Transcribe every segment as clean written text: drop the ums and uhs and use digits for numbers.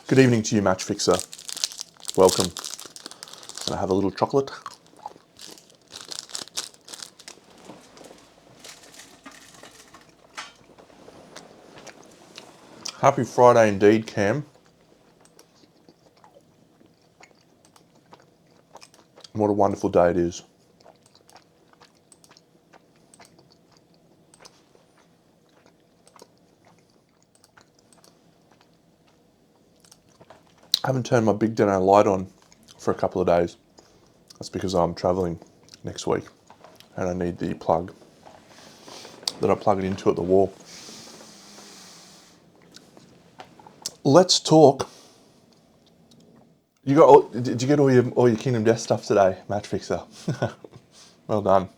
Good evening to you, Match Fixer. Welcome. Gonna have a little chocolate. Happy Friday indeed, Cam. What a wonderful day it is. I haven't turned my Big Dinner light on for a couple of days. That's because I'm travelling next week and I need the plug that I plug it into at the wall. Let's talk. Did you get all your Kingdom Death stuff today, Match Fixer? Well done.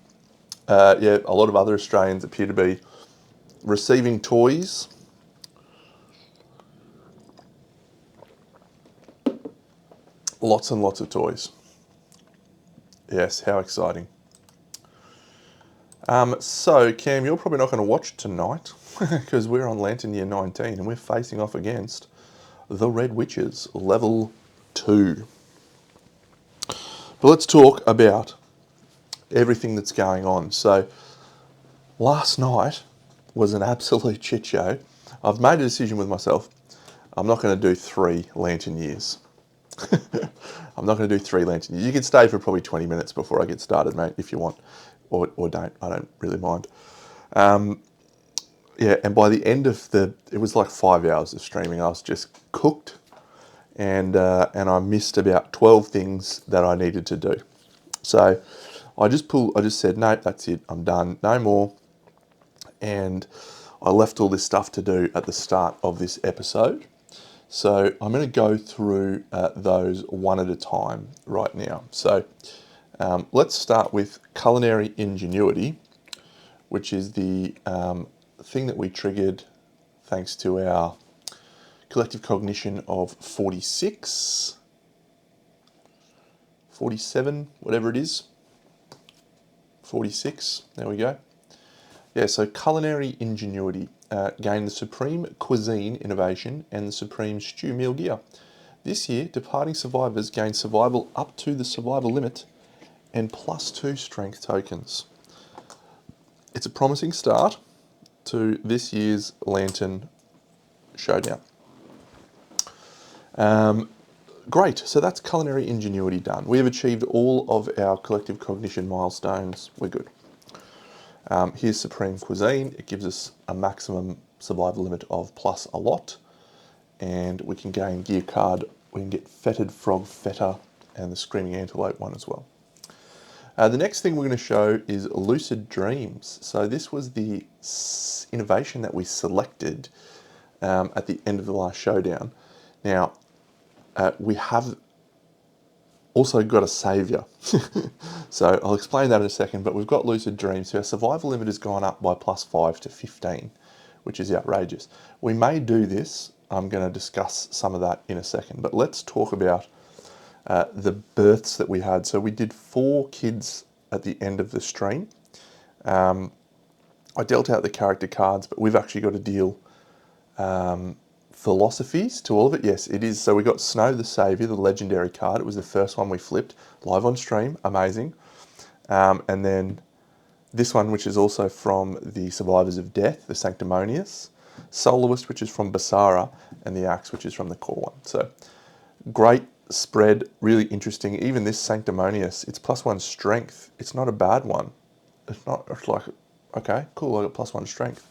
Yeah, a lot of other Australians appear to be receiving toys. Lots and lots of toys. Yes, how exciting. So, Cam, you're probably not going to watch tonight because we're on Lantern Year 19 and we're facing off against the Red Witches, Level 2. But let's talk about everything that's going on. So, last night was an absolute shit show. I've made a decision with myself. I'm not going to do 3 Lantern Years. I'm not going to do 3 Lantern Years. You can stay for probably 20 minutes before I get started, mate, if you want. Or don't. I don't really mind. Yeah, and by the end of it was like 5 hours of streaming. I was just cooked, and I missed about 12 things that I needed to do. So I just said, no, that's it. I'm done. No more. And I left all this stuff to do at the start of this episode. So I'm going to go through those one at a time right now. So let's start with Culinary Ingenuity, which is the thing that we triggered thanks to our collective cognition of 46, 47, whatever it is, 46, there we go. Yeah, so Culinary Ingenuity gained the Supreme Cuisine Innovation and the Supreme Stew Meal Gear. This year, departing survivors gained survival up to the survival limit and +2 strength tokens. It's a promising start to this year's Lantern Showdown. Great, so that's Culinary Ingenuity done. We have achieved all of our collective cognition milestones. We're good. Here's Supreme Cuisine. It gives us a maximum survival limit of plus a lot. And we can gain gear card. We can get Fetid Frog Feta and the Screaming Antelope one as well. The next thing we're going to show is Lucid Dreams. So this was the innovation that we selected at the end of the last showdown. Now, we have also got a saviour. So I'll explain that in a second, but we've got Lucid Dreams. So our survival limit has gone up by +5 to 15, which is outrageous. We may do this. I'm going to discuss some of that in a second, but let's talk about the births that we had. So we did 4 kids at the end of the stream. I dealt out the character cards, but we've actually got to deal philosophies to all of it. Yes, it is. So we got Snow the Saviour, the legendary card. It was the first one we flipped live on stream. Amazing. And then this one, which is also from the Survivors of Death, the Sanctimonious, Soloist, which is from Basara, and the Axe, which is from the core one. So great spread, really interesting. Even this Sanctimonious, it's +1 strength. It's not a bad one. It's like, okay, cool, I got +1 strength.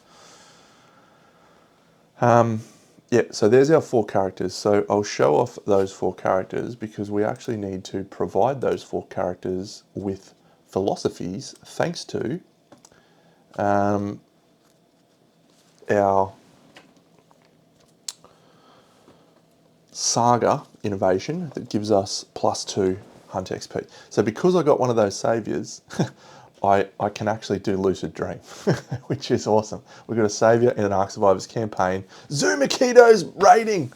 Yeah, so there's our 4 characters. So I'll show off those 4 characters because we actually need to provide those 4 characters with philosophies thanks to our Saga innovation that gives us +2 Hunt XP. So because I got one of those saviours, I can actually do Lucid Dream, which is awesome. We've got a saviour in an Ark Survivors campaign. Zumakito's raiding!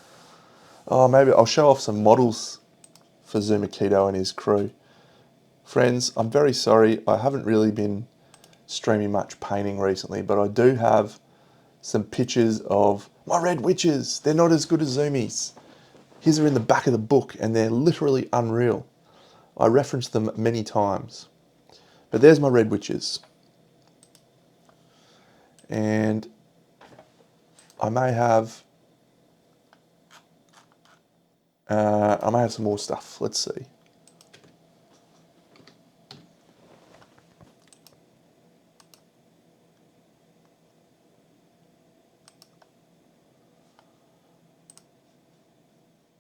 Oh, maybe I'll show off some models for Zumakito and his crew. Friends, I'm very sorry. I haven't really been streaming much painting recently, but I do have some pictures of my Red Witches. They're not as good as Zoomies. His are in the back of the book and they're literally unreal. I reference them many times. But there's my red witches. And I may have some more stuff. Let's see.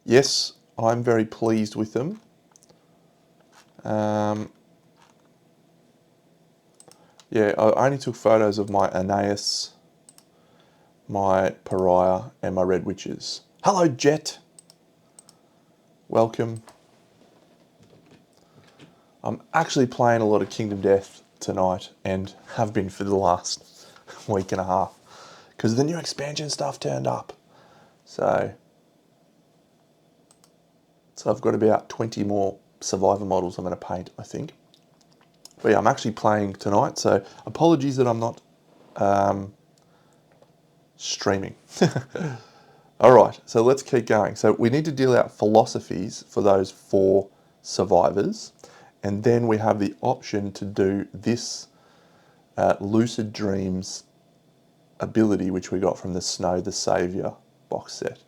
Yes, I'm very pleased with them. Yeah, I only took photos of my Aeneas, my Pariah, and my Red Witches. Hello, Jet. Welcome. I'm actually playing a lot of Kingdom Death tonight and have been for the last week and a half because the new expansion stuff turned up. So I've got about 20 more Survivor models I'm going to paint, I think. But yeah, I'm actually playing tonight, so apologies that I'm not streaming. All right, so let's keep going. So we need to deal out philosophies for those 4 survivors, and then we have the option to do this Lucid Dreams ability, which we got from the Snow the Saviour box set.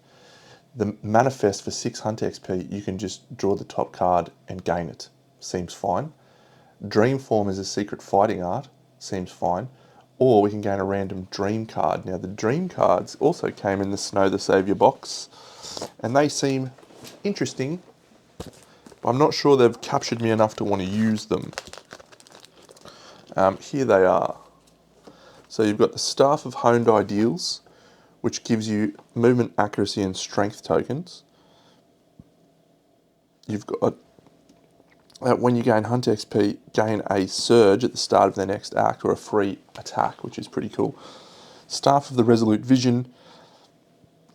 The manifest for 6 Hunt XP, you can just draw the top card and gain it. Seems fine. Dreamform is a secret fighting art. Seems fine. Or we can gain a random dream card. Now the dream cards also came in the Snow the Saviour box, and they seem interesting, but I'm not sure they've captured me enough to want to use them. Here they are. So you've got the Staff of Honed Ideals, which gives you movement, accuracy, and strength tokens. You've got, when you gain Hunt XP, gain a surge at the start of the next act or a free attack, which is pretty cool. Staff of the Resolute Vision,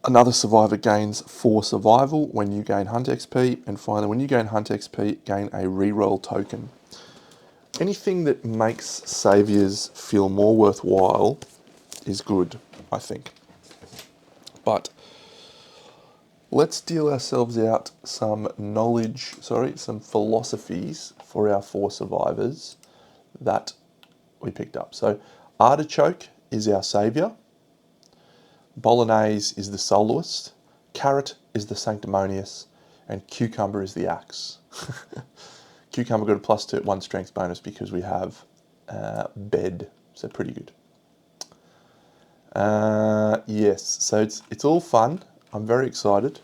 another survivor gains 4 survival when you gain Hunt XP. And finally, when you gain Hunt XP, gain a reroll token. Anything that makes Saviours feel more worthwhile is good, I think. But let's deal ourselves out some some philosophies for our 4 survivors that we picked up. So Artichoke is our saviour. Bolognese is the soloist. Carrot is the sanctimonious. And Cucumber is the axe. Cucumber got a +1 strength bonus because we have bed, so pretty good. Yes, so it's all fun. I'm very excited.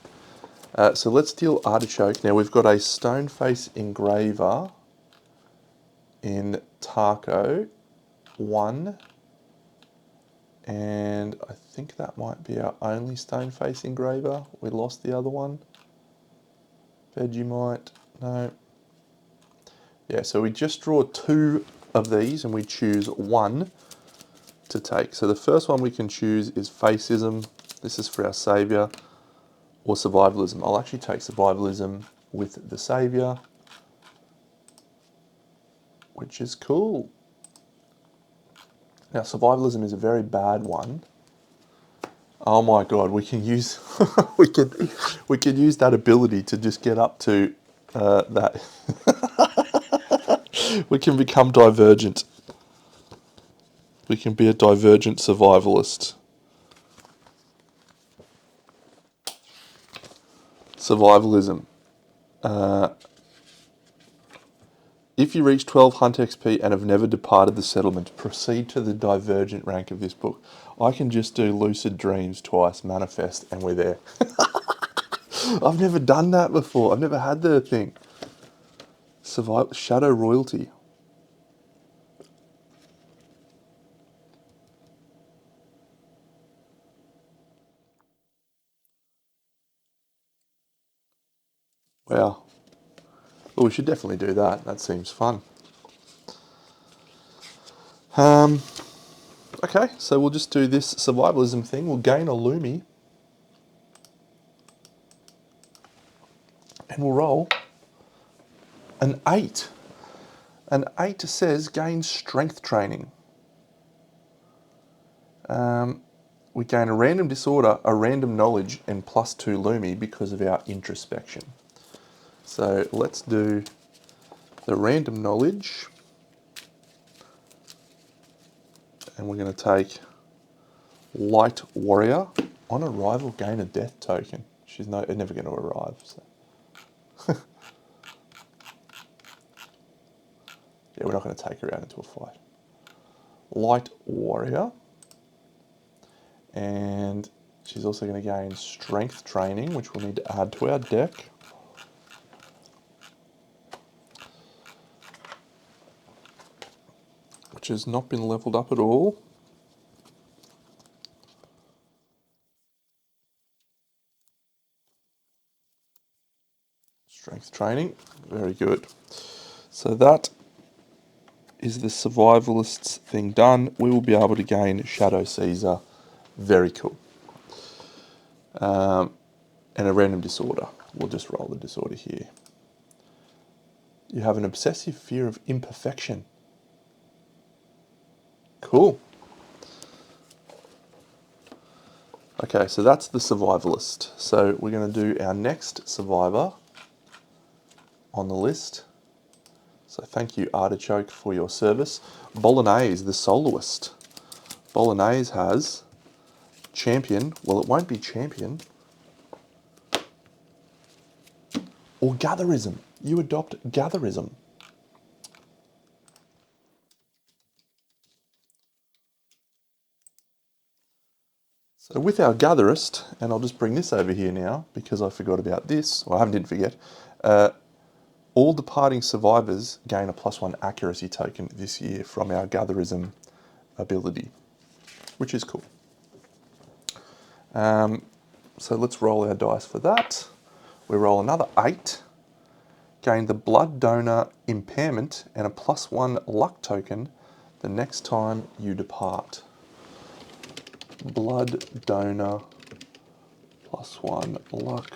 So let's deal Artichoke. Now we've got a Stoneface Engraver in Taco 1, and I think that might be our only Stoneface Engraver. We lost the other one. Vegemite, no. Yeah, so we just draw 2 of these and we choose 1 to take. So the first one we can choose is Facism. This is for our saviour. Or Survivalism. I'll actually take Survivalism with the saviour, which is cool. Now Survivalism is a very bad one. Oh my god, we can use we could use that ability to just get up to that. We can become divergent. We can be a divergent survivalist. Survivalism. If you reach 12 Hunt XP and have never departed the settlement, proceed to the divergent rank of this book. I can just do Lucid Dreams twice, Manifest, and we're there. I've never done that before. I've never had the thing. Shadow Royalty. Wow. Well, we should definitely do that. That seems fun. Okay, so we'll just do this survivalism thing. We'll gain a Lumi. And we'll roll an 8. An 8 says gain strength training. we gain a random disorder, a random knowledge, and +2 Lumi because of our introspection. So let's do the random knowledge, and we're going to take Light Warrior. On arrival, gain a death token. She's never going to arrive. So. Yeah, we're not going to take her out into a fight. Light Warrior. And she's also going to gain Strength Training, which we'll need to add to our deck. Which has not been leveled up at all. Strength Training, very good. So that is the survivalists thing done. We will be able to gain Shadow Caesar. Very cool. And a random disorder. We'll just roll the disorder here. You have an obsessive fear of imperfection. Cool. Okay, so that's the survivalist. So we're going to do our next survivor on the list. So thank you, Artichoke, for your service. Bolognese, the soloist. Bolognese has champion. Well, it won't be champion. Or gatherism. You adopt gatherism. So with our gatherist, and I'll just bring this over here now because I forgot about this, or I didn't forget, all departing survivors gain a +1 accuracy token this year from our gatherism ability, which is cool. So let's roll our dice for that. We roll another 8, gain the Blood Donor Impairment and a +1 luck token the next time you depart. Blood Donor +1 luck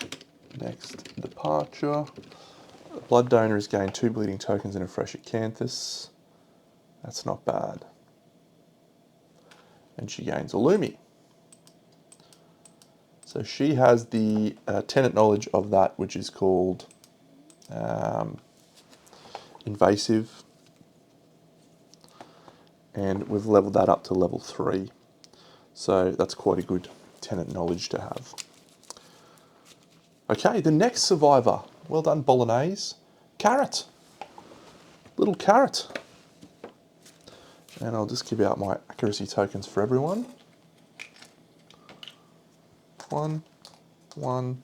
next departure. Blood Donor has gained 2 bleeding tokens and a fresh acanthus. That's not bad. And she gains a Lumi. So she has the tenant knowledge of that, which is called invasive. And we've leveled that up to level 3. So that's quite a good tenant knowledge to have. Okay, the next survivor. Well done, Bolognese. Carrot. Little carrot. And I'll just give out my accuracy tokens for everyone. 1, 1,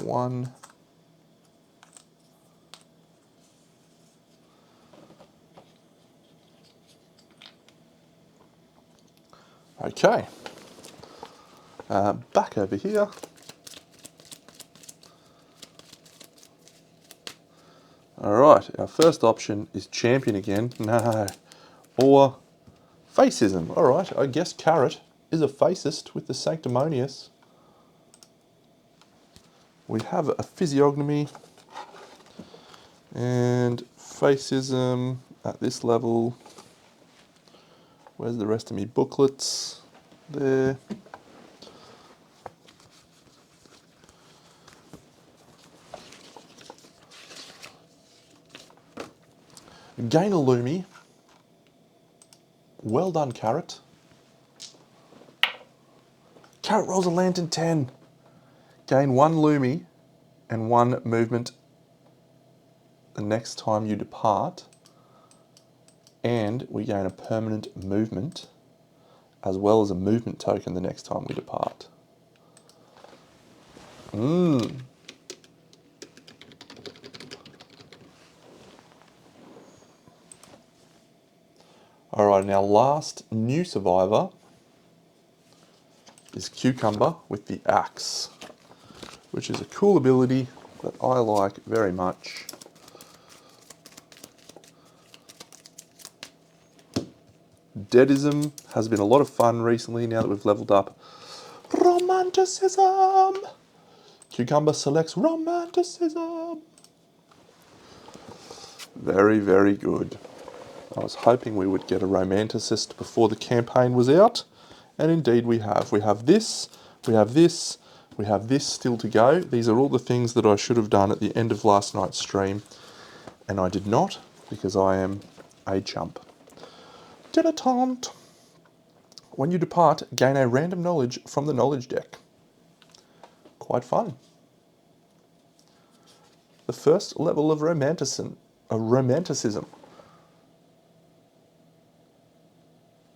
1. Okay. Back over here. Alright, our first option is champion again. No. Or fascism. Alright, I guess Carrot is a fascist with the sanctimonious. We have a physiognomy and fascism at this level. Where's the rest of me booklets? There. Gain a Lumi. Well done, Carrot. Carrot rolls a Lantern 10. Gain 1 Lumi and 1 movement the next time you depart. And we gain a permanent movement as well as a movement token the next time we depart. Alright, and our last new survivor is Cucumber with the Axe, which is a cool ability that I like very much. Deadism has been a lot of fun recently now that we've leveled up. Romanticism! Cucumber selects Romanticism. Very, very good. I was hoping we would get a Romanticist before the campaign was out, And indeed we have. We have this, we have this, we have this still to go. These are all the things that I should have done at the end of last night's stream, and I did not, because I am a chump. Dilettante. When you depart, gain a random knowledge from the knowledge deck. Quite fun. The first level of romanticism.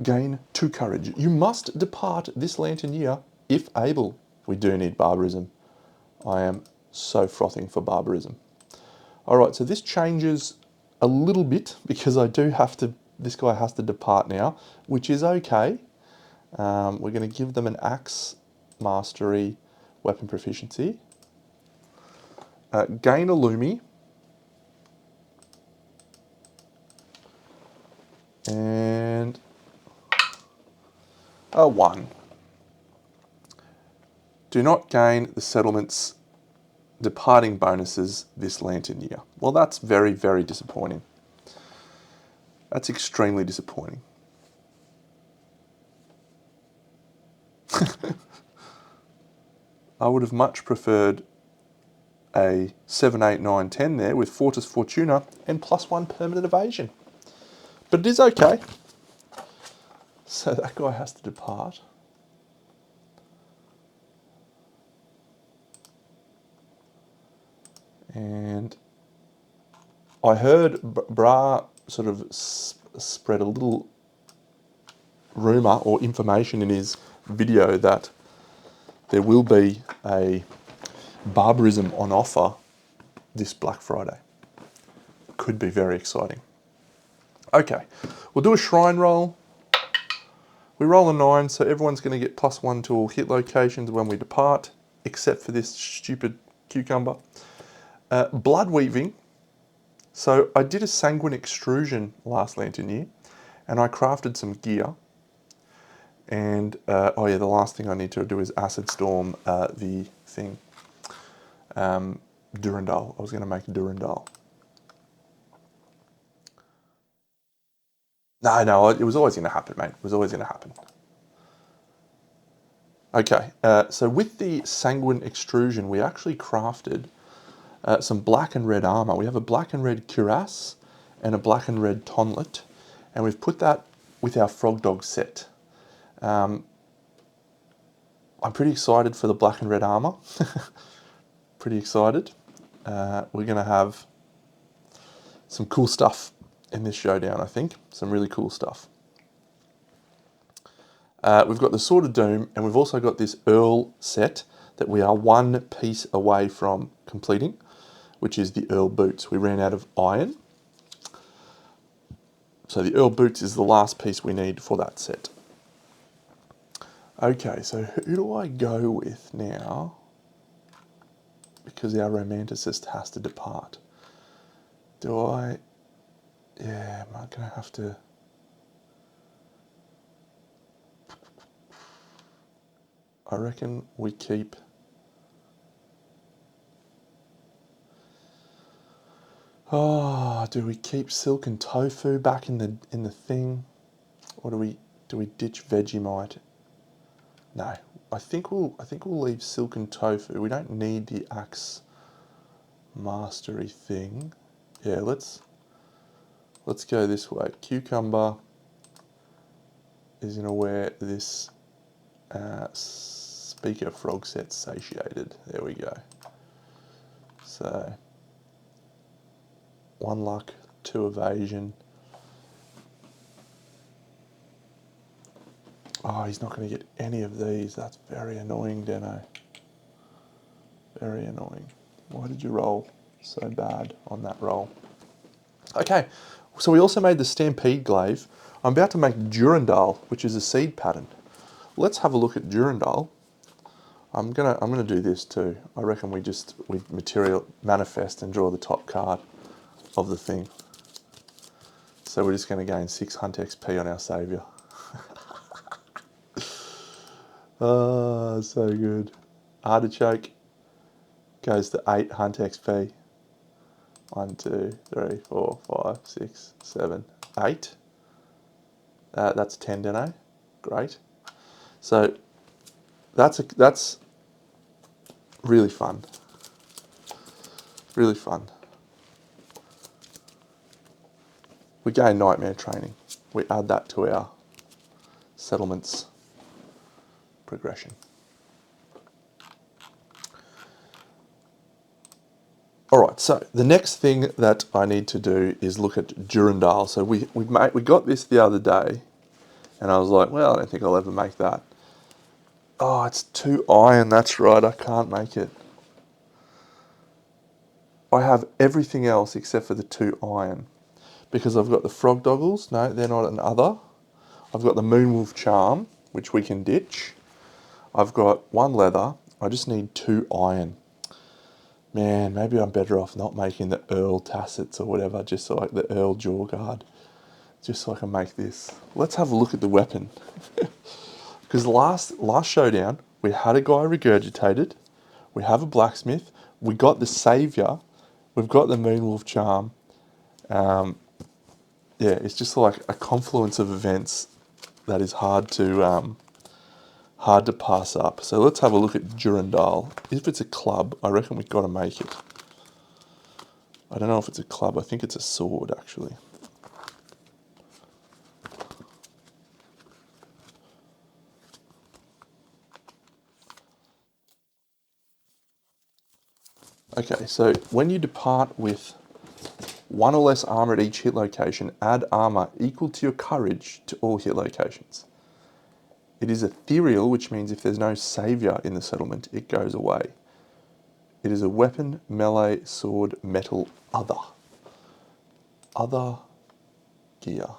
Gain 2 courage. You must depart this lantern year, if able. We do need barbarism. I am so frothing for barbarism. Alright, so this changes a little bit, because I do have to, this guy has to depart now, which is okay. We're going to give them an axe mastery, weapon proficiency. Gain a Lumi. And a 1. Do not gain the settlement's departing bonuses this lantern year. Well, that's very, very disappointing. That's extremely disappointing. I would have much preferred a 7, 8, 9, 10 there with Fortis Fortuna and +1 permanent evasion. But it is okay. So that guy has to depart. And I heard Bra sort of spread a little rumour or information in his video that there will be a barbarism on offer this Black Friday. Could be very exciting. Okay, we'll do a shrine roll. We roll a 9, so everyone's going to get +1 to all hit locations when we depart, except for this stupid cucumber. Blood weaving. So I did a sanguine extrusion last lantern year, and I crafted some gear. And, oh yeah, the last thing I need to do is acid storm the thing. Durandal. I was going to make Durandal. No, it was always going to happen, mate. It was always going to happen. Okay, so with the sanguine extrusion, we actually crafted some black and red armour. We have a black and red cuirass and a black and red tonlet, and we've put that with our frog dog set. I'm pretty excited for the black and red armour. Pretty excited. We're going to have some cool stuff in this showdown, I think. Some really cool stuff. We've got the Sword of Doom, and we've also got this Earl set that we are 1 piece away from completing, which is the Earl Boots. We ran out of iron. So the Earl Boots is the last piece we need for that set. Okay, so who do I go with now? Because our romanticist has to depart. Yeah, am I going to have to... I reckon we keep... Oh, do we keep Silk and Tofu back in the thing? Or do we ditch Vegemite? No, I think we'll leave Silk and Tofu. We don't need the Axe Mastery thing. Yeah, let's go this way. Cucumber is going to wear this Speaker Frog set Satiated. There we go. So 1 luck, 2 evasion. Oh, he's not going to get any of these. That's very annoying, Deno. Very annoying. Why did you roll so bad on that roll? Okay, so we also made the Stampede Glaive. I'm about to make Durandal, which is a seed pattern. Let's have a look at Durandal. I'm gonna do this too. I reckon we material manifest and draw the top card of the thing. So we're just going to gain 6 Hunt XP on our saviour. Oh, so good. Artichoke goes to 8 Hunt XP. 1, 2, 3, 4, 5, 6, 7, 8. That's 10, Deno. Great. So that's really fun. Really fun. We gain nightmare training. We add that to our settlements progression. All right, so the next thing that I need to do is look at Durandal. So we got this the other day, and I was like, well, I don't think I'll ever make that. Oh, it's 2 iron, that's right, I can't make it. I have everything else except for the 2 iron. Because I've got the frog doggles, no, they're not an other. I've got the moonwolf charm, which we can ditch. I've got 1 leather, I just need 2 iron. Man, maybe I'm better off not making the Earl Tassets or whatever, just so like the Earl Jawguard, just so I can make this. Let's have a look at the weapon. Because last showdown, we had a guy regurgitated, we have a blacksmith, we got the saviour, we've got the Moonwolf charm. Yeah, it's just like a confluence of events that is hard to pass up. So let's have a look at Durandal. If it's a club, I reckon we've got to make it. I don't know if it's a club, I think it's a sword actually. Okay, so when you depart with 1 or less armor at each hit location, add armor equal to your courage to all hit locations. It is ethereal, which means if there's no saviour in the settlement, it goes away. It is a weapon, melee, sword, metal, other. Other gear.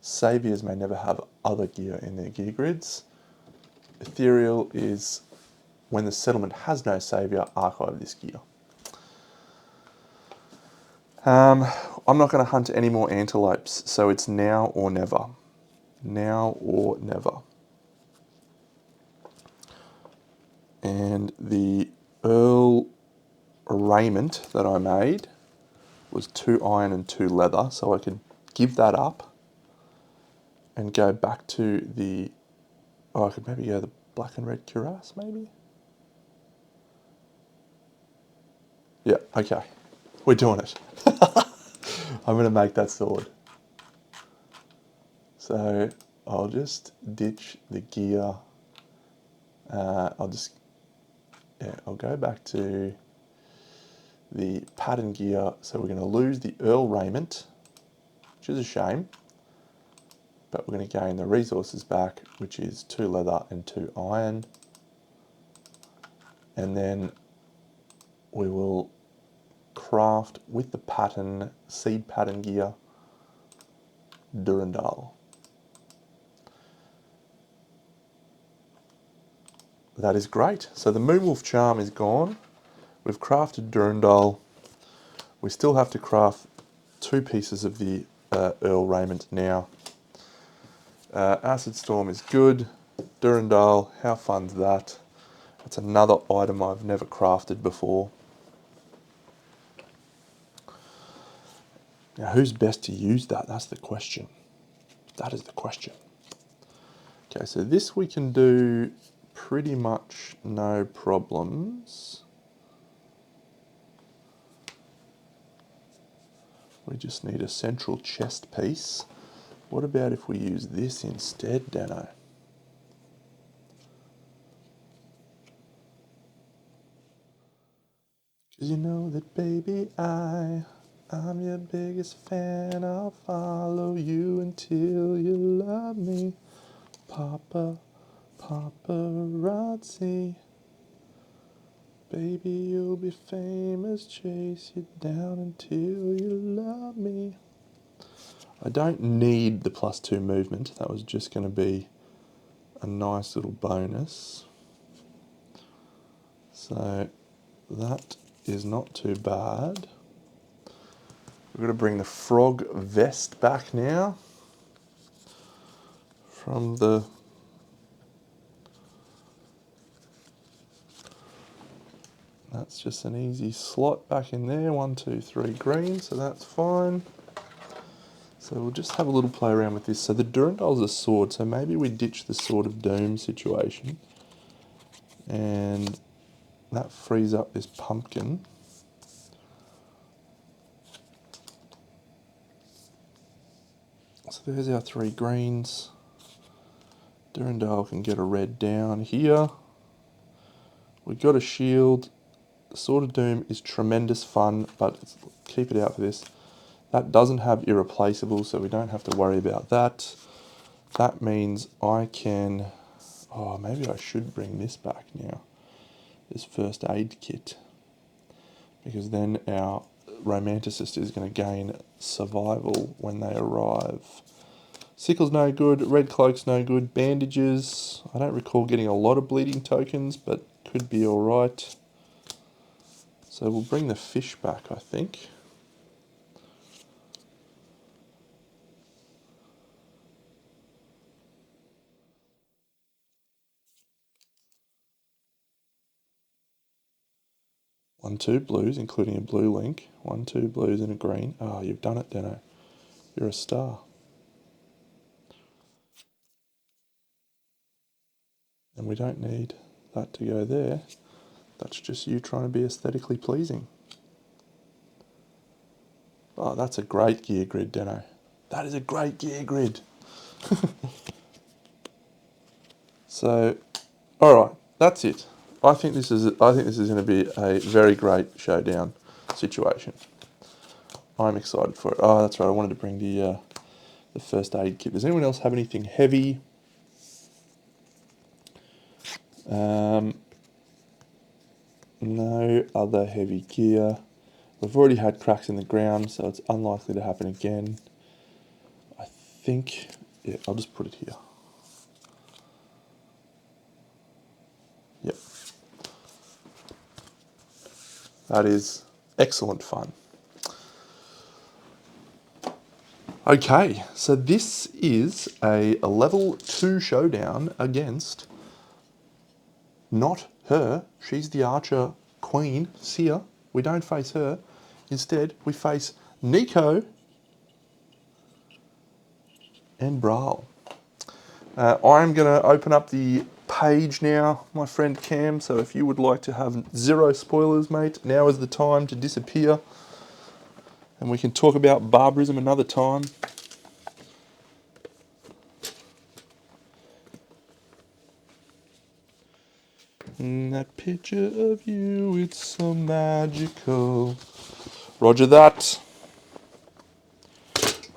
Saviours may never have other gear in their gear grids. Ethereal is when the settlement has no saviour, archive this gear. I'm not going to hunt any more antelopes, so it's now or never. Now or never. And the Earl raiment that I made was 2 iron and 2 leather, so I could give that up and go back to the... Oh, I could maybe go the black and red cuirass, maybe? Yeah, okay. We're doing it. I'm going to make that sword. So I'll just ditch the gear. I'll go back to the pattern gear. So we're going to lose the Earl raiment, which is a shame. But we're going to gain the resources back, which is 2 leather and 2 iron. And then we will craft with the pattern, seed pattern gear, Durandal. That is great. So the Moonwolf charm is gone. We've crafted Durandal. We still have to craft 2 pieces of the Earl raiment now. Acid Storm is good. Durandal, how fun's that? That's another item I've never crafted before. Now, who's best to use that? That's the question. That is the question. Okay, so this we can do pretty much no problems. We just need a central chest piece. What about if we use this instead, Dano? Cause you know that, baby, I'm your biggest fan. I'll follow you until you love me. Paparazzi. Baby, you'll be famous. Chase you down until you love me. I don't need the +2 movement. That was just going to be a nice little bonus. So that is not too bad. We've got to bring the frog vest back now from the... That's just an easy slot back in there. 1, 2, 3 green, so that's fine. So So we'll just have a little play around with this. So the Durandel's a sword, so maybe we ditch the Sword of Doom situation. And that frees up this pumpkin. So there's our 3 greens. Durandal can get a red down here. We got a shield. The Sword of Doom is tremendous fun, but keep it out for this. That doesn't have irreplaceable, so we don't have to worry about that. That means I can... Oh, maybe I should bring this back now. This first aid kit. Because then our Romanticist is going to gain survival when they arrive. Sickle's no good. Red Cloak's no good. Bandages. I don't recall getting a lot of bleeding tokens, but could be alright. So we'll bring the fish back, I think. One, 2 blues, including a blue link. 1, 2 blues and a green. Oh, you've done it, Deno. You're a star. And we don't need that to go there. That's just you trying to be aesthetically pleasing. Oh, that's a great gear grid, Deno. That is a great gear grid. So, all right, that's it. I think this is going to be a very great showdown situation. I'm excited for it. Oh, that's right. I wanted to bring the first aid kit. Does anyone else have anything heavy? No other heavy gear. We've already had cracks in the ground, so it's unlikely to happen again. I think, yeah, I'll just put it here. Yep. That is excellent fun. Okay, so this is a level 2 showdown against not her. She's the archer queen, Sia. We don't face her. Instead, we face Nico and Brawl. I'm going to open up the page now, my friend Cam, so if you would like to have 0 spoilers, mate, now is the time to disappear. And we can talk about barbarism another time. That picture of you, it's so magical. Roger that.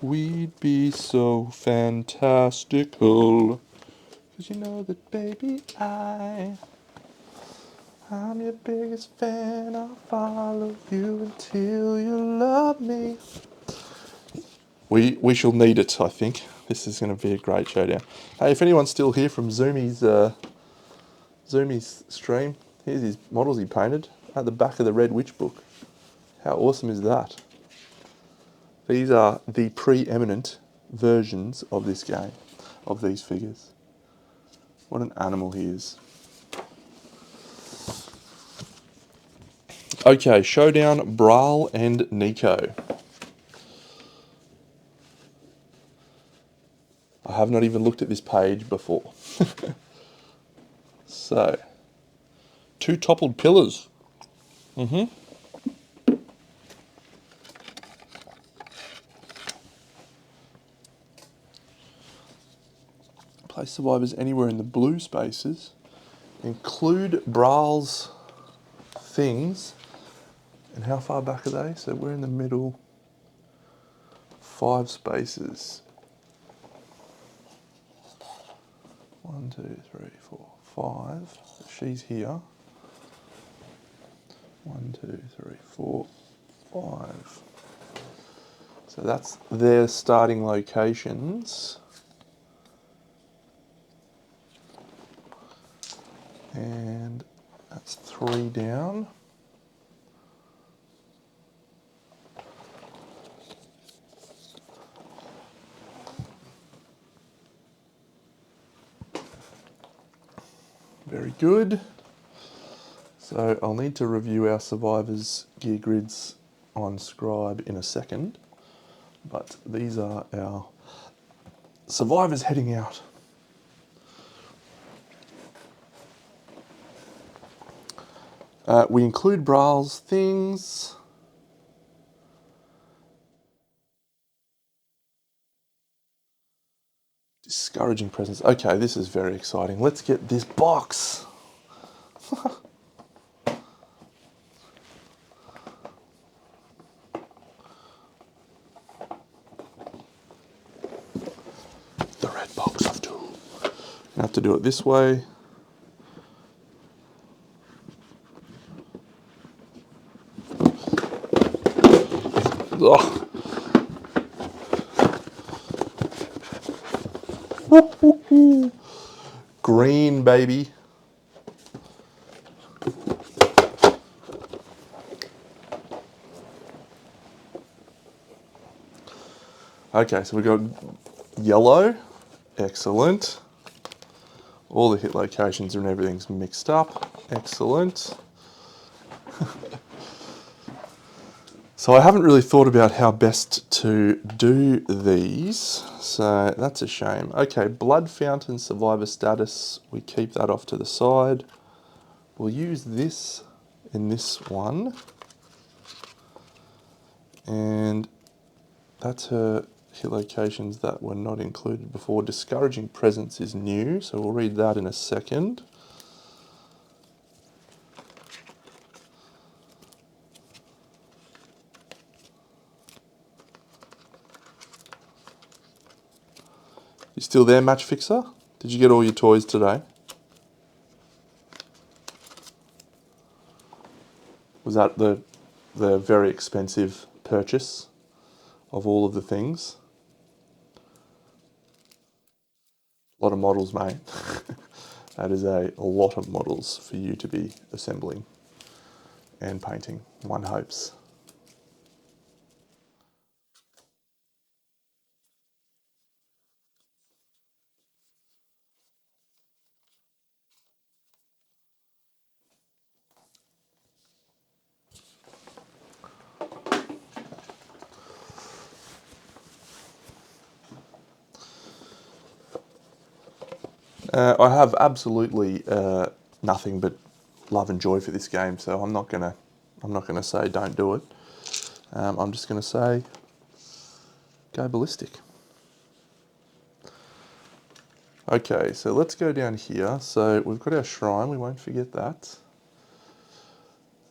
We'd be so fantastical. 'Cause you know that, baby, I'm your biggest fan. I'll follow you until you love me. We shall need it, I think. This is going to be a great showdown. Hey, if anyone's still here from Zoomies stream, here's his models he painted at the back of the Red Witch book. How awesome is that? These are the preeminent versions of this game, of these figures. What an animal he is. Okay, Showdown, Brawl and Nico. I have not even looked at this page before. So, 2 toppled pillars. Place survivors anywhere in the blue spaces. Include Brawl's things. And how far back are they? So we're in the middle. 5 spaces. 1, 2, 3, 4, 5. She's here. 1, 2, 3, 4, 5. So that's their starting locations. And that's 3 down. Very good. So I'll need to review our survivors' gear grids on Scribe in a second. But these are our survivors heading out. We include Braille's things. Discouraging presence. Okay, this is very exciting. Let's get this box. The red box of doom. I have to do it this way. Oh. Green, baby. Okay, so we've got yellow. Excellent. All the hit locations and everything's mixed up. Excellent. So I haven't really thought about how best to do these, so that's a shame. Okay, blood fountain survivor status, we keep that off to the side. We'll use this in this one. And that's her hit locations that were not included before. Discouraging presence is new, so we'll read that in a second. You still there, Match Fixer? Did you get all your toys today? Was that the very expensive purchase of all of the things? A lot of models, mate. That is a lot of models for you to be assembling and painting, one hopes. I have absolutely nothing but love and joy for this game, so I'm not gonna say don't do it. I'm just gonna say go ballistic. Okay, so let's go down here. So we've got our shrine. We won't forget that.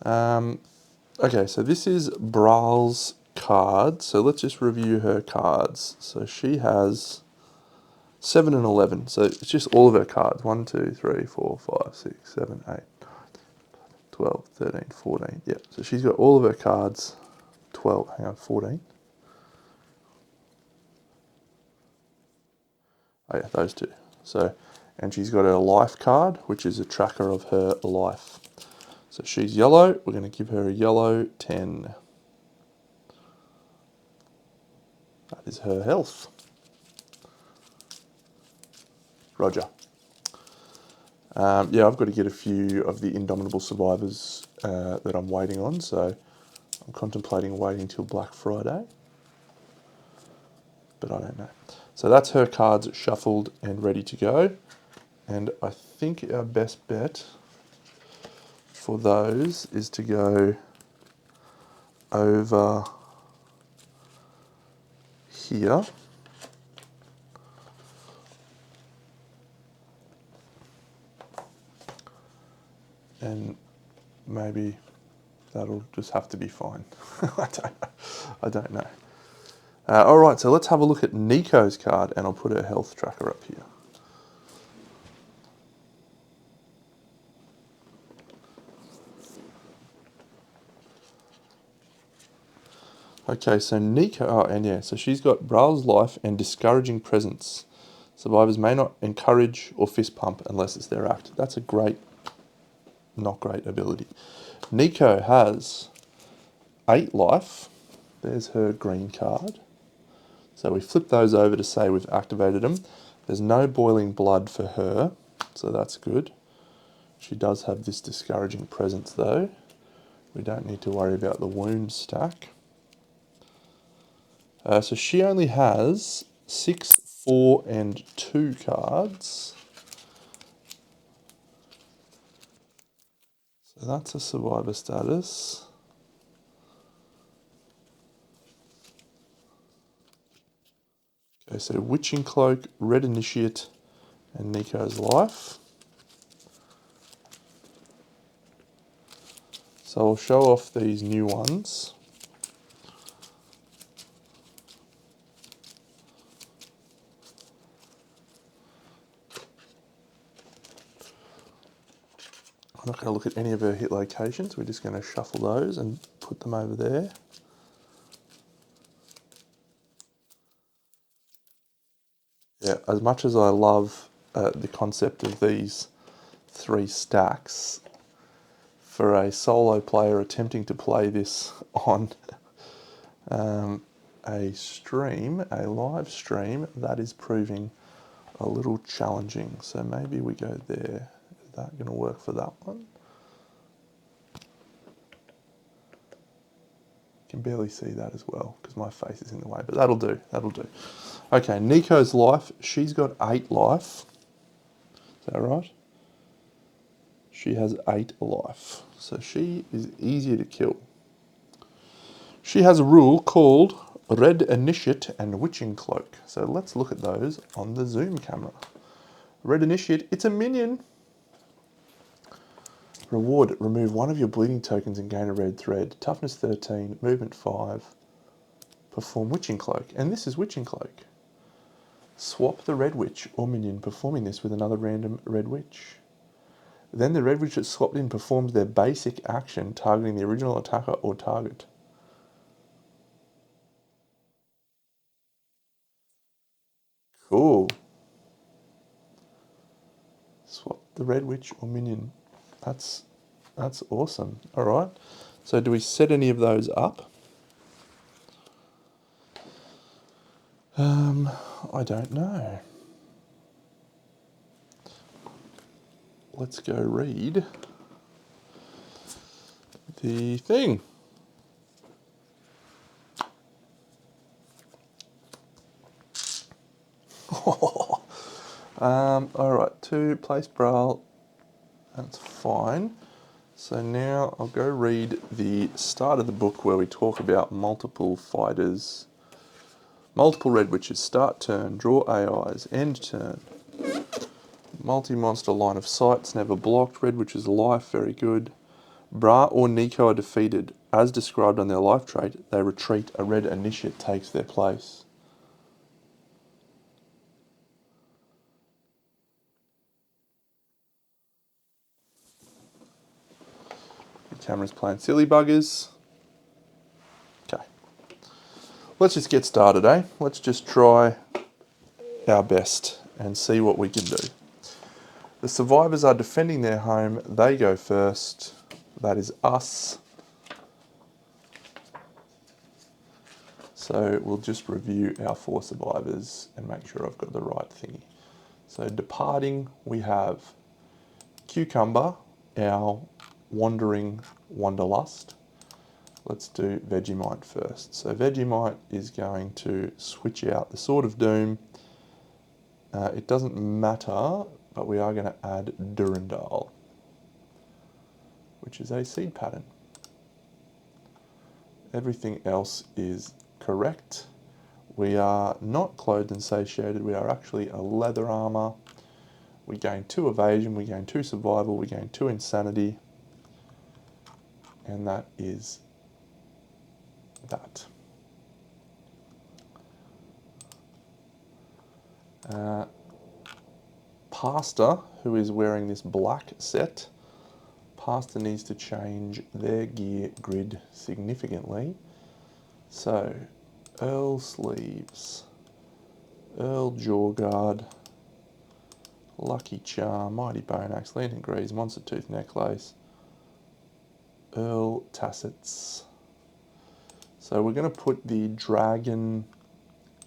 Okay, so this is Braille's card. So let's just review her cards. So she has 7 and 11. So it's just all of her cards. 1, 2, 3, 4, 5, 6, 7, 8, 12, 13, 14. Yeah, so she's got all of her cards. 12, hang on, 14. Oh yeah, those two. So, and she's got her life card, which is a tracker of her life. So she's yellow. We're going to give her a yellow 10. That is her health. Roger. Yeah, I've got to get a few of the Indomitable Survivors that I'm waiting on, so I'm contemplating waiting till Black Friday, but I don't know. So that's her cards shuffled and ready to go, and I think our best bet for those is to go over here. And maybe that'll just have to be fine. I don't know. All right, so let's have a look at Nico's card, and I'll put her health tracker up here. Okay, so Nico, oh, and yeah, so she's got Braille's life and discouraging presence. Survivors may not encourage or fist pump unless it's their act. That's a great, not great ability. Nico has 8 life. There's her green card. So we flip those over to say we've activated them. There's no boiling blood for her, so that's good. She does have this discouraging presence though. We don't need to worry about the wound stack. So she only has 6, 4, and 2 cards. So that's a survivor status. Okay, so Witching Cloak, Red Initiate, and Nico's Life. So I'll show off these new ones. I'm not going to look at any of her hit locations. We're just going to shuffle those and put them over there. Yeah, as much as I love the concept of these 3 stacks, for a solo player attempting to play this on a stream, a live stream, that is proving a little challenging. So maybe we go there. Is that going to work for that one? Can barely see that as well because my face is in the way, but that'll do, that'll do. Okay, Nico's Life, she's got 8 life. Is that right? She has 8 life, so she is easier to kill. She has a rule called Red Initiate and Witching Cloak. So let's look at those on the zoom camera. Red Initiate, it's a minion. Reward, remove 1 of your bleeding tokens and gain a red thread. Toughness 13, movement 5. Perform Witching Cloak, and this is Witching Cloak. Swap the Red Witch or minion performing this with another random Red Witch. Then the Red Witch that's swapped in performs their basic action, targeting the original attacker or target. Cool. Swap the Red Witch or minion. That's awesome. All right. So do we set any of those up? I don't know. Let's go read the thing. All right, 2 place braille. That's fine. So now I'll go read the start of the book where we talk about multiple fighters, multiple Red Witches, start turn, draw AIs, end turn. Multi-monster line of sights, never blocked. Red Witch's life, very good. Bra or Nico are defeated. As described on their life trait, they retreat. A Red Initiate takes their place. The camera's playing silly buggers. Okay. Let's just get started, eh? Let's just try our best and see what we can do. The survivors are defending their home. They go first. That is us. So we'll just review our 4 survivors and make sure I've got the right thingy. So departing, we have Cucumber, our wandering wanderlust. Let's do Vegemite first. So Vegemite is going to switch out the Sword of Doom. It doesn't matter, but we are going to add Durandal, which is a seed pattern. Everything else is correct. We are not clothed and satiated. We are actually a leather armor. We gain 2 evasion, we gain 2 survival, we gain 2 insanity. And that is that. Pastor, who is wearing this black set, Pastor needs to change their gear grid significantly. So, Earl sleeves, Earl jaw guard, Lucky Charm, Mighty Bone Axe, Lantern Greaves, Monster Tooth Necklace, Earl Tassets. So we're going to put the dragon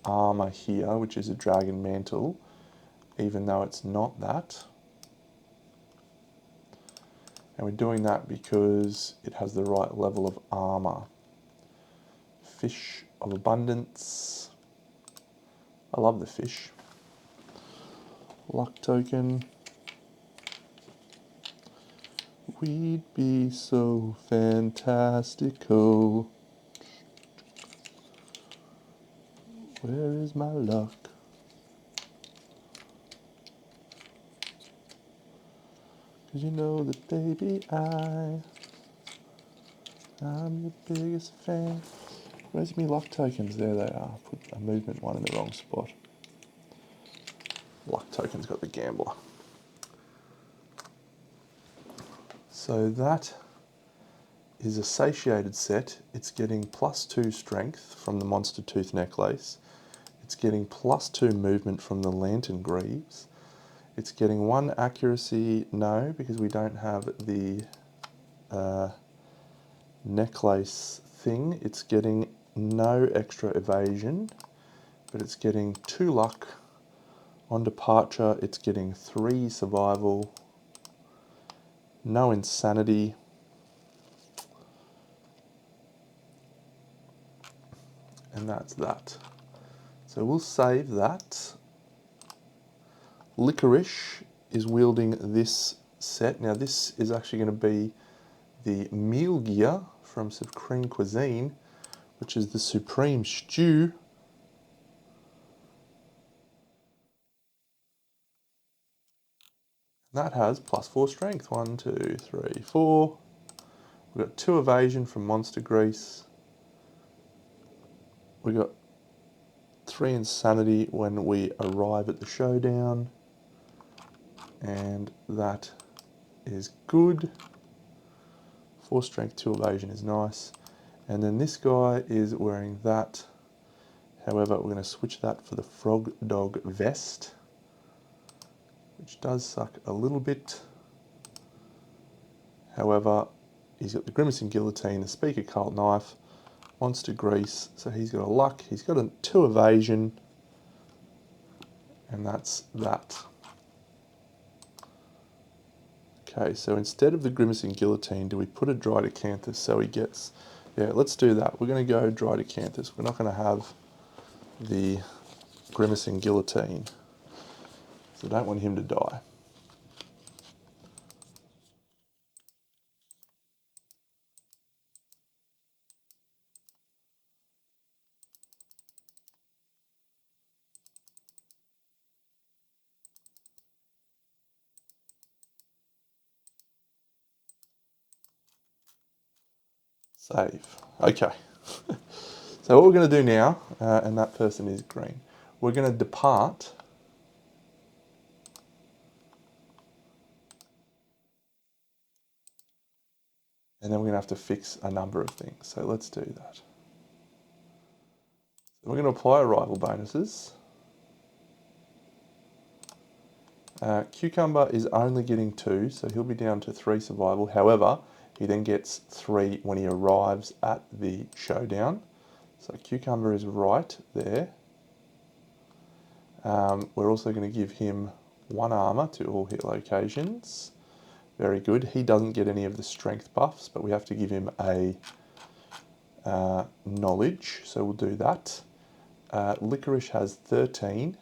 armor here, which is a dragon mantle, even though it's not that. And we're doing that because it has the right level of armor. Fish of abundance. I love the fish. Luck token. We'd be so fantastical. Where is my luck? Cause you know that baby I'm your biggest fan. Where's my luck tokens? There they are. Put a movement one in the wrong spot. Luck token's got the gambler. So that is a satiated set. It's getting +2 strength from the monster tooth necklace. It's getting +2 movement from the lantern greaves. It's getting 1 accuracy, no, because we don't have the necklace thing. It's getting no extra evasion, but it's getting 2 luck. On departure, it's getting 3 survival, no insanity, and that's that. So we'll save that. Licorice is wielding this set. Now this is actually going to be the meal gear from Supreme Cuisine, which is the Supreme Stew. That has +4 strength. 1, 2, 3, 4. We've got 2 evasion from Monster Grease. We've got 3 insanity when we arrive at the Showdown. And that is good. 4 strength, 2 evasion is nice. And then this guy is wearing that. However, we're going to switch that for the Frog Dog Vest, which does suck a little bit. However, he's got the Grimacing Guillotine, the Speaker Cult Knife, Monster Grease, so he's got a luck. He's got a 2 evasion, and that's that. Okay, so instead of the Grimacing Guillotine, do we put a Drydocanthus so he gets... Yeah, let's do that. We're going to go Drydocanthus. We're not going to have the Grimacing Guillotine, so I don't want him to die. Save. Okay. So what we're going to do now, and that person is green, we're going to depart. And then we're going to have to fix a number of things. So let's do that. So we're going to apply arrival bonuses. Cucumber is only getting 2, so he'll be down to 3 survival. However, he then gets 3 when he arrives at the Showdown. So Cucumber is right there. We're also going to give him 1 armor to all hit locations. Very good. He doesn't get any of the strength buffs, but we have to give him a knowledge, so we'll do that. Licorice has 13.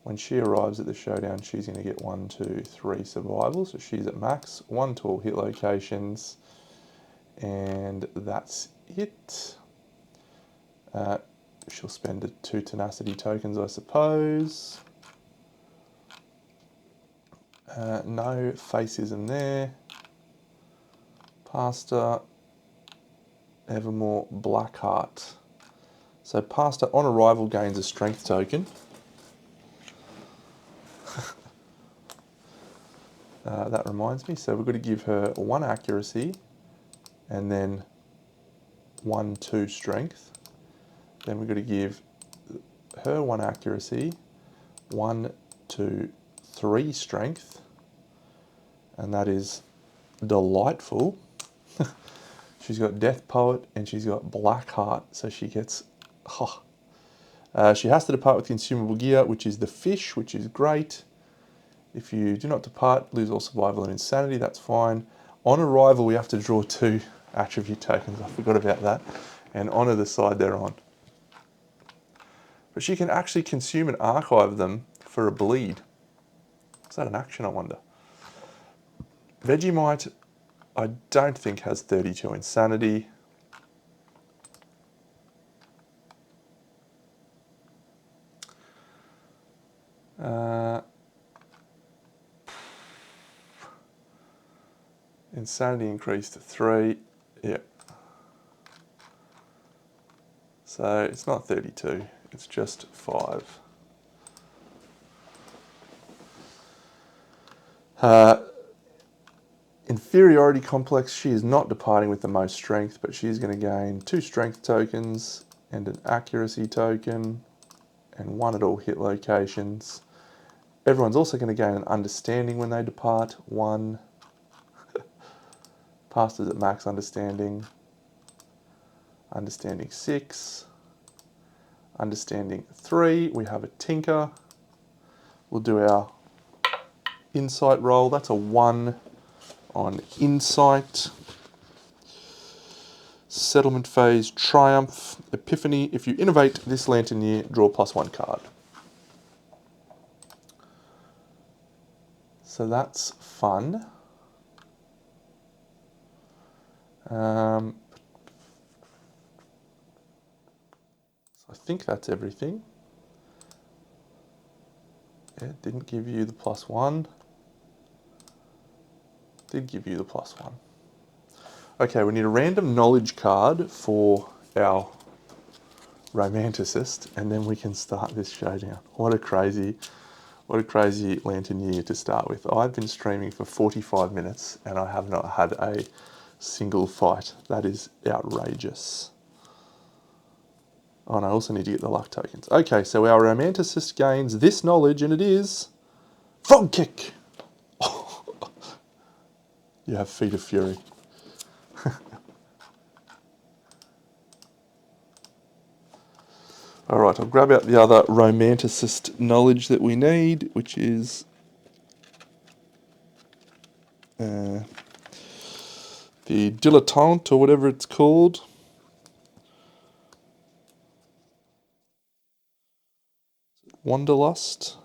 When she arrives at the Showdown, she's going to get 1, 2, 3 survival, so she's at max. 1 to all hit locations, and that's it. She'll spend 2 tenacity tokens, I suppose. No facism there. Pasta, Evermore, Blackheart. So Pasta on arrival gains a strength token. That reminds me, so we've got to give her 1 accuracy and then 1, 2 strength. Then we've got to give her 1 accuracy, 1, 2, 3 strength, and that is delightful. She's got Death Poet and she's got Blackheart, so she gets... she has to depart with consumable gear, which is the fish, which is great. If you do not depart, lose all survival and insanity, that's fine. On arrival, we have to draw 2 attribute tokens. I forgot about that. And honour the side they're on. But she can actually consume and archive them for a bleed. Is that an action, I wonder? Vegemite, I don't think has 32 insanity. Insanity increased to 3. Yeah. So it's not 32, it's just 5. Inferiority complex, she is not departing with the most strength, but she's going to gain 2 strength tokens and an accuracy token and 1 at all hit locations. Everyone's also going to gain an understanding when they depart, 1. Pastors at max understanding. Understanding 6. Understanding 3. We have a tinker. We'll do our insight roll. That's a 1 on insight. Settlement phase, triumph, epiphany. If you innovate this lantern year, draw +1 card. So that's fun. So I think that's everything. Yeah, didn't give you the +1. Did give you the +1. Okay, we need a random knowledge card for our romanticist, and then we can start this showdown. What a crazy lantern year to start with. I've been streaming for 45 minutes and I have not had a single fight. That is outrageous. Oh, and I also need to get the luck tokens. Okay, so our romanticist gains this knowledge, and it is frog kick. You have feet of fury. All right, I'll grab out the other romanticist knowledge that we need, which is the dilettante, or whatever it's called. Wanderlust.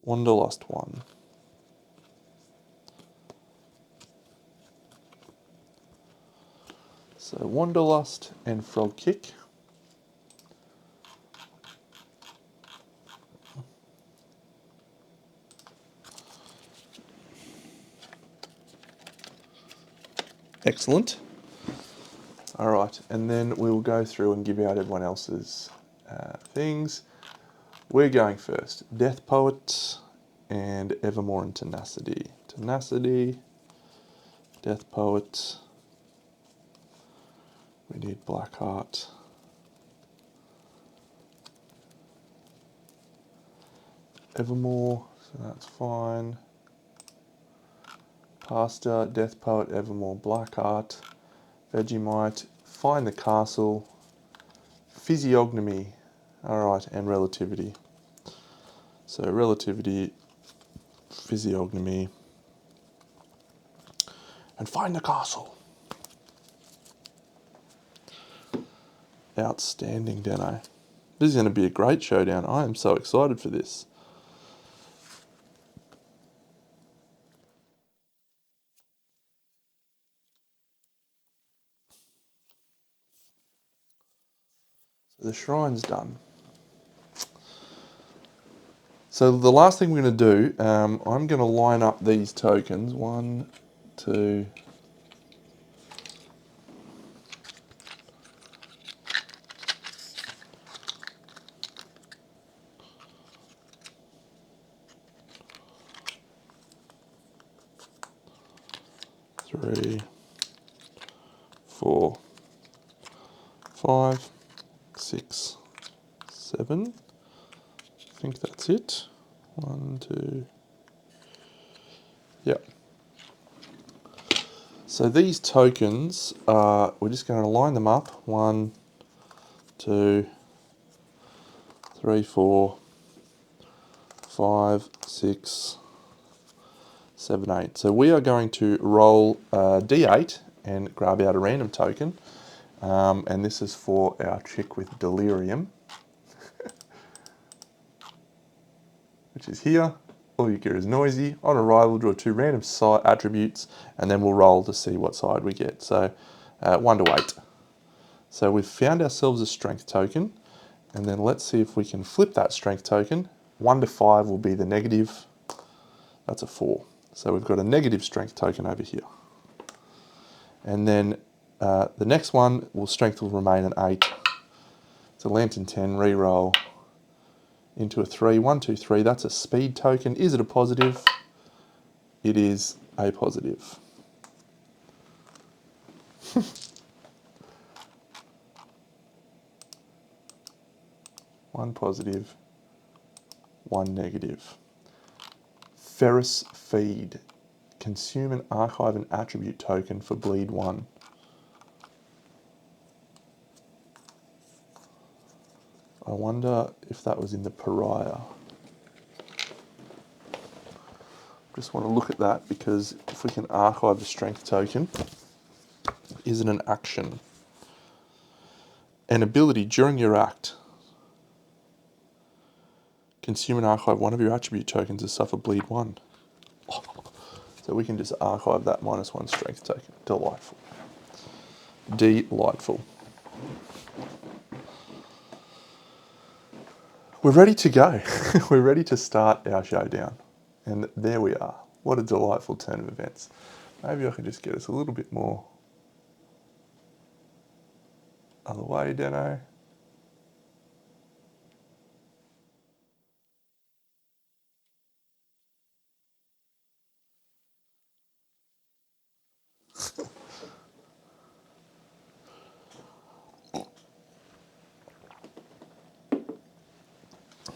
Wanderlust 1. So Wanderlust and Frog Kick. Excellent. All right, and then we will go through and give out everyone else's things. We're going first. Death Poet and Evermore and Tenacity. Tenacity, Death Poet. We need Blackheart. Evermore, so that's fine. Pastor, Death Poet, Evermore, Blackheart. Vegemite, Find the Castle. Physiognomy, alright, and Relativity. So Relativity, Physiognomy, and Find the Castle. Outstanding, Dano. This is going to be a great showdown. I am so excited for this. So the shrine's done. So the last thing we're going to do, I'm going to line up these tokens. 1, 2, 3, 4, 5, 6, 7. I think that's it. 1, 2. Yep. So these tokens, we're just going to line them up. 1, 2, 3, 4, 5, 6, 7, 8. So we are going to roll D8 and grab out a random token. And this is for our chick with delirium, which is here. All you get is noisy. On arrival, draw 2 random attributes, and then we'll roll to see what side we get. So 1 to 8. So we've found ourselves a strength token, and then let's see if we can flip that strength token. 1 to 5 will be the negative. That's a 4. So we've got a negative strength token over here. And then the next one, strength will remain an 8. It's a lantern 10, re-roll into a 3. 1, 2, 3, that's a speed token. Is it a positive? It is a positive. One positive, 1 negative. Ferrous feed. Consume and archive an attribute token for bleed 1. I wonder if that was in the pariah. Just want to look at that, because if we can archive the strength token, is it an action? An ability during your act. Consume and archive one of your attribute tokens to suffer bleed 1. Oh, so we can just archive that -1 strength token. Delightful. Delightful. We're ready to go. We're ready to start our showdown. And there we are. What a delightful turn of events. Maybe I can just get us a little bit more other way, Deno.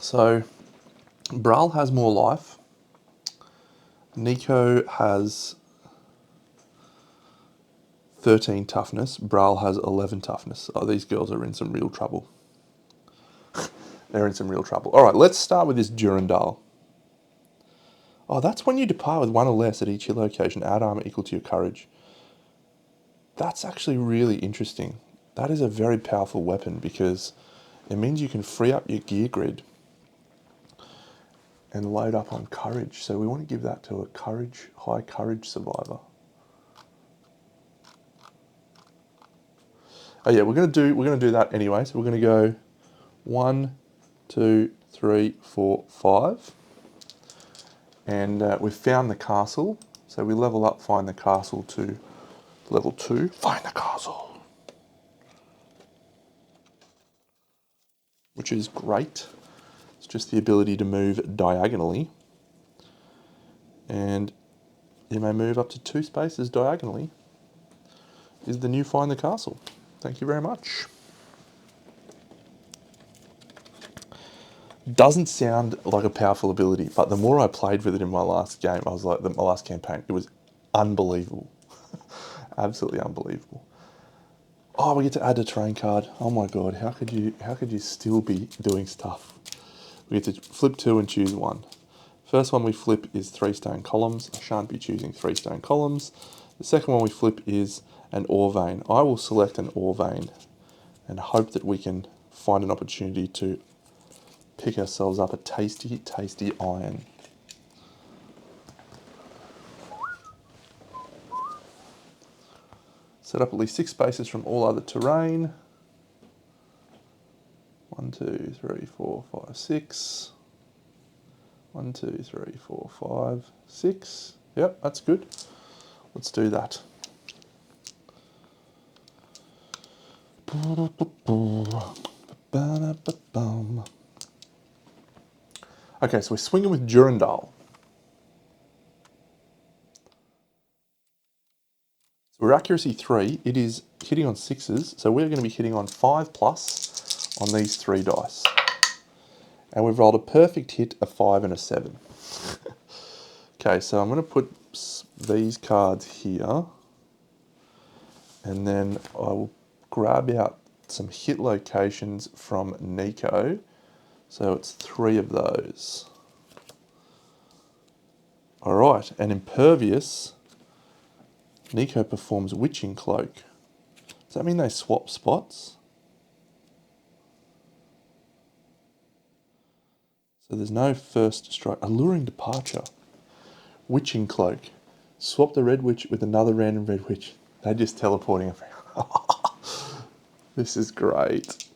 So, Brawl has more life. Nico has 13 toughness. Brawl has 11 toughness. Oh, these girls are in some real trouble. They're in some real trouble. All right, let's start with this Durandal. Oh, that's when you depart with 1 or less at each hill location. Add armor equal to your courage. That's actually really interesting. That is a very powerful weapon, because it means you can free up your gear grid and load up on courage. So we want to give that to a high courage survivor. Oh yeah, we're gonna do that anyway. So we're gonna go 1, 2, 3, 4, 5, and we've found the castle. So we level up, find the castle to level 2. Find the castle, which is great. It's just the ability to move diagonally, and you may move up to 2 spaces diagonally. Is the new find the castle. Thank you very much. Doesn't sound like a powerful ability, but the more I played with it in my last game, my last campaign, it was unbelievable. Absolutely unbelievable. Oh, we get to add a terrain card. Oh my god, how could you still be doing stuff? We get to flip 2 and choose 1. First one we flip is 3 stone columns. I shan't be choosing 3 stone columns. The second one we flip is an ore vein. I will select an ore vein and hope that we can find an opportunity to pick ourselves up a tasty, tasty iron. Set up at least 6 spaces from all other terrain. 1, 2, 3, 4, 5, 6. 1, 2, 3, 4, 5, 6. Yep, that's good. Let's do that. Okay, so we're swinging with Durandal. So we're accuracy 3. It is hitting on 6s, so we're going to be hitting on 5+ on these 3 dice. And we've rolled a perfect hit, a 5 and a 7. Okay, so I'm going to put these cards here, and then I will grab out some hit locations from Nico. So it's 3 of those. All right, and impervious. Nico performs Witching Cloak. Does that mean they swap spots? So there's no first strike. Alluring departure. Witching cloak. Swap the red witch with another random red witch. They're just teleporting around. This is great.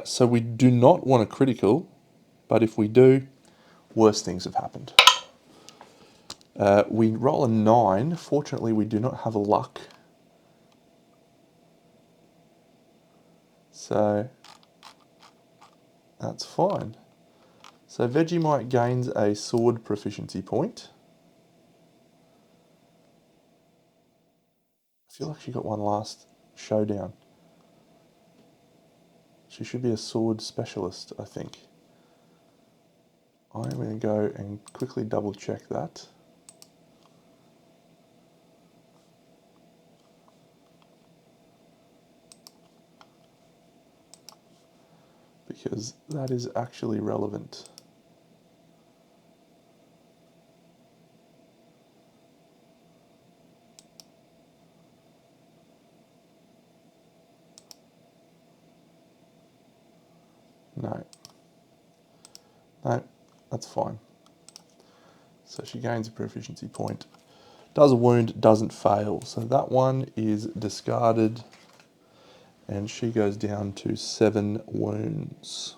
So we do not want a critical, but if we do, worse things have happened. We roll a 9. Fortunately, we do not have a luck. So that's fine. So Vegemite gains a sword proficiency point. I feel like she got one last showdown. She should be a sword specialist, I think. I'm going to go and quickly double check that. Because that is actually relevant. No. No, that's fine. So she gains a proficiency point. Does a wound, doesn't fail. So that one is discarded. And she goes down to 7 wounds.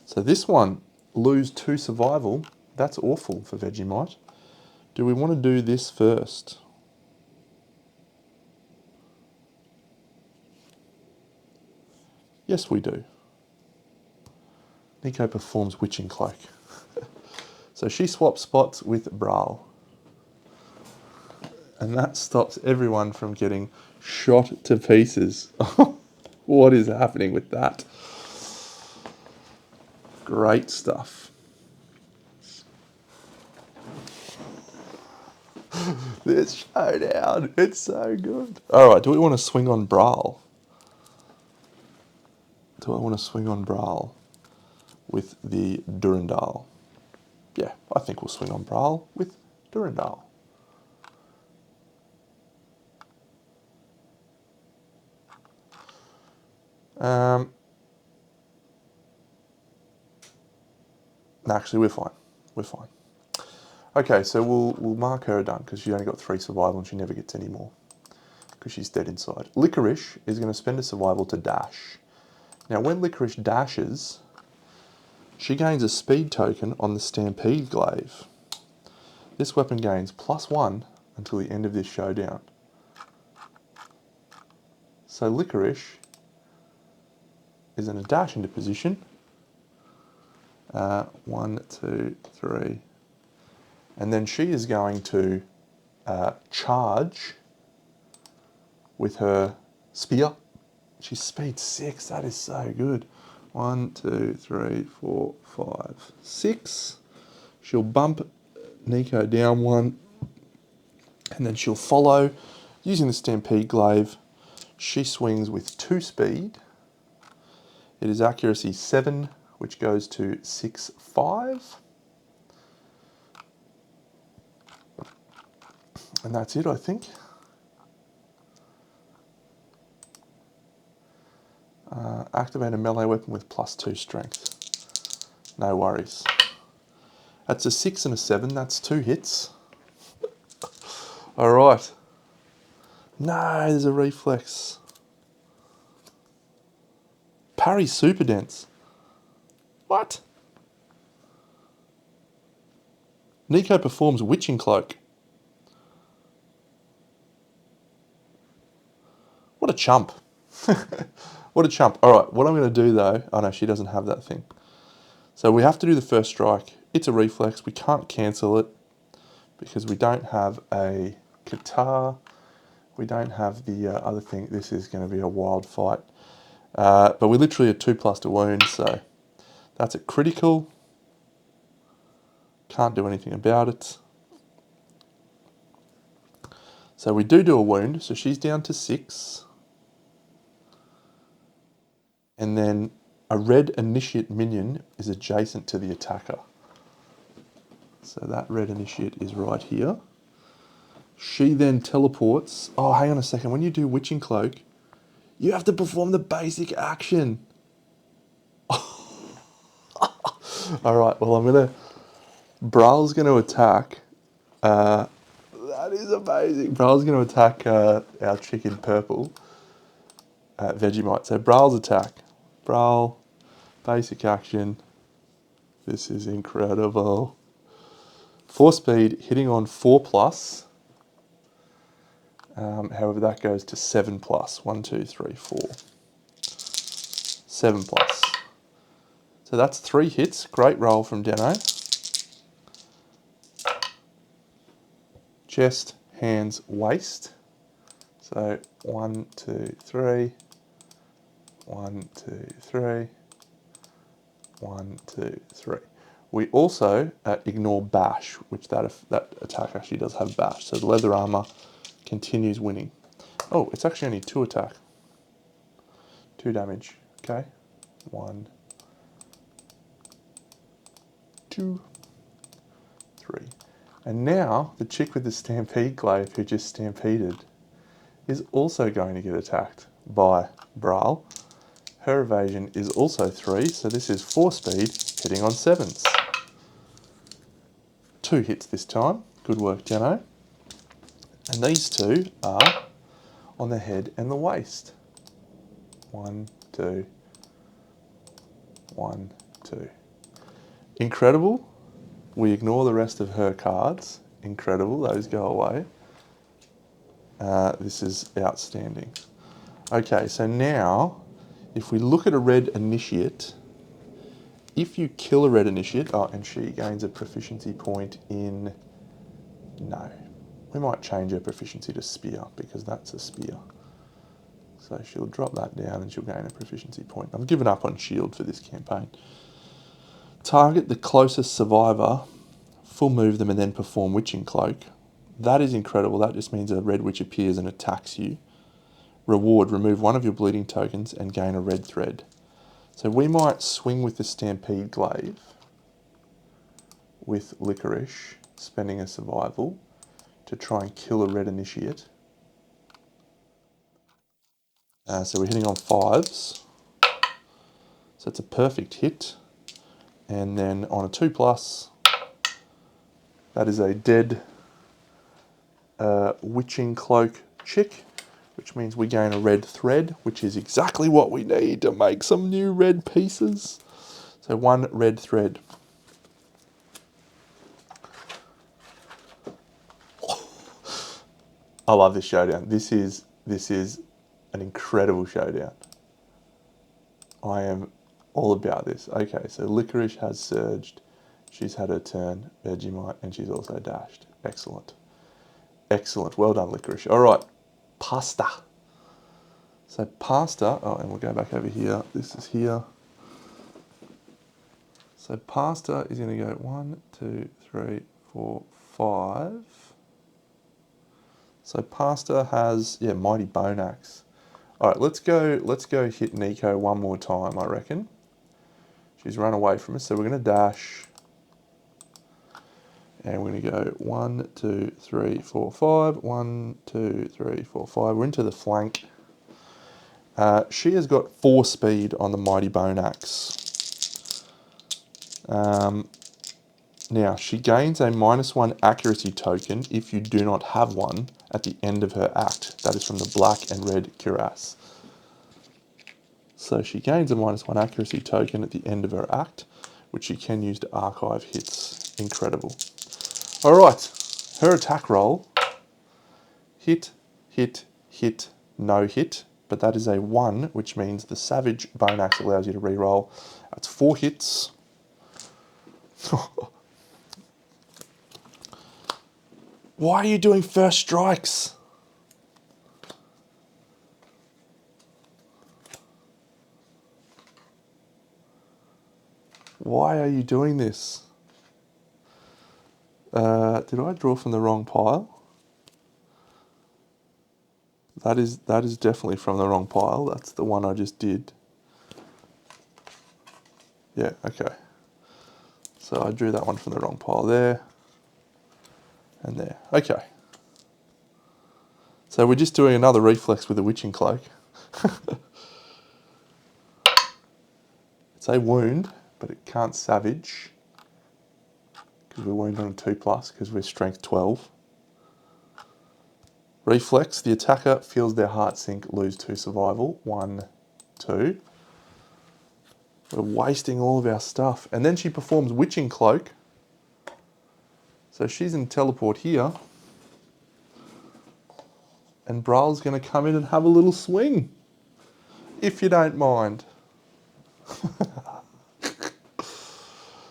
So this one, lose 2 survival. That's awful for Vegemite. Do we want to do this first? Yes, we do. Nico performs Witching Cloak. So she swaps spots with Brawl. And that stops everyone from getting shot to pieces. What is happening with that? Great stuff. This showdown, it's so good. Alright, do we want to swing on Brawl? Do I want to swing on Brawl with the Durandal? Yeah, I think we'll swing on Brawl with Durandal. No, actually, we're fine. We're fine. Okay, so we'll mark her done because she only got 3 survival and she never gets any more because she's dead inside. Licorice is going to spend a survival to dash. Now, when Licorice dashes, she gains a speed token on the Stampede Glaive. This weapon gains +1 until the end of this showdown. So Licorice is in a dash into position. 1, 2, 3. And then she is going to charge with her spear. She's speed 6. That is so good. 1, 2, 3, 4, 5, 6. She'll bump Nico down 1. And then she'll follow using the Stampede Glaive. She swings with 2 speed. It is accuracy 7, which goes to 6, 5. And that's it, I think. Activate a melee weapon with +2 strength. No worries. That's a 6 and a 7. That's 2 hits. All right. No, there's a reflex. Parry super dense. What? Nico performs Witching Cloak. What a chump. What a chump. All right, what I'm going to do though, oh no, she doesn't have that thing. So we have to do the first strike. It's a reflex. We can't cancel it because we don't have a Qatar. We don't have the other thing. This is going to be a wild fight. But we literally are 2+ to wound, so that's a critical. Can't do anything about it. So we do a wound. So she's down to 6. and then a red initiate minion is adjacent to the attacker. So that red initiate is right here. She then teleports. Oh, hang on a second. When you do Witching Cloak, you have to perform the basic action. All right, well, Braal's going to attack. That is amazing. Braal's going to attack our chick in purple, Vegemite. So Braal's attack. Braal, basic action. This is incredible. 4 speed, hitting on 4+. However, that goes to 7+. 1, 2, 3, 4. 7+. So that's 3 hits. Great roll from Deno. Chest, hands, waist. So 1, 2, 3. 1, 2, 3. 1, 2, 3. We also ignore bash, which that attack actually does have bash. So the leather armor continues winning. Oh, it's actually only 2 attack. 2 damage. Okay. 1, 2, 3. And now the chick with the stampede glaive who just stampeded is also going to get attacked by Braal. Her evasion is also 3, so this is 4 speed, hitting on 7s. 2 hits this time. Good work, Deno. And these 2 are on the head and the waist. 1, 2, 1, 2. Incredible. We ignore the rest of her cards. Incredible. Those go away. This is outstanding. Okay, so now, if we look at a red initiate, if you kill a red initiate, oh, and she gains a proficiency point in, no, we might change her proficiency to spear because that's a spear. So she'll drop that down and she'll gain a proficiency point. I've given up on shield for this campaign. Target the closest survivor, full move them and then perform Witching Cloak. That is incredible. That just means a red witch appears and attacks you. Reward, remove 1 of your bleeding tokens and gain a red thread. So we might swing with the Stampede Glaive with Licorice, spending a survival to try and kill a red initiate. So we're hitting on 5s. So it's a perfect hit. And then on a 2+, that is a dead Witching Cloak chick, which means we gain a red thread, which is exactly what we need to make some new red pieces. So 1 red thread. I love this showdown. This is an incredible showdown. I am all about this. Okay, so Licorice has surged. She's had her turn, Vegemite, and she's also dashed. Excellent. Excellent. Well done, Licorice. All right, pasta. So pasta, oh, and we'll go back over here. This is here. So pasta is going to go 1, 2, 3, 4, 5. So pasta has, yeah, Mighty Bone Axe. All right, let's go hit Nico one more time, I reckon. She's run away from us, so we're going to dash. And we're going to go 1, 2, 3, 4, 5. 1, 2, 3, 4, 5. We're into the flank. She has got 4 speed on the Mighty Bone Axe. Now, she gains a -1 accuracy token if you do not have one at the end of her act. That is from the black and red cuirass. So she gains a -1 accuracy token at the end of her act, which she can use to archive hits. Incredible. All right, her attack roll. Hit, hit, hit, no hit. But that is a 1, which means the Savage Bone Axe allows you to reroll. That's 4 hits. Why are you doing first strikes? Why are you doing this? Did I draw from the wrong pile? That is definitely from the wrong pile. That's the one I just did. Yeah, okay. So I drew that one from the wrong pile there. And there. Okay. So we're just doing another reflex with a witching cloak. It's a wound, but it can't savage because we're wounded on a 2+ because we're strength 12. Reflex, the attacker feels their heart sink, lose 2 survival. 1, 2. We're wasting all of our stuff. And then she performs witching cloak. So she's in teleport here. And Braille's going to come in and have a little swing. If you don't mind.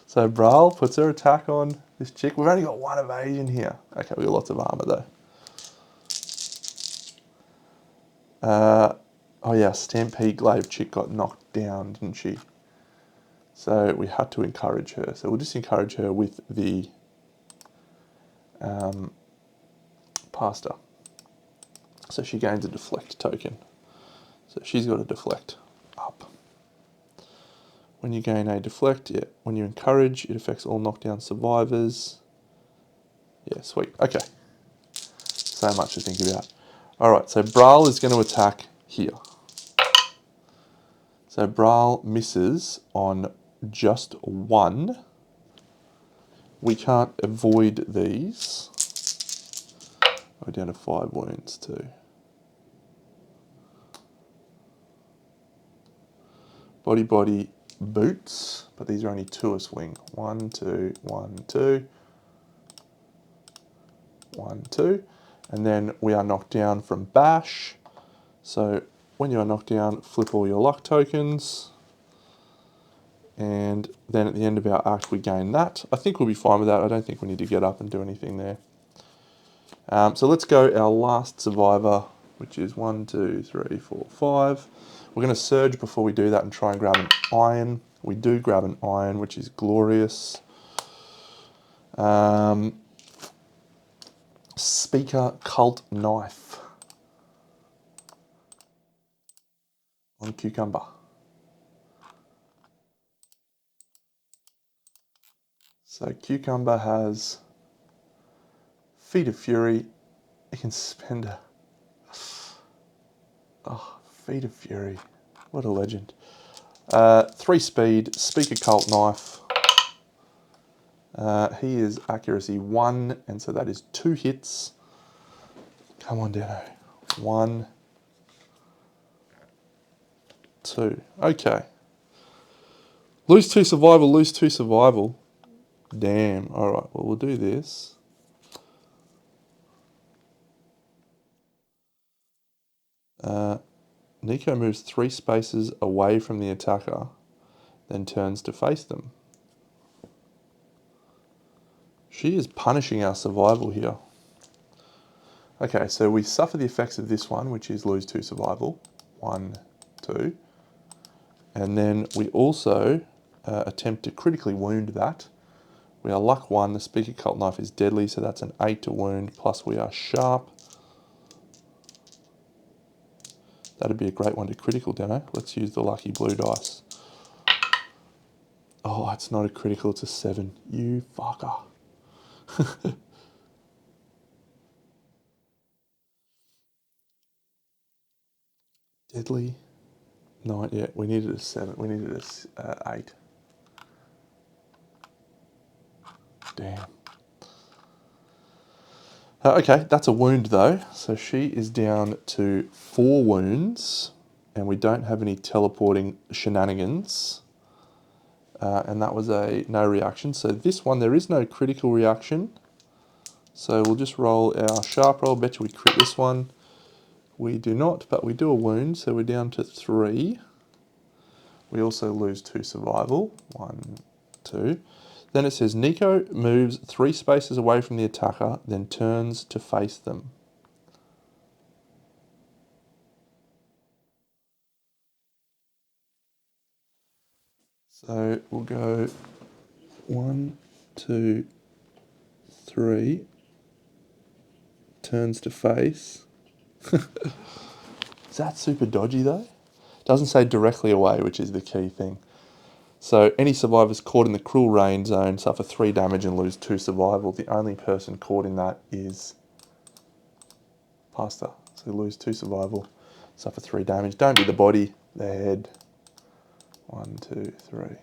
So Braille puts her attack on this chick. We've only got 1 evasion here. Okay, we've got lots of armor though. Oh yeah, Stampede Glaive chick got knocked down, didn't she? So we had to encourage her. So we'll just encourage her with the pasta. So she gains a deflect token. So she's got a deflect up. When you gain a deflect, yeah. When you encourage, it affects all knockdown survivors. Yeah, sweet. Okay. So much to think about. Alright, so Braille is going to attack here. So Braille misses on just 1. We can't avoid these. We're down to 5 wounds too. Body, boots, but these are only 2 a swing. 1, 2, 1, 2. 1, 2. And then we are knocked down from bash. So when you are knocked down, flip all your luck tokens. And then at the end of our act, we gain that. I think we'll be fine with that. I don't think we need to get up and do anything there. So let's go our last survivor, which is 1, 2, 3, 4, 5. We're going to surge before we do that and try and grab an iron. We do grab an iron, which is glorious. Speaker Cult Knife on Cucumber. So Cucumber has Feet of Fury. It can spend a... Oh, Feet of Fury. What a legend. 3 speed, Speaker Cult Knife. He is accuracy 1, and so that is 2 hits. Come on, Dano. 1, 2. Okay. Lose 2 survival, lose 2 survival. Damn. Alright, well, we'll do this. Nico moves 3 spaces away from the attacker, then turns to face them. She is punishing our survival here. Okay, so we suffer the effects of this one, which is lose 2 survival. 1, 2. And then we also attempt to critically wound that. We are luck 1, the Speaker Cult Knife is deadly, so that's an 8 to wound, plus we are sharp. That'd be a great one to critical, Dano. Let's use the lucky blue dice. Oh, it's not a critical, it's a 7. You fucker. Deadly. Not yet. We needed a 7. We needed a 8. Damn. Okay, that's a wound though. So she is down to 4 wounds, and we don't have any teleporting shenanigans. And that was a no reaction. So this one, there is no critical reaction. So we'll just roll our sharp roll. Bet you we crit this one. We do not, but we do a wound, so we're down to 3. We also lose 2 survival. 1, 2. Then it says Nico moves 3 spaces away from the attacker, then turns to face them. So we'll go 1, 2, 3. Turns to face. Is that super dodgy though? Doesn't say directly away, which is the key thing. So any survivors caught in the cruel rain zone suffer 3 damage and lose 2 survival. The only person caught in that is Pasta. So lose 2 survival, suffer 3 damage. Don't do the body, the head. 1, 2, 3.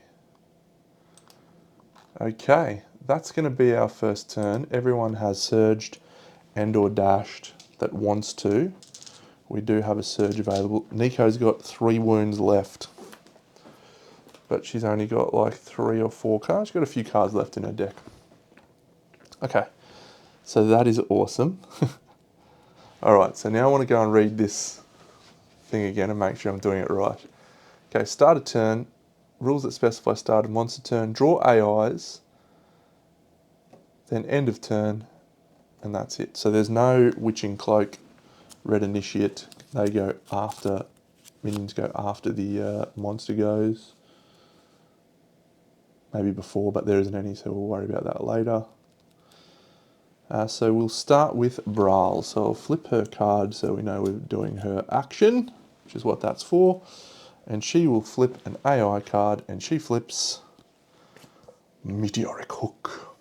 Okay, that's going to be our first turn. Everyone has surged and or dashed that wants to. We do have a surge available. Nico's got 3 wounds left, but she's only got like 3 or 4 cards. She's got a few cards left in her deck. Okay, so that is awesome. Alright, so now I want to go and read this thing again and make sure I'm doing it right. Okay, start a turn. Rules that specify start of monster turn. Draw AIs. Then end of turn. And that's it. So there's no Witching Cloak, Red Initiate. They go after, minions go after the monster goes. Maybe before, but there isn't any, so we'll worry about that later. So we'll start with Brawl. So I'll flip her card so we know we're doing her action, which is what that's for. And she will flip an AI card, and she flips Meteoric Hook.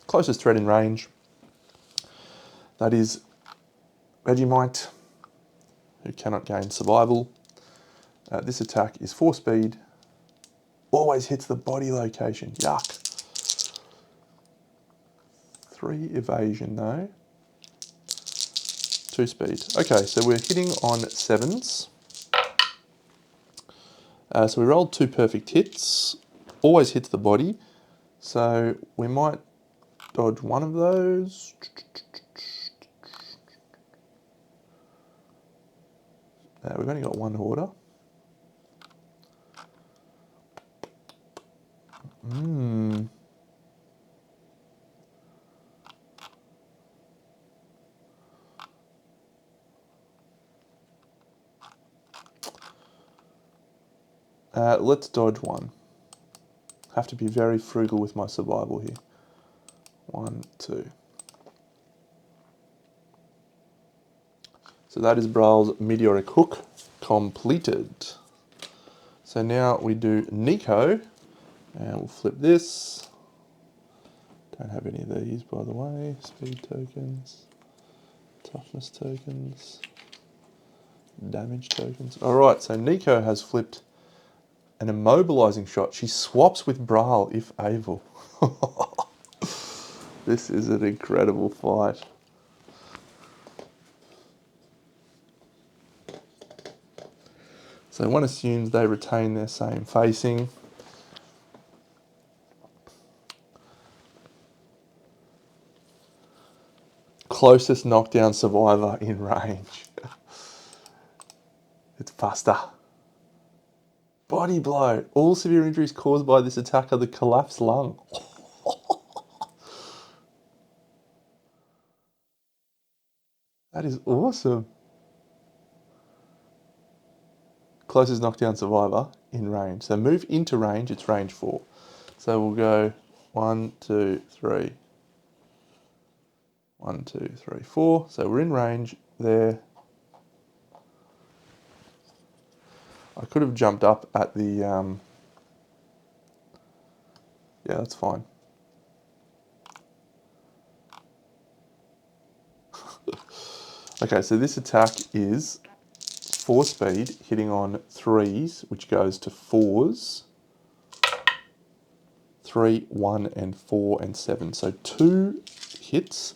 Closest threat in range. That is Vegemite, who cannot gain survival. This attack is 4 speed. Always hits the body location. Yuck. 3 evasion though. 2 speed. Okay, so we're hitting on 7s. So we rolled 2 perfect hits. Always hits the body. So we might dodge one of those. We've only got 1 order. Let's dodge 1. Have to be very frugal with my survival here. 1, 2. So that is Brawl's Meteoric Hook completed. So now we do Nico, and we'll flip this. Don't have any of these, by the way. Speed tokens, toughness tokens, damage tokens. All right, so Nico has flipped an immobilizing shot. She swaps with Brawl if able. This is an incredible fight. So one assumes they retain their same facing. Closest knockdown survivor in range. It's Pasta. Body blow. All severe injuries caused by this attack are the collapsed lung. That is awesome. Closest knockdown survivor in range. So move into range, it's range 4. So we'll go 1, 2, 3. 1, 2, 3, 4. So we're in range there. I could have jumped up at the... yeah, that's fine. Okay, so this attack is 4 speed, hitting on 3s, which goes to 4s. 3, 1, and 4, and 7. So 2 hits.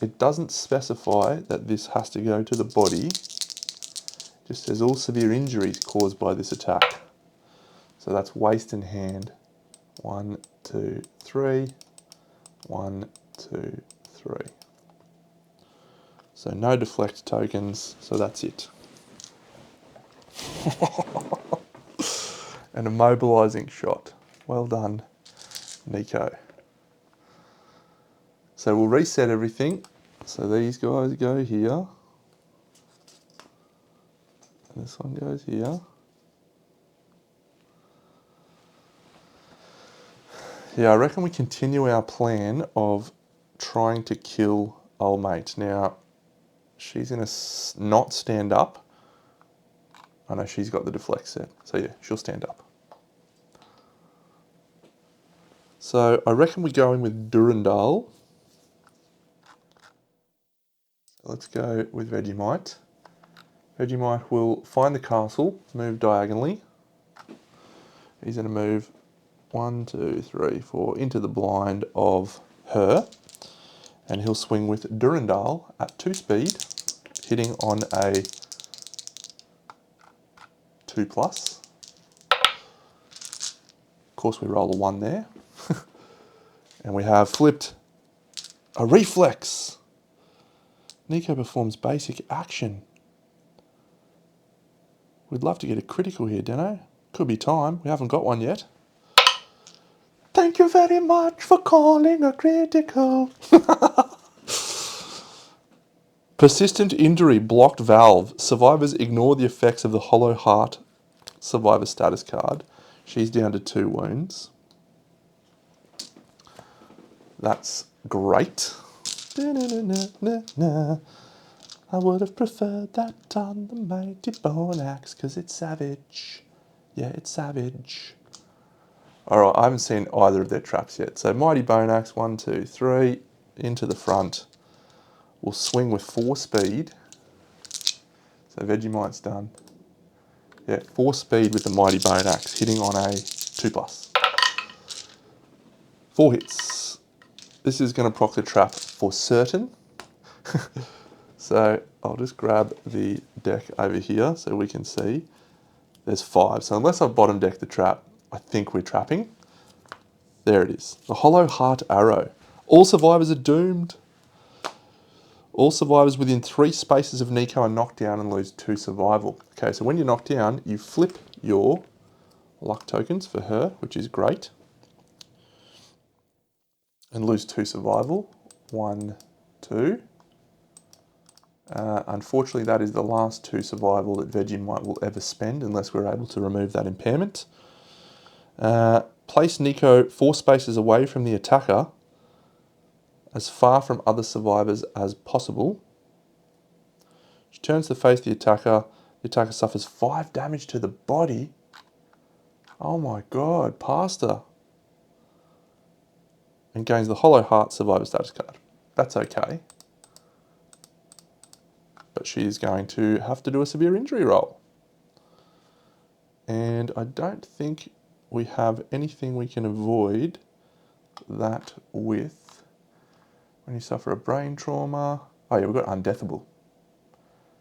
It doesn't specify that this has to go to the body. It just says all severe injuries caused by this attack. So that's waist and hand. 1, 2, 3. 1, 2, 3. So no deflect tokens, so that's it. An immobilizing shot. Well done, Nico. So we'll reset everything. So these guys go here. And this one goes here. Yeah, I reckon we continue our plan of trying to kill old mate. Now, she's in a not stand up. I know she's got the deflect set. So yeah, she'll stand up. So I reckon we go in with Durandal. Let's go with Vegemite. Vegemite will find the castle, move diagonally. He's going to move 1, 2, 3, 4 into the blind of her. And he'll swing with Durandal at 2 speed, hitting on a 2+. Of course, we roll a 1 there. And we have flipped a reflex. Nico performs basic action. We'd love to get a critical here, Deno. Could be time. We haven't got one yet. Thank you very much for calling a critical. Persistent injury, blocked valve. Survivors ignore the effects of the hollow heart survivor status card. She's down to 2 wounds. That's great. I would have preferred that on the mighty bone axe because it's savage. Yeah, it's savage. Alright, I haven't seen either of their traps yet. So mighty bone axe, 1, 2, 3, into the front. We'll swing with 4 speed. So Vegemite's done. Yeah, 4 speed with the mighty bone axe, hitting on a 2+. 4 hits. This is going to proc the trap for certain. So I'll just grab the deck over here so we can see. There's 5. So unless I've bottom decked the trap, I think we're trapping. There it is. The hollow heart arrow. All survivors are doomed. All survivors within 3 spaces of Nico are knocked down and lose 2 survival. Okay, so when you're knocked down, you flip your luck tokens for her, which is great. And lose 2 survival. 1, 2. Unfortunately, that is the last 2 survival that Vegemite will ever spend unless we're able to remove that impairment. Place Nico 4 spaces away from the attacker, as far from other survivors as possible. She turns to face the attacker. The attacker suffers 5 damage to the body. Oh my god, past her. And gains the hollow heart survivor status card. That's okay. But she's going to have to do a severe injury roll. And I don't think we have anything we can avoid that with. When you suffer a brain trauma. Oh yeah, we've got undeathable.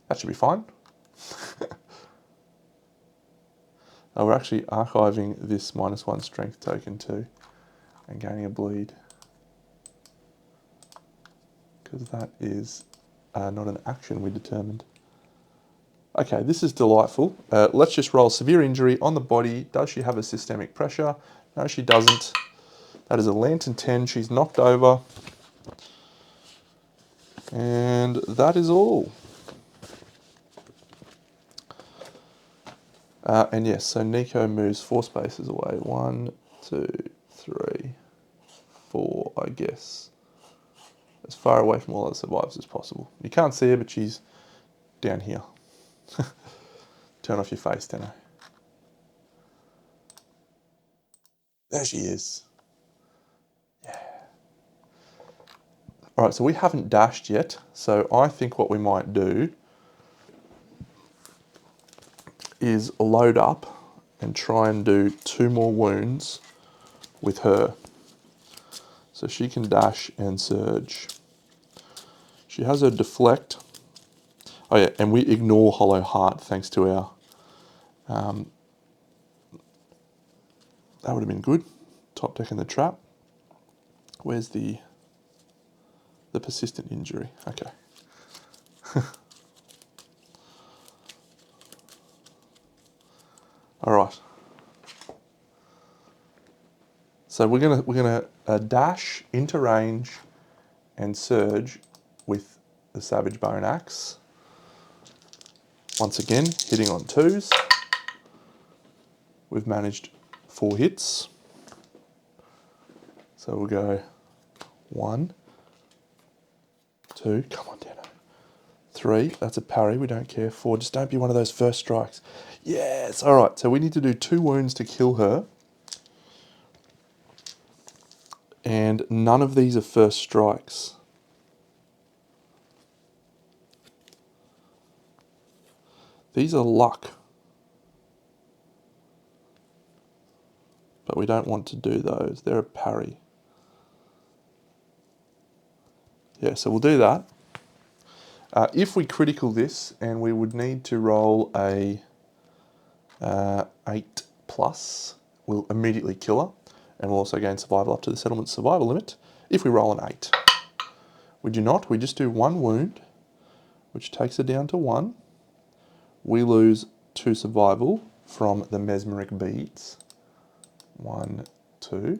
That should be fine. Oh, we're actually archiving this -1 strength token too. And gaining a bleed. Because that is not an action we determined. Okay, this is delightful. Let's just roll severe injury on the body. Does she have a systemic pressure? No, she doesn't. That is a Lantern 10. She's knocked over. And that is all. And yes, so Nico moves 4 spaces away. 1, 2, 3, 4, I guess. As far away from all other survivors as possible. You can't see her, but she's down here. Turn off your face, Deno. There she is. Yeah. All right, so we haven't dashed yet. So I think what we might do is load up and try and do 2 more wounds with her. So she can dash and surge. She has her deflect. Oh yeah, and we ignore hollow heart thanks to our... that would have been good. Top deck in the trap. Where's the persistent injury? Okay. All right. So we're gonna dash into range and surge with the Savage Bone Axe. Once again, hitting on 2s. We've managed 4 hits. So we'll go 1, 2, come on, Dano. 3, that's a parry, we don't care. 4, just don't be one of those first strikes. Yes, all right, so we need to do 2 wounds to kill her. And none of these are first strikes. These are luck. But we don't want to do those. They're a parry. Yeah, so we'll do that. If we critical this, and we would need to roll a 8 plus, we'll immediately kill her, and we'll also gain survival up to the settlement survival limit if we roll an 8. We do not, we just do 1 wound, which takes her down to 1. We lose 2 survival from the mesmeric beads. 1, 2.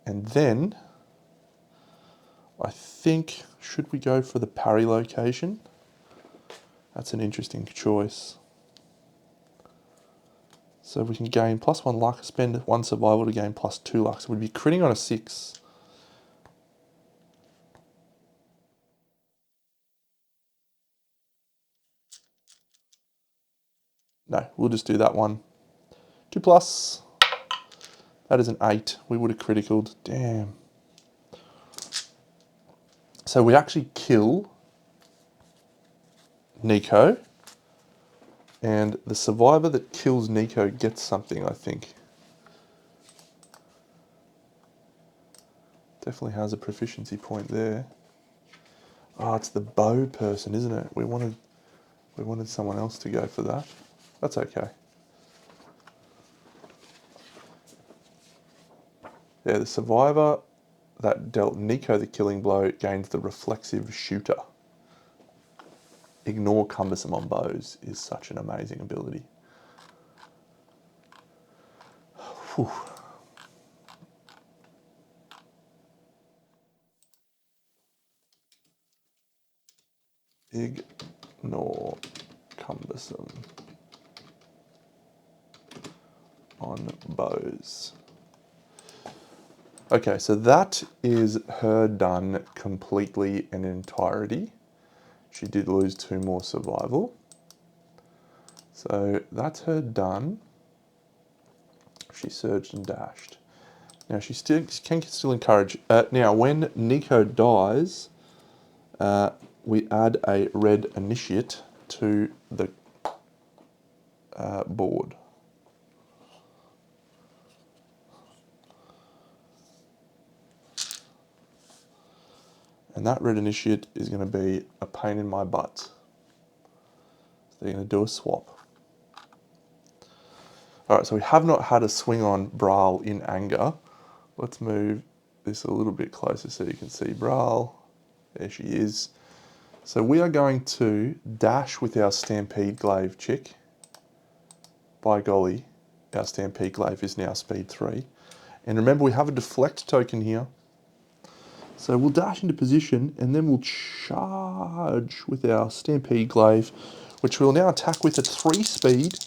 And then, I think, should we go for the parry location? That's an interesting choice. So we can gain +1 luck, spend 1 survival to gain +2 luck. So we'd be critting on a 6. No, we'll just do that one. 2 plus. That is an 8. We would have criticaled. Damn. So we actually kill Nico. And the survivor that kills Nico gets something, I think. Definitely has a proficiency point there. Oh, it's the bow person, isn't it? We wanted someone else to go for that. That's okay. Yeah, the survivor that dealt Nico the killing blow gains the reflexive shooter. Ignore cumbersome on bows is such an amazing ability. Whew. Ignore cumbersome on bows. Okay, so that is her done completely and entirety. She did lose 2 more survival. So that's her done. She surged and dashed. Now she can still encourage. Now when Nico dies, we add a red initiate to the board. And that red initiate is going to be a pain in my butt. So they're going to do a swap. Alright, so we have not had a swing on Brawl in anger. Let's move this a little bit closer so you can see Brawl. There she is. So we are going to dash with our Stampede Glaive chick. By golly, our Stampede Glaive is now speed 3. And remember, we have a deflect token here. So we'll dash into position and then we'll charge with our Stampede Glaive, which we'll now attack with a 3 speed.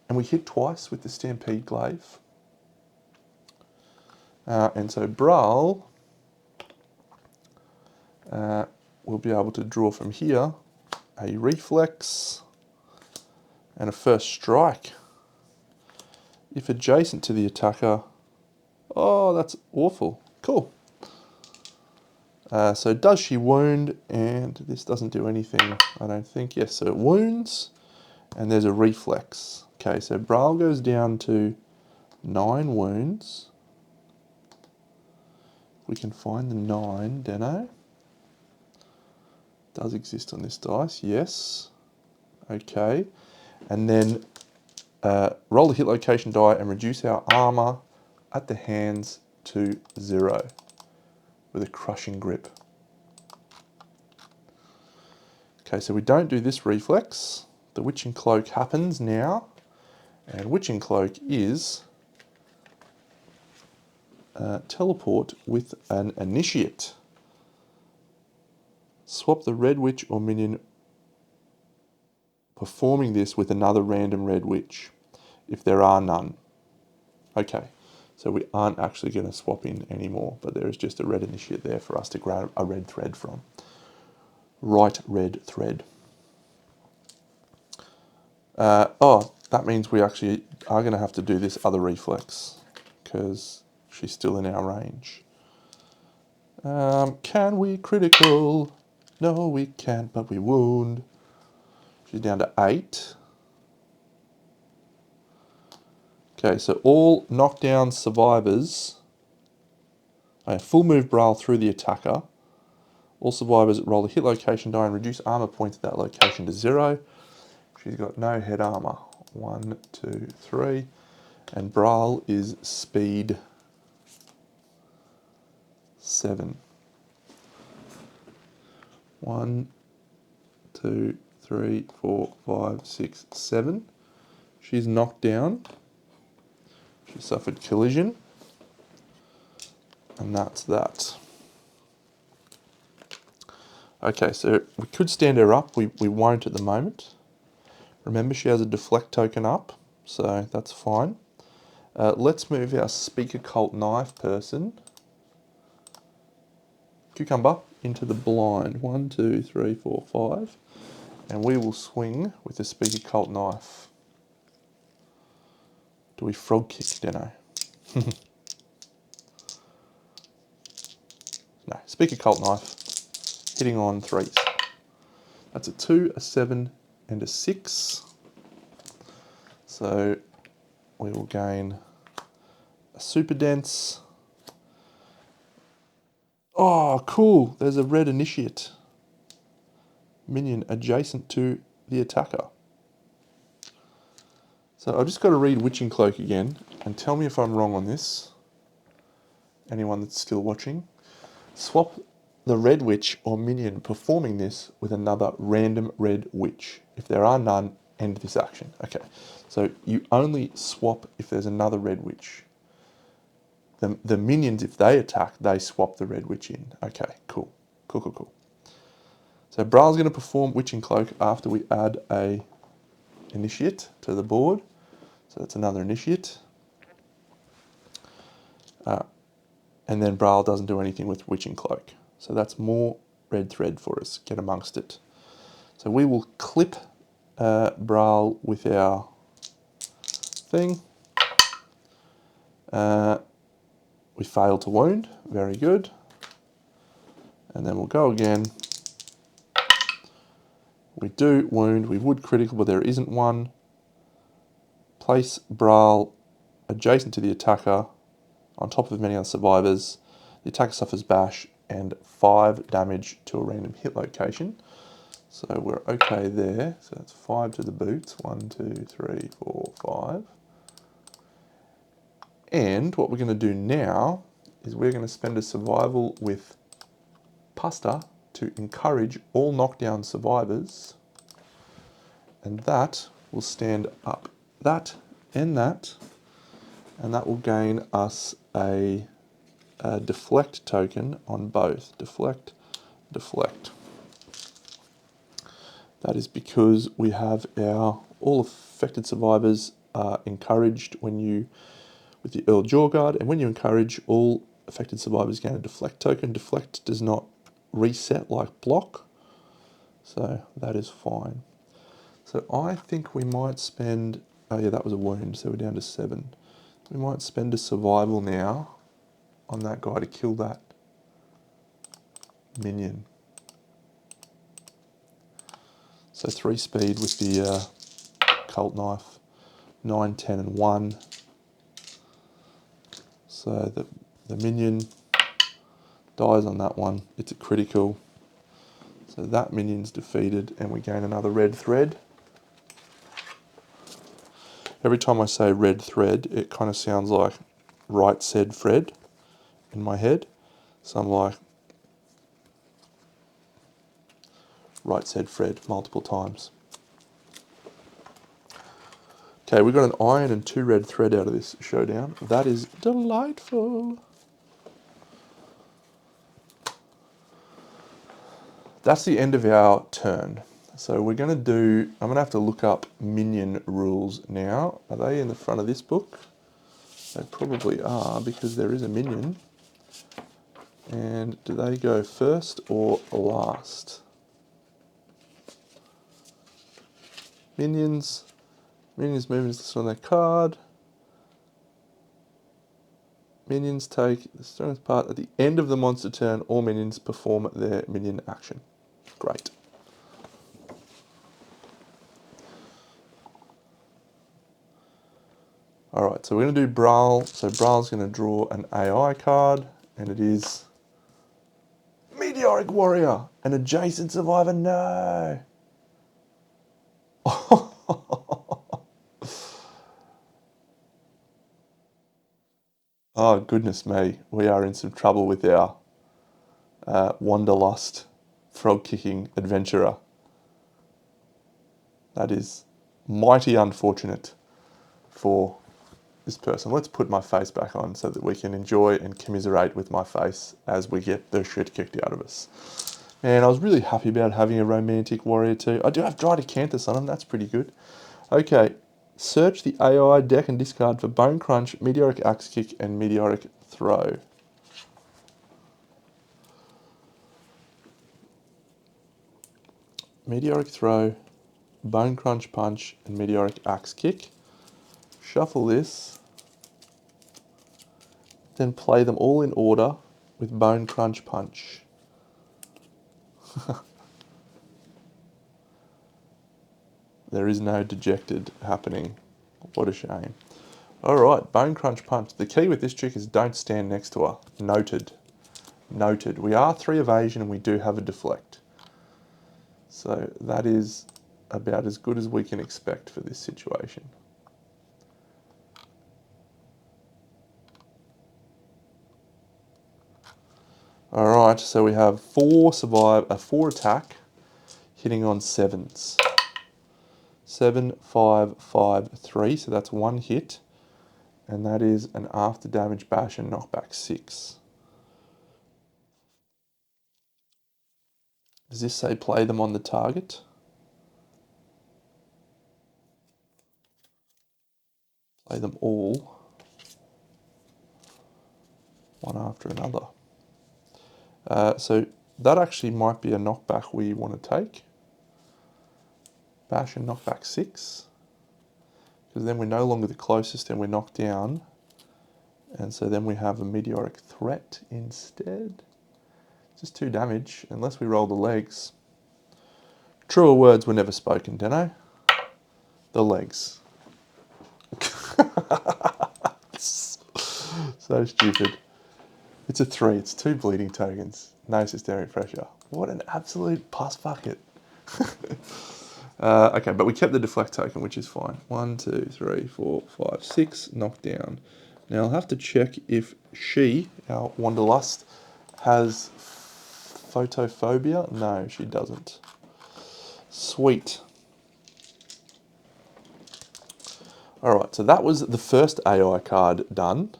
And we hit twice with the Stampede Glaive. And so Brawl will be able to draw from here a reflex and a first strike. If adjacent to the attacker, oh, that's awful. Cool. So does she wound? And this doesn't do anything, I don't think. Yes, so it wounds, and there's a reflex. Okay, so Brawl goes down to 9 wounds. We can find the 9, Deno. Does exist on this dice, yes. Okay, and then roll the hit location die and reduce our armor at the hands to 0 with a crushing grip. Okay, so we don't do this reflex. The Witching Cloak happens now, and Witching Cloak is teleport with an initiate. Swap the red witch or minion performing this with another random red witch, if there are none. Okay, so we aren't actually going to swap in anymore, but there is just a red initiate there for us to grab a red thread from. Right red thread. Oh, that means we actually are going to have to do this other reflex. because she's still in our range. Can we critical? No, we can't, but we wound. She's down to 8. Okay, so all knockdown survivors, full move Braille through the attacker. All survivors roll a hit location die and reduce armor points at that location to 0. She's got no head armor. 1, 2, 3. And Braille is speed 7. 1, 2, 3, 4, 5, 6, 7. She's knocked down. She suffered collision. And that's that. Okay, so we could stand her up. We won't at the moment. Remember, she has a deflect token up, so that's fine. Let's move our speaker cult knife person, Cucumber, into the blind. 1, 2, 3, 4, 5. And we will swing with the speaker cult knife. Do we frog kick, Deno? No, speaker cult knife. Hitting on 3s. That's a 2, a 7, and a 6. So we will gain a super dense. Oh, cool. There's a red initiate minion adjacent to the attacker. So I've just got to read Witching Cloak again and tell me if I'm wrong on this. Anyone that's still watching. Swap the red witch or minion performing this with another random red witch. If there are none, end this action. Okay, so you only swap if there's another red witch. The minions, if they attack, they swap the red witch in. Okay, cool. Cool. So Braille's going to perform Witching Cloak after we add a initiate to the board. So that's another initiate. And then Braille doesn't do anything with Witching Cloak. So that's more red thread for us. Get amongst it. So we will clip Braille with our thing. We fail to wound. Very good. And then we'll go again. We do wound. We would critical, but there isn't one. Place Braille adjacent to the attacker on top of many other survivors. The attacker suffers bash and 5 damage to a random hit location. So we're okay there. So that's 5 to the boots. 1, 2, 3, 4, 5. And what we're going to do now is we're going to spend a survival with Pasta to encourage all knockdown survivors. And that will stand up that. And that will gain us a deflect token on both. Deflect. That is because we have all affected survivors are encouraged with the Earl Jaw Guard, and when you encourage, all affected survivors gain a deflect token. Deflect does not reset like block, so that is fine. So I think we might spend, oh yeah, that was a wound, so we're down to 7. We might spend a survival now on that guy to kill that minion. So 3 speed with the cult knife, 9, 10 and 1. So the minion dies on that one. It's a critical. So that minion's defeated and we gain another red thread. Every time I say red thread, it kind of sounds like right said Fred in my head. So I'm like, right said Fred multiple times. Okay, we got an iron and 2 red thread out of this showdown. That is delightful. That's the end of our turn. So I'm going to have to look up minion rules now. Are they in the front of this book? They probably are because there is a minion. And do they go first or last? Minions movement is listed on their card. Minions take the strongest part. At the end of the monster turn, all minions perform their minion action. Great. Alright, so we're going to do Brawl. So Brawl's going to draw an AI card, and it is Meteoric Warrior, an adjacent survivor. No! Oh, goodness me. We are in some trouble with our Wanderlust frog-kicking adventurer. That is mighty unfortunate for this person. Let's put my face back on so that we can enjoy and commiserate with my face as we get the shit kicked out of us. Man, I was really happy about having a romantic warrior too. I do have Dry Decanthus on him, that's pretty good. Okay, search the AI deck and discard for Bone Crunch, Meteoric Axe Kick, and Meteoric Throw. Meteoric Throw, Bone Crunch Punch, and Meteoric Axe Kick. Shuffle this, then play them all in order with Bone Crunch Punch. There is no dejected happening. What a shame. Alright, Bone Crunch Punch. The key with this trick is don't stand next to her. Noted. Noted. We are 3 evasion and we do have a deflect. So that is about as good as we can expect for this situation. Alright, so we have 4 attack hitting on 7s. 7, 5, 5, 3, so that's 1 hit. And that is an after damage bash and knockback 6. Does this say play them on the target? Play them all, one after another. So that actually might be a knockback we want to take. Bash and knockback 6. Because then we're no longer the closest and we're knocked down. And so then we have a Meteoric Threat instead. Just 2 damage, unless we roll the legs. Truer words were never spoken, Deno. The legs. So stupid. It's a 3, it's 2 bleeding tokens. No systemic pressure. What an absolute puss bucket. Okay, but we kept the deflect token, which is fine. 1, 2, 3, 4, 5, 6, knockdown. Now I'll have to check if she, our Wanderlust, has photophobia. No, she doesn't. Sweet. Alright, so that was the first AI card done.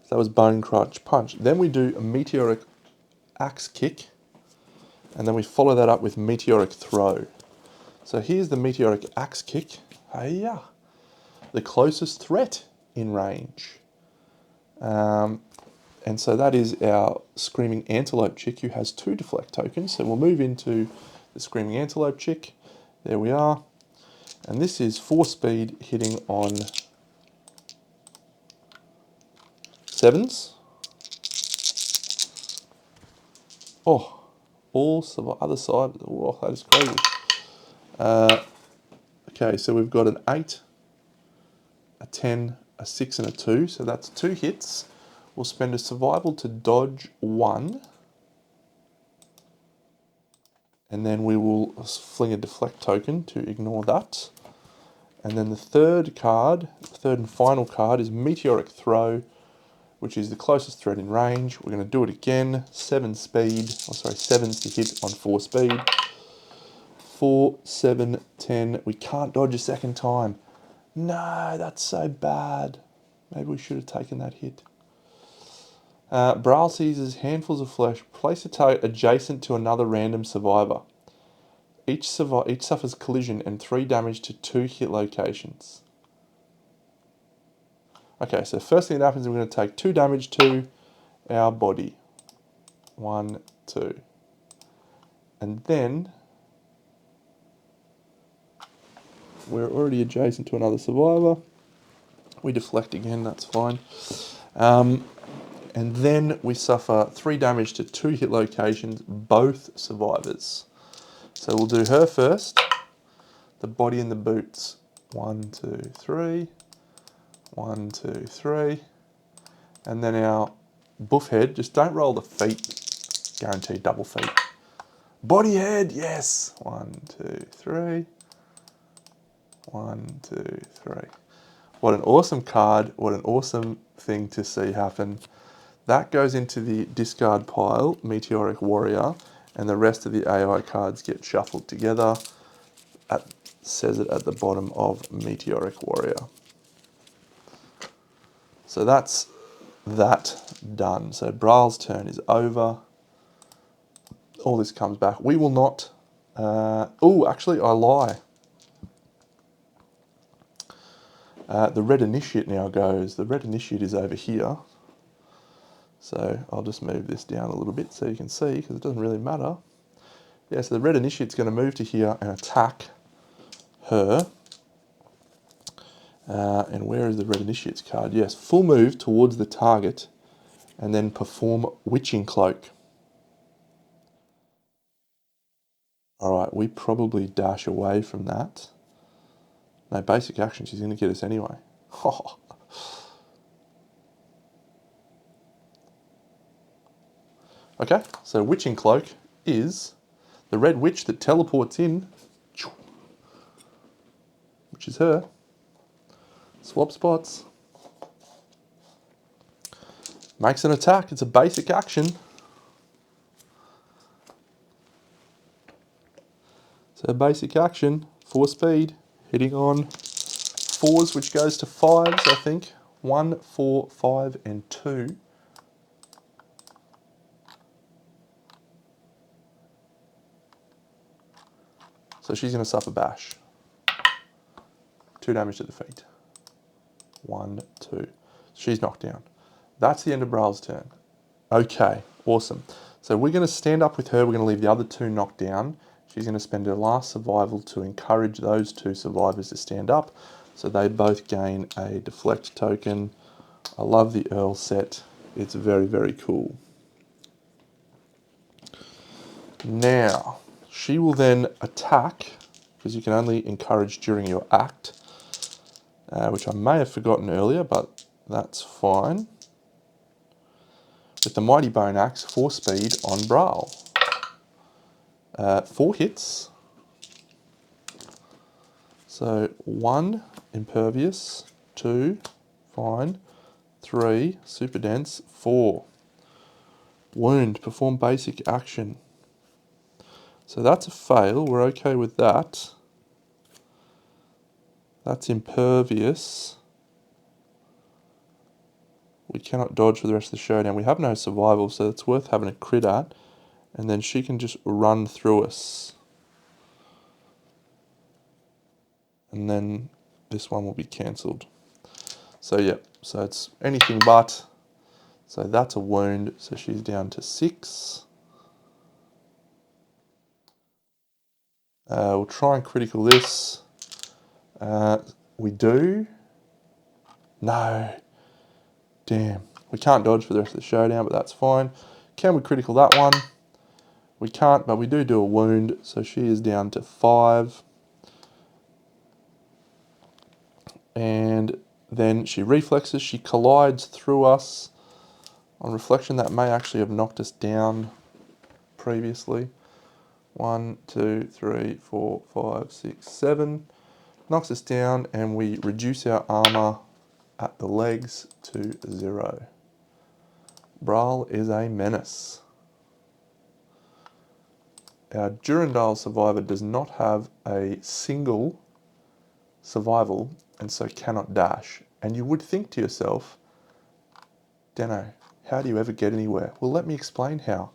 So that was Bone Crunch Punch. Then we do a Meteoric Axe Kick, and then we follow that up with Meteoric Throw. So here's the Meteoric Axe Kick. Hey-ya! The closest threat in range. And so that is our Screaming Antelope chick who has 2 deflect tokens. So we'll move into the Screaming Antelope chick. There we are. And this is 4 speed hitting on 7s. Oh, all other side. Oh, that is crazy. Okay, so we've got an 8, a 10, a 6 and a 2. So that's 2 hits. We'll spend a survival to dodge 1. And then we will fling a deflect token to ignore that. And then the third card, the third and final card, is Meteoric Throw, which is the closest threat in range. We're going to do it again. 7 speed, 7s to hit on 4 speed. 4, 7, 10. We can't dodge a second time. No, that's so bad. Maybe we should have taken that hit. Brawl seizes handfuls of flesh. Place a target adjacent to another random survivor. Each suffers collision and 3 damage to 2 hit locations. Okay, so first thing that happens is we're going to take 2 damage to our body. 1, 2. And then we're already adjacent to another survivor. We deflect again, that's fine. And then we suffer 3 damage to 2 hit locations, both survivors. So we'll do her first. The body and the boots. 1, 2, 3. 1, 2, 3. And then our buff head. Just don't roll the feet. Guaranteed double feet. Body head, yes. 1, 2, 3. 1, 2, 3. What an awesome card. What an awesome thing to see happen. That goes into the discard pile, Meteoric Warrior, and the rest of the AI cards get shuffled together. Says it at the bottom of Meteoric Warrior. So that's that done. So Braal's turn is over. All this comes back. We will not... oh, actually, I lie. The Red Initiate now goes. The Red Initiate is over here. So I'll just move this down a little bit so you can see, because it doesn't really matter. Yeah, so the Red Initiate's going to move to here and attack her. And where is the Red Initiate's card? Yes, full move towards the target and then perform Witching Cloak. Alright, we probably dash away from that. No, basic action, she's going to get us anyway. Okay, so Witching Cloak is the red witch that teleports in, which is her. Swap spots. Makes an attack. It's a basic action. So basic action, 4 speed, hitting on 4s, which goes to 5s, I think. 1, 4, 5, and 2. So she's going to suffer bash. 2 damage to the feet. 1, 2. She's knocked down. That's the end of Braal's turn. Okay, awesome. So we're going to stand up with her. We're going to leave the other 2 knocked down. She's going to spend her last survival to encourage those 2 survivors to stand up. So they both gain a deflect token. I love the Earl set. It's very, very cool. Now, she will then attack, because you can only encourage during your act, which I may have forgotten earlier, but that's fine. With the Mighty Bone Axe, 4 speed on Braal. 4 hits. So 1, impervious, 2, fine, 3, super dense, 4. Wound, perform basic action. So that's a fail, we're okay with that. That's impervious. We cannot dodge for the rest of the showdown. We have no survival, so it's worth having a crit at. And then she can just run through us. And then this one will be cancelled. So yeah, so it's anything but. So that's a wound, so she's down to 6. We'll try and critical this. We do. No. Damn. We can't dodge for the rest of the showdown, but that's fine. Can we critical that one? We can't, but we do a wound, so she is down to 5. And then she reflexes, she collides through us. On reflection, that may actually have knocked us down previously. 1, 2, 3, 4, 5, 6, 7. Knocks us down, and we reduce our armor at the legs to 0. Braal is a menace. Our Durandal survivor does not have a single survival and so cannot dash. And you would think to yourself, Deno, how do you ever get anywhere? Well, let me explain how.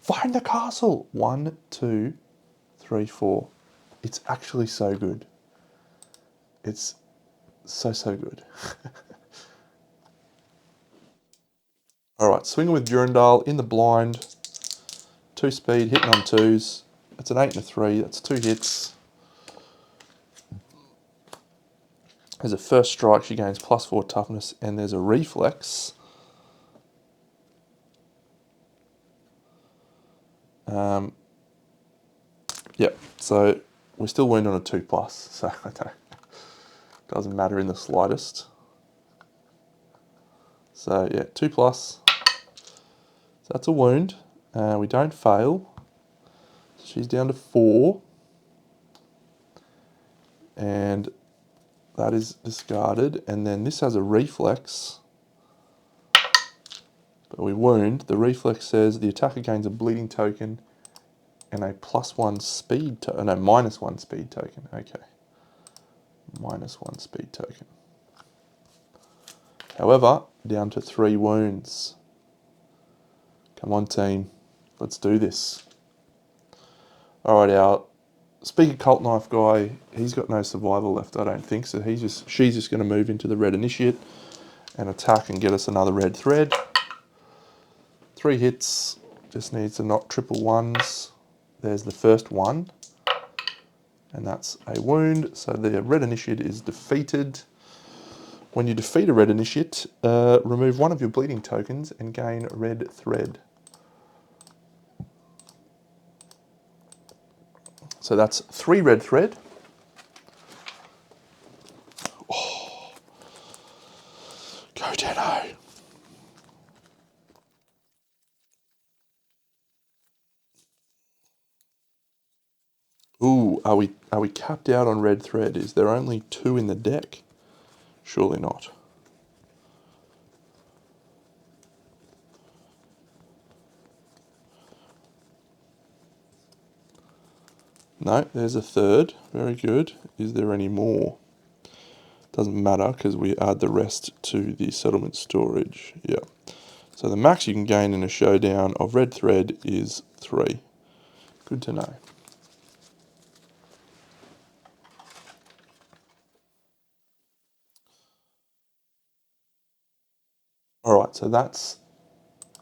Find the castle! 1, 2, 3, 4. It's actually so good. It's so good. Alright, swinging with Durandal in the blind. 2 speed, hitting on 2s. That's an 8 and a 3. That's 2 hits. There's a first strike. She gains +4 toughness. And there's a reflex. Yep, so we're still wound on a 2+, so I don't, doesn't matter in the slightest. So yeah, 2+, so that's a wound. We don't fail. She's down to 4. And that is discarded. And then this has a reflex. But we wound. The reflex says the attacker gains a bleeding token and a +1 speed token. No, -1 speed token. Okay. -1 speed token. However, down to 3 wounds. Come on, team. Let's do this. Alright, our Speaker Cult Knife guy, he's got no survival left, I don't think. So she's just going to move into the red initiate and attack and get us another red thread. 3 hits. Just needs to knock triple 1s. There's the first one. And that's a wound. So the red initiate is defeated. When you defeat a red initiate, remove 1 of your bleeding tokens and gain red thread. So that's 3 red thread. Oh. Go Deno. Ooh, are we capped out on red thread? Is there only 2 in the deck? Surely not. No, there's a third. Very good. Is there any more? Doesn't matter because we add the rest to the settlement storage. Yeah. So the max you can gain in a showdown of red thread is 3. Good to know. Alright, so that's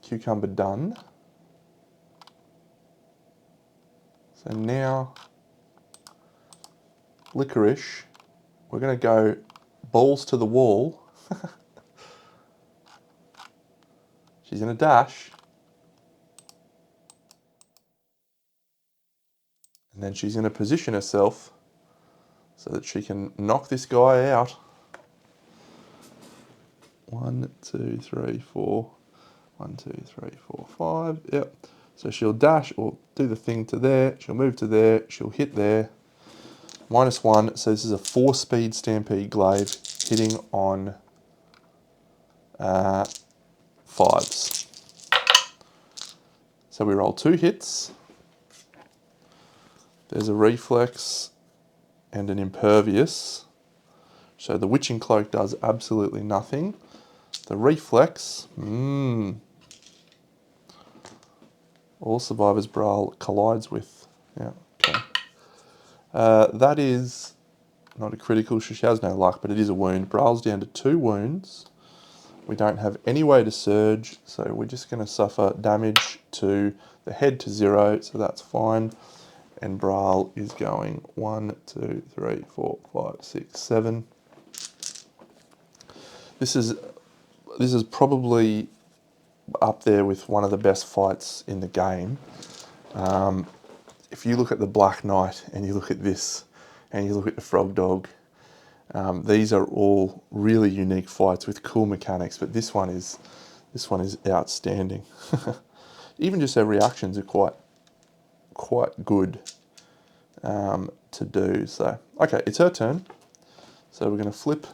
cucumber done. So now, licorice, we're going to go balls to the wall. She's going to dash. And then she's going to position herself so that she can knock this guy out. 1, 2, 3, 4. 1, 2, 3, 4, 5. Yep. So she'll dash or do the thing to there. She'll move to there. She'll hit there. -1. So this is a 4-speed Stampede Glaive hitting on 5s. So we roll 2 hits. There's a reflex and an impervious. So the Witching Cloak does absolutely nothing. The reflex, all survivors Brawl collides with. Yeah, okay. That is not a critical. She has no luck, but it is a wound. Brawl's down to 2 wounds. We don't have any way to surge, so we're just going to suffer damage to the head to 0, so that's fine. And Brawl is going 1, 2, 3, 4, 5, 6, 7. This is probably up there with one of the best fights in the game. If you look at the Black Knight and you look at this and you look at the Frog Dog, these are all really unique fights with cool mechanics, but this one is outstanding. Even just our reactions are quite good to do. So okay, it's her turn. So we're going to flip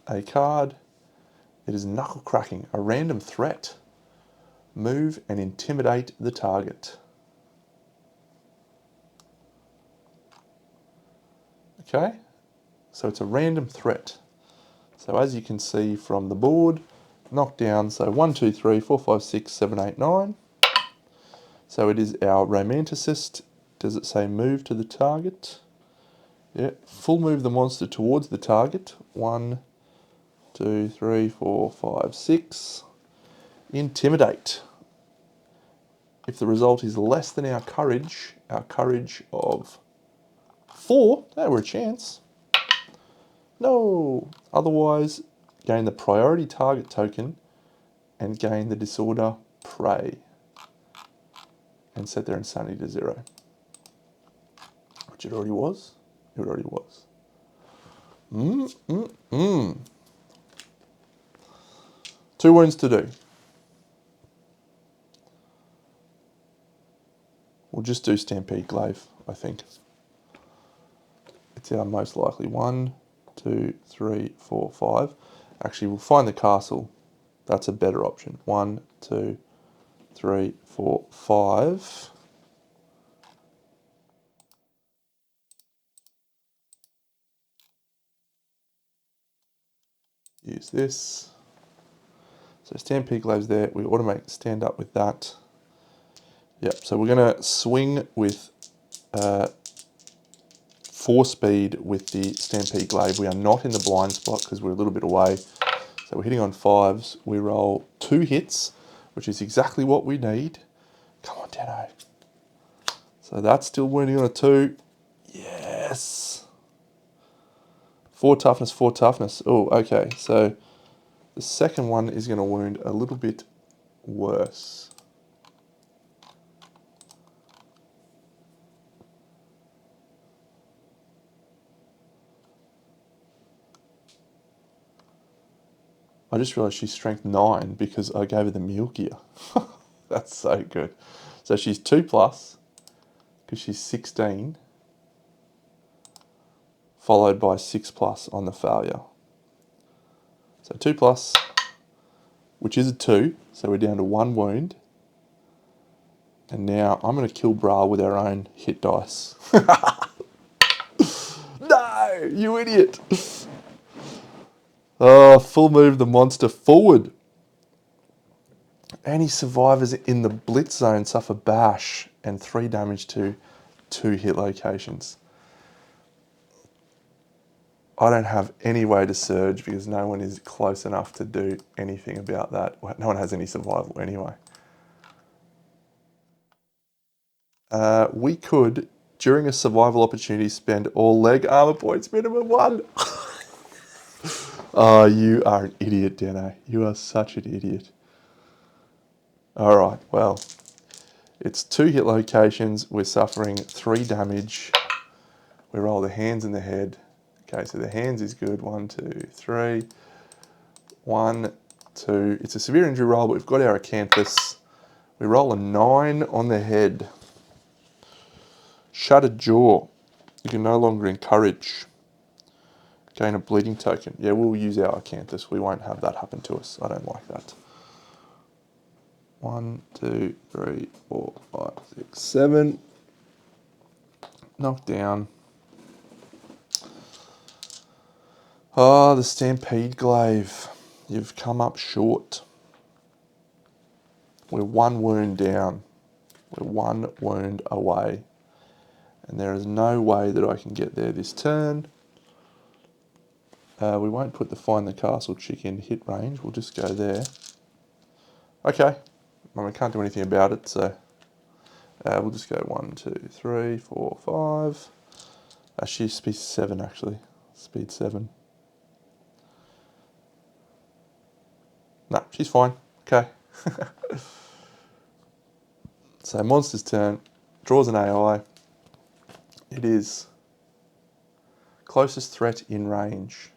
a card. It is Knuckle Cracking, a random threat. Move and intimidate the target. Okay, so it's a random threat. So as you can see from the board, knockdown, so 1, 2, 3, 4, 5, 6, 7, 8, 9. So it is our Romanticist. Does it say move to the target? Yeah, full move the monster towards the target. 1, 2, 3, 4, 5, 6. Intimidate. If the result is less than our courage of 4, that were a chance. No. Otherwise, gain the priority target token and gain the disorder prey. and set their insanity to 0. Which it already was. It already was. 2 wounds to do. We'll just do Stampede Glaive, I think. It's our most likely. 1, 2, 3, 4, 5. Actually, we'll find the castle. That's a better option. 1, 2, 3, 4, 5. Use this. So Stampede Glaive's there. We automate stand up with that. Yep, so we're going to swing with 4 speed with the Stampede Glaive. We are not in the blind spot because we're a little bit away. So we're hitting on 5s. We roll 2 hits, which is exactly what we need. Come on, Dano. So that's still wounding on a 2. Yes. 4 toughness, 4 toughness. Oh, okay. So the second one is going to wound a little bit worse. I just realised she's strength 9 because I gave her the mule gear. That's so good. So she's 2 plus because she's 16, followed by 6 plus on the failure. So 2 plus, which is a 2, so we're down to 1 wound. And now I'm going to kill Bra with our own hit dice. No, you idiot. Oh, full move the monster forward. Any survivors in the blitz zone suffer bash and 3 damage to 2 hit locations. I don't have any way to surge because no one is close enough to do anything about that. No one has any survival anyway. We could, during a survival opportunity, spend all leg armor points minimum 1. Oh, you are an idiot, Dano. You are such an idiot. Alright, well, it's 2 hit locations. We're suffering 3 damage. We roll the hands and the head. Okay, so the hands is good. 1, 2, 3. 1, 2. It's a severe injury roll, but we've got our acanthus. We roll a 9 on the head. Shattered jaw. You can no longer encourage. Gain a bleeding token. Yeah, we'll use our acanthus. We won't have that happen to us. I don't like that. 1, 2, 3, 4, 5, 6, 7. Knocked down. Oh, the Stampede Glaive. You've come up short. We're 1 wound down. We're 1 wound away. And there is no way that I can get there this turn. We won't put the Find the Castle chick in hit range. We'll just go there. Okay. Well, we can't do anything about it, so we'll just go 1, 2, 3, 4, 5. She's speed 7, actually. Speed 7. No, she's fine. Okay. So monster's turn. Draws an AI. It is closest threat in range.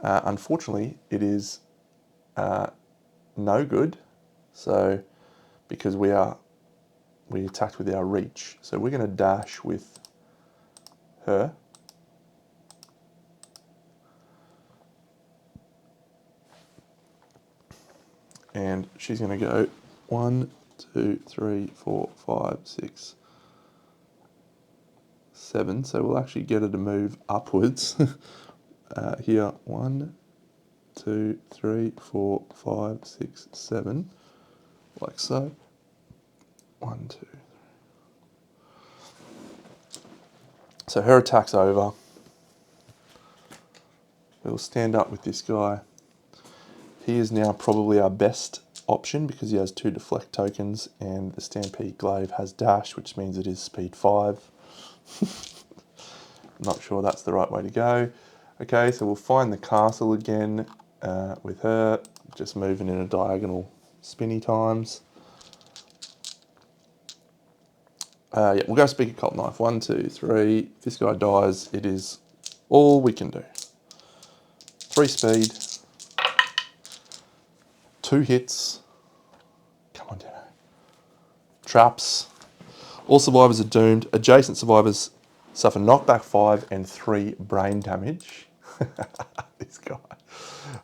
Unfortunately, it is no good. So, because we attacked with our reach. So we're going to dash with her. And she's going to go 1, 2, 3, 4, 5, 6, 7. So we'll actually get her to move upwards. Here, 1, 2, 3, 4, 5, 6, 7. Like so. 1, 2. So her attack's over. We'll stand up with this guy. He is now probably our best option because he has 2 deflect tokens and the Stampede Glaive has dash, which means it is speed 5. Not sure that's the right way to go. Okay, so we'll find the castle again with her, just moving in a diagonal spinny times. Yeah, we'll go speaker cult knife. 1, 2, 3. If this guy dies, it is all we can do. 3 speed. 2 hits. Come on, Dano. Traps. All survivors are doomed. Adjacent survivors suffer knockback 5 and 3 brain damage. This guy.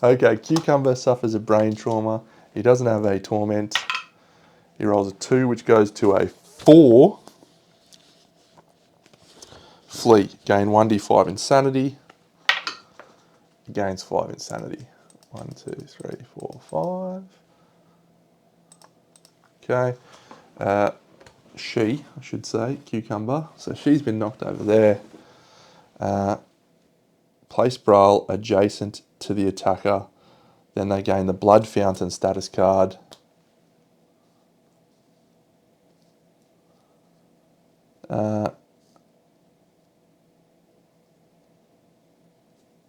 Okay, Cucumber suffers a brain trauma. He doesn't have a torment. He rolls a 2, which goes to a 4. Flea, gain 1d5 insanity. He gains 5 insanity. 1, 2, 3, 4, 5. Okay. I should say, Cucumber. So she's been knocked over there. Place Braille adjacent to the attacker. Then they gain the Blood Fountain status card.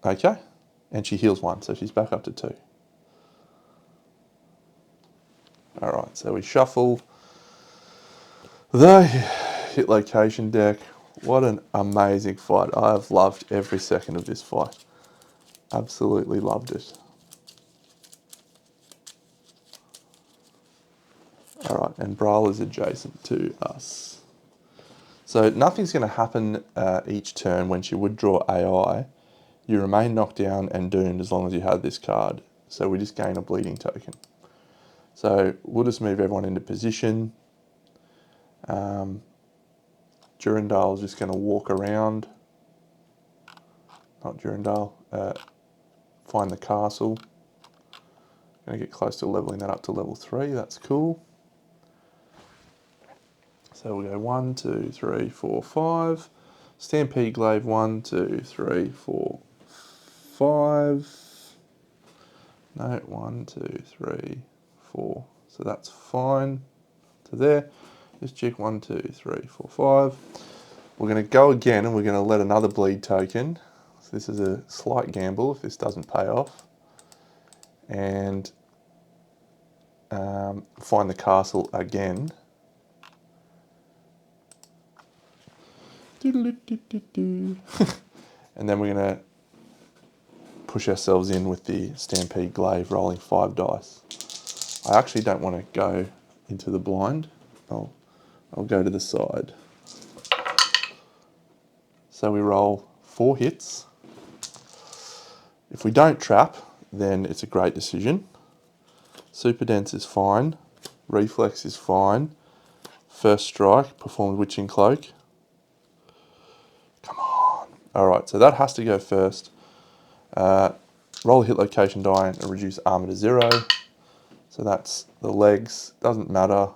Okay. And she heals 1, so she's back up to 2. Alright, so we shuffle the hit location deck. What an amazing fight. I have loved every second of this fight. Absolutely loved it. Alright, and Braille is adjacent to us. So nothing's going to happen each turn when she would draw AI. You remain knocked down and doomed as long as you have this card. So we just gain a bleeding token. So we'll just move everyone into position. Durandale's just going to walk around. Not Durandale. Find the castle. Going to get close to leveling that up to level 3. That's cool. So we'll go 1, 2, 3, 4, 5. Stampede Glaive 1, 2, 3, 4, 5. No, 1, 2, 3, 4. So that's fine to there. This chick 1, 2, 3, 4, 5. We're going to go again and we're going to let another bleed token. So this is a slight gamble if this doesn't pay off. And find the castle again. And then we're going to push ourselves in with the Stampede Glaive, rolling 5 dice. I actually don't want to go into the blind. I'll go to the side. So we roll 4 hits. If we don't trap, then it's a great decision. Super Dense is fine. Reflex is fine. First strike, performed Witching Cloak. Come on. Alright, so that has to go first. Roll a hit location die and reduce armor to 0. So that's the legs. Doesn't matter.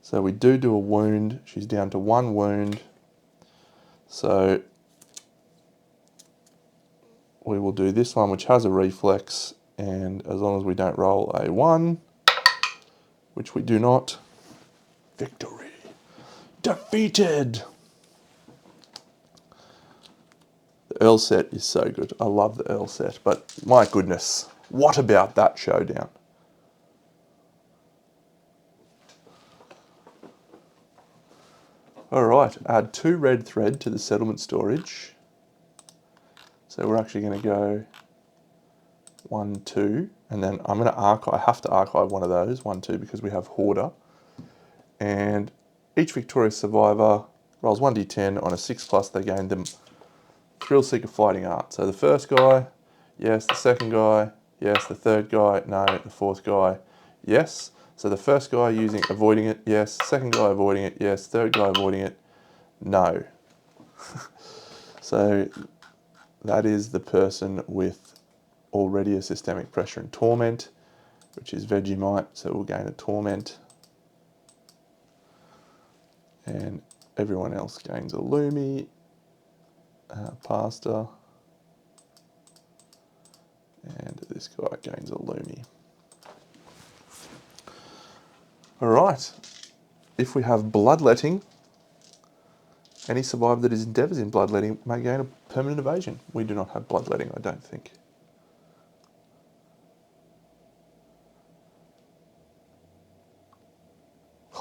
So we do a wound. She's down to 1 wound. So we will do this one, which has a reflex. And as long as we don't roll a 1, which we do not, victory. Defeated. The Earl set is so good. I love the Earl set, but my goodness, what about that Showdown? All right, add 2 red thread to the settlement storage. So we're actually going to go 1, 2, and then I'm going to archive. I have to archive one of those, 1, 2, because we have Hoarder. And each victorious survivor rolls 1d10 on a 6+. They gain them Thrill Seeker Fighting Art. So the first guy, yes. The second guy, yes. The third guy, no. The fourth guy, yes. So the first guy avoiding it, yes. Second guy avoiding it, yes. Third guy avoiding it, no. So that is the person with already a systemic pressure and torment, which is Vegemite. So we'll gain a torment. And everyone else gains a Lumi, Pasta, and this guy gains a Lumi. All right. If we have Bloodletting, any survivor that is endeavours in Bloodletting may gain a permanent evasion. We do not have Bloodletting, I don't think.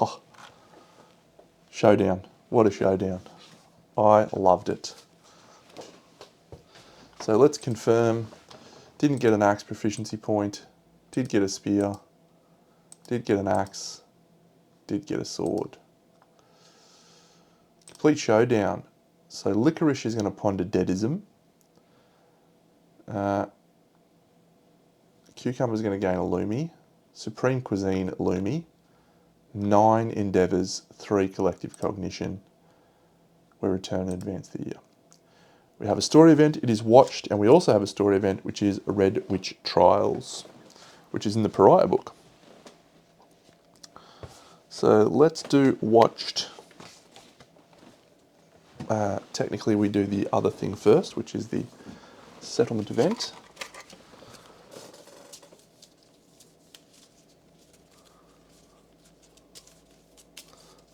Oh. Showdown. What a showdown. I loved it. So let's confirm. Didn't get an axe proficiency point. Did get a spear. Did get an axe. Did get a sword. Complete showdown. So Licorice is going to ponder Deadism. Cucumber is going to gain a Lumi. Supreme Cuisine, Lumi. 9 endeavours, 3 collective cognition. We return and advance the year. We have a story event, it is watched, and we also have a story event which is Red Witch Trials, which is in the Pariah book. So let's do watched. Technically we do the other thing first, which is the settlement event.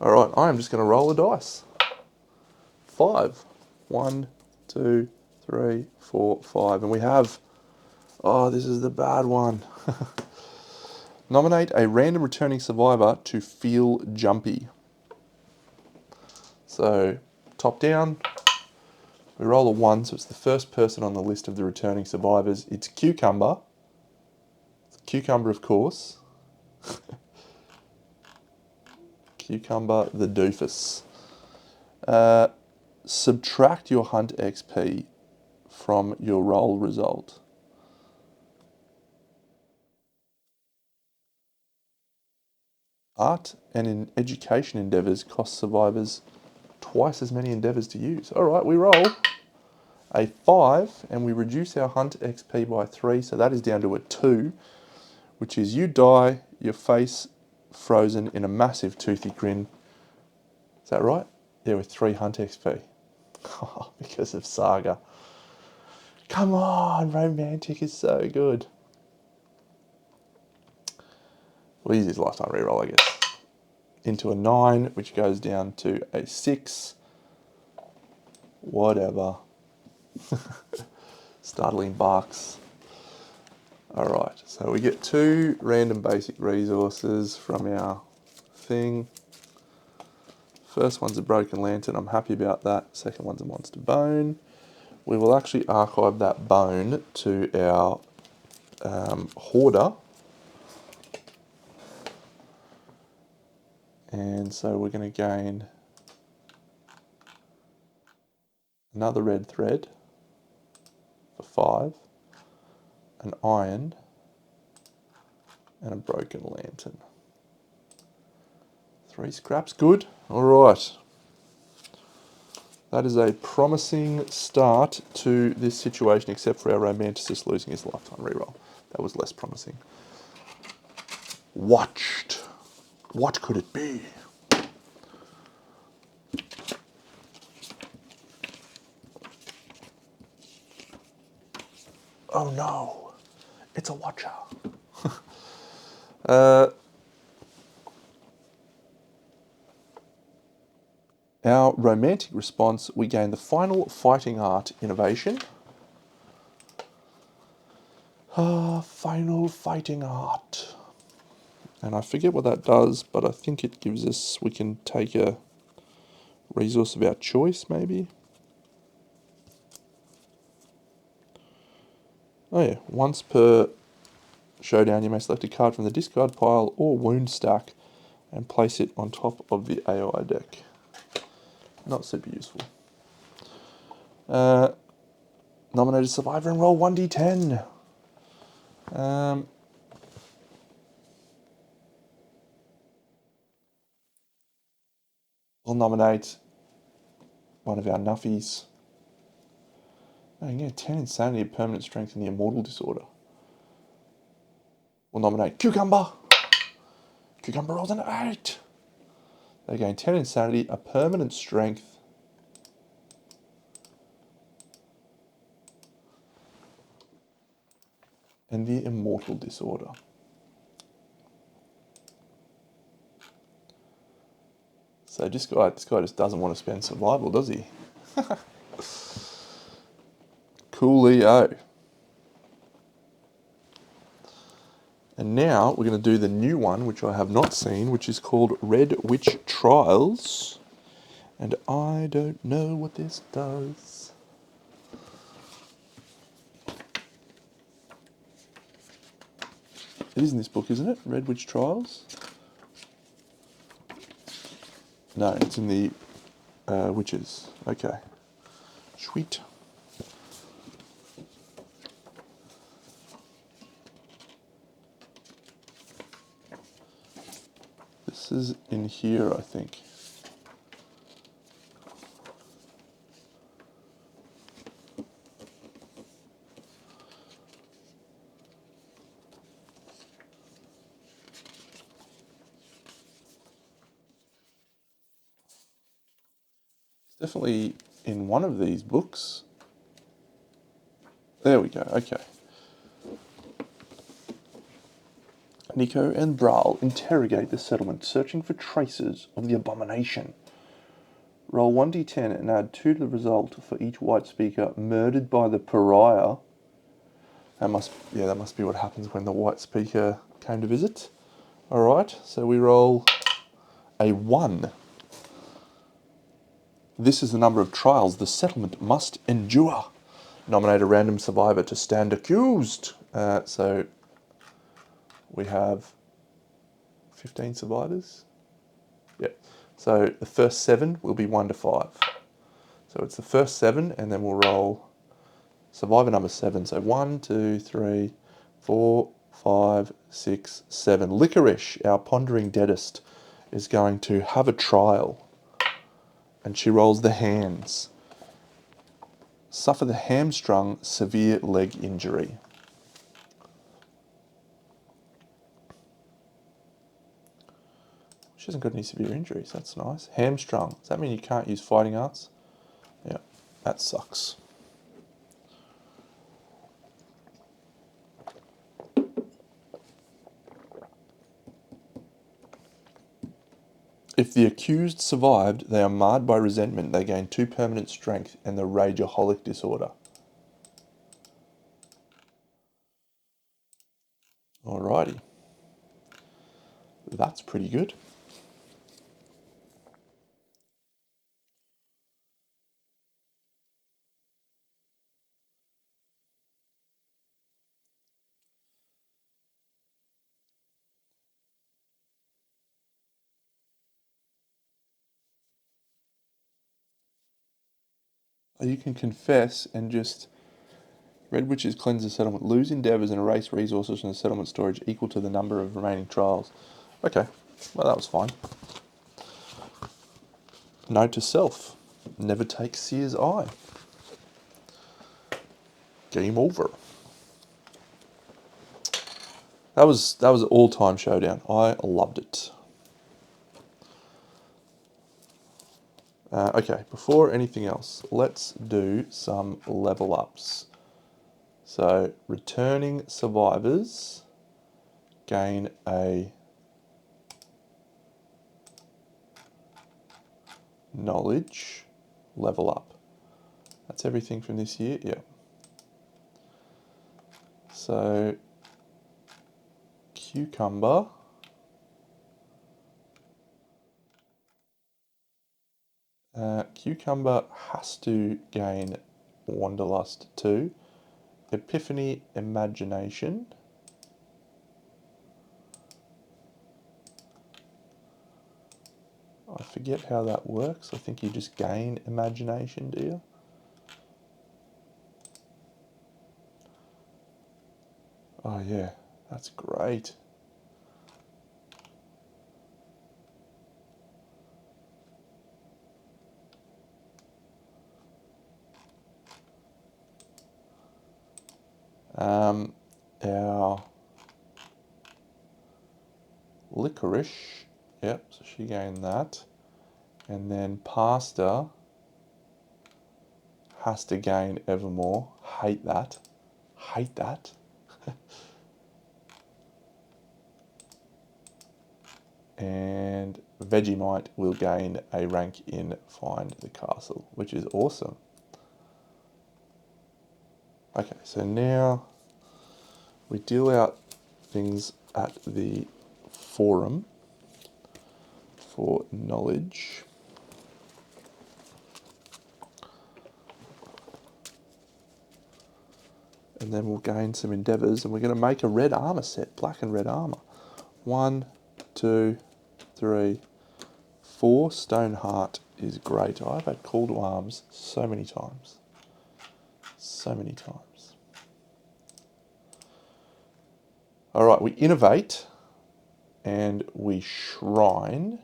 Alright, I am just going to roll a dice. 5. 1, 2, 3, 4, 5. And we have... Oh, this is the bad one. Nominate a random returning survivor to feel jumpy. So, top down. We roll a 1, so it's the first person on the list of the returning survivors. It's Cucumber. It's Cucumber, of course. Cucumber the doofus. Subtract your hunt XP from your roll result. Art and in education endeavours cost survivors twice as many endeavours to use. Alright, we roll a 5 and we reduce our hunt XP by 3, so that is down to a 2, which is you die, your face frozen in a massive toothy grin. Is that right? Yeah, with 3 hunt XP. Because of Saga. Come on, Romantic is so good. Well, easiest lifetime reroll, I guess. Into a 9, which goes down to a 6. Whatever. Startling barks. Alright, so we get 2 random basic resources from our thing. First one's a broken lantern, I'm happy about that. Second one's a monster bone. We will actually archive that bone to our hoarder. And so we're going to gain another red thread for 5, an iron, and a broken lantern. 3 scraps, good. Alright. That is a promising start to this situation, except for our romanticist losing his lifetime reroll. That was less promising. Watched. What could it be? Oh no, it's a watcher. Our romantic response, we gain the final fighting art innovation. Final fighting art. And I forget what that does, but I think it gives us, we can take a resource of our choice, maybe. Oh yeah, once per showdown you may select a card from the discard pile or wound stack and place it on top of the AI deck. Not super useful. Nominate a survivor and roll 1d10. We'll nominate one of our nuffies. No, you get 10 insanity of permanent strength in the immortal disorder. We'll nominate Cucumber. Cucumber rolls an 8. They gain 10 insanity, a permanent strength, and the immortal disorder. So this guy just doesn't want to spend survival, does he? Coolio. And now we're going to do the new one, which I have not seen, which is called Red Witch Trials. And I don't know what this does. It is in this book, isn't it? Red Witch Trials? No, it's in the Witches. Okay. Sweet. This is in here, I think. It's definitely in one of these books. There we go, okay. Nico and Brawl interrogate the settlement, searching for traces of the abomination. Roll 1d10 and add 2 to the result for each white speaker murdered by the pariah. That must be what happens when the white speaker came to visit. Alright, so we roll a 1. This is the number of trials the settlement must endure. Nominate a random survivor to stand accused. So we have 15 survivors. Yep. So the first 7 will be 1 to 5. So it's the first 7, and then we'll roll survivor number 7. So 1, 2, 3, 4, 5, 6, 7. Licorice, our pondering deadest, is going to have a trial. And she rolls the hands. Suffer the hamstrung severe leg injury. She hasn't got any severe injuries, that's nice. Hamstrung, does that mean you can't use fighting arts? Yeah, that sucks. If the accused survived, they are marred by resentment. They gain 2 permanent strength and the rageaholic disorder. Alrighty. That's pretty good. You can confess and just... Red Witches cleanse the settlement. Lose endeavours and erase resources from the settlement storage equal to the number of remaining trials. Okay, well that was fine. Note to self. Never take Seer's eye. Game over. That was an all-time showdown. I loved it. Okay, before anything else, let's do some level ups. So, returning survivors gain a knowledge level up. That's everything from this year, yeah. So, Cucumber. Cucumber has to gain Wanderlust 2. Epiphany Imagination. I forget how that works. I think you just gain imagination, do you? Oh yeah, that's great. Our Licorice, yep, so she gained that. And then Pasta has to gain Evermore. Hate that. Hate that. And Vegemite will gain a rank in Find the Castle, which is awesome. Okay, so now we deal out things at the forum for knowledge. and then we'll gain some endeavours, and we're going to make a red armour set, black and red armour. 1, 2, 3, 4. Stoneheart is great. I've had call to arms so many times. So many times. All right, we innovate and we shrine.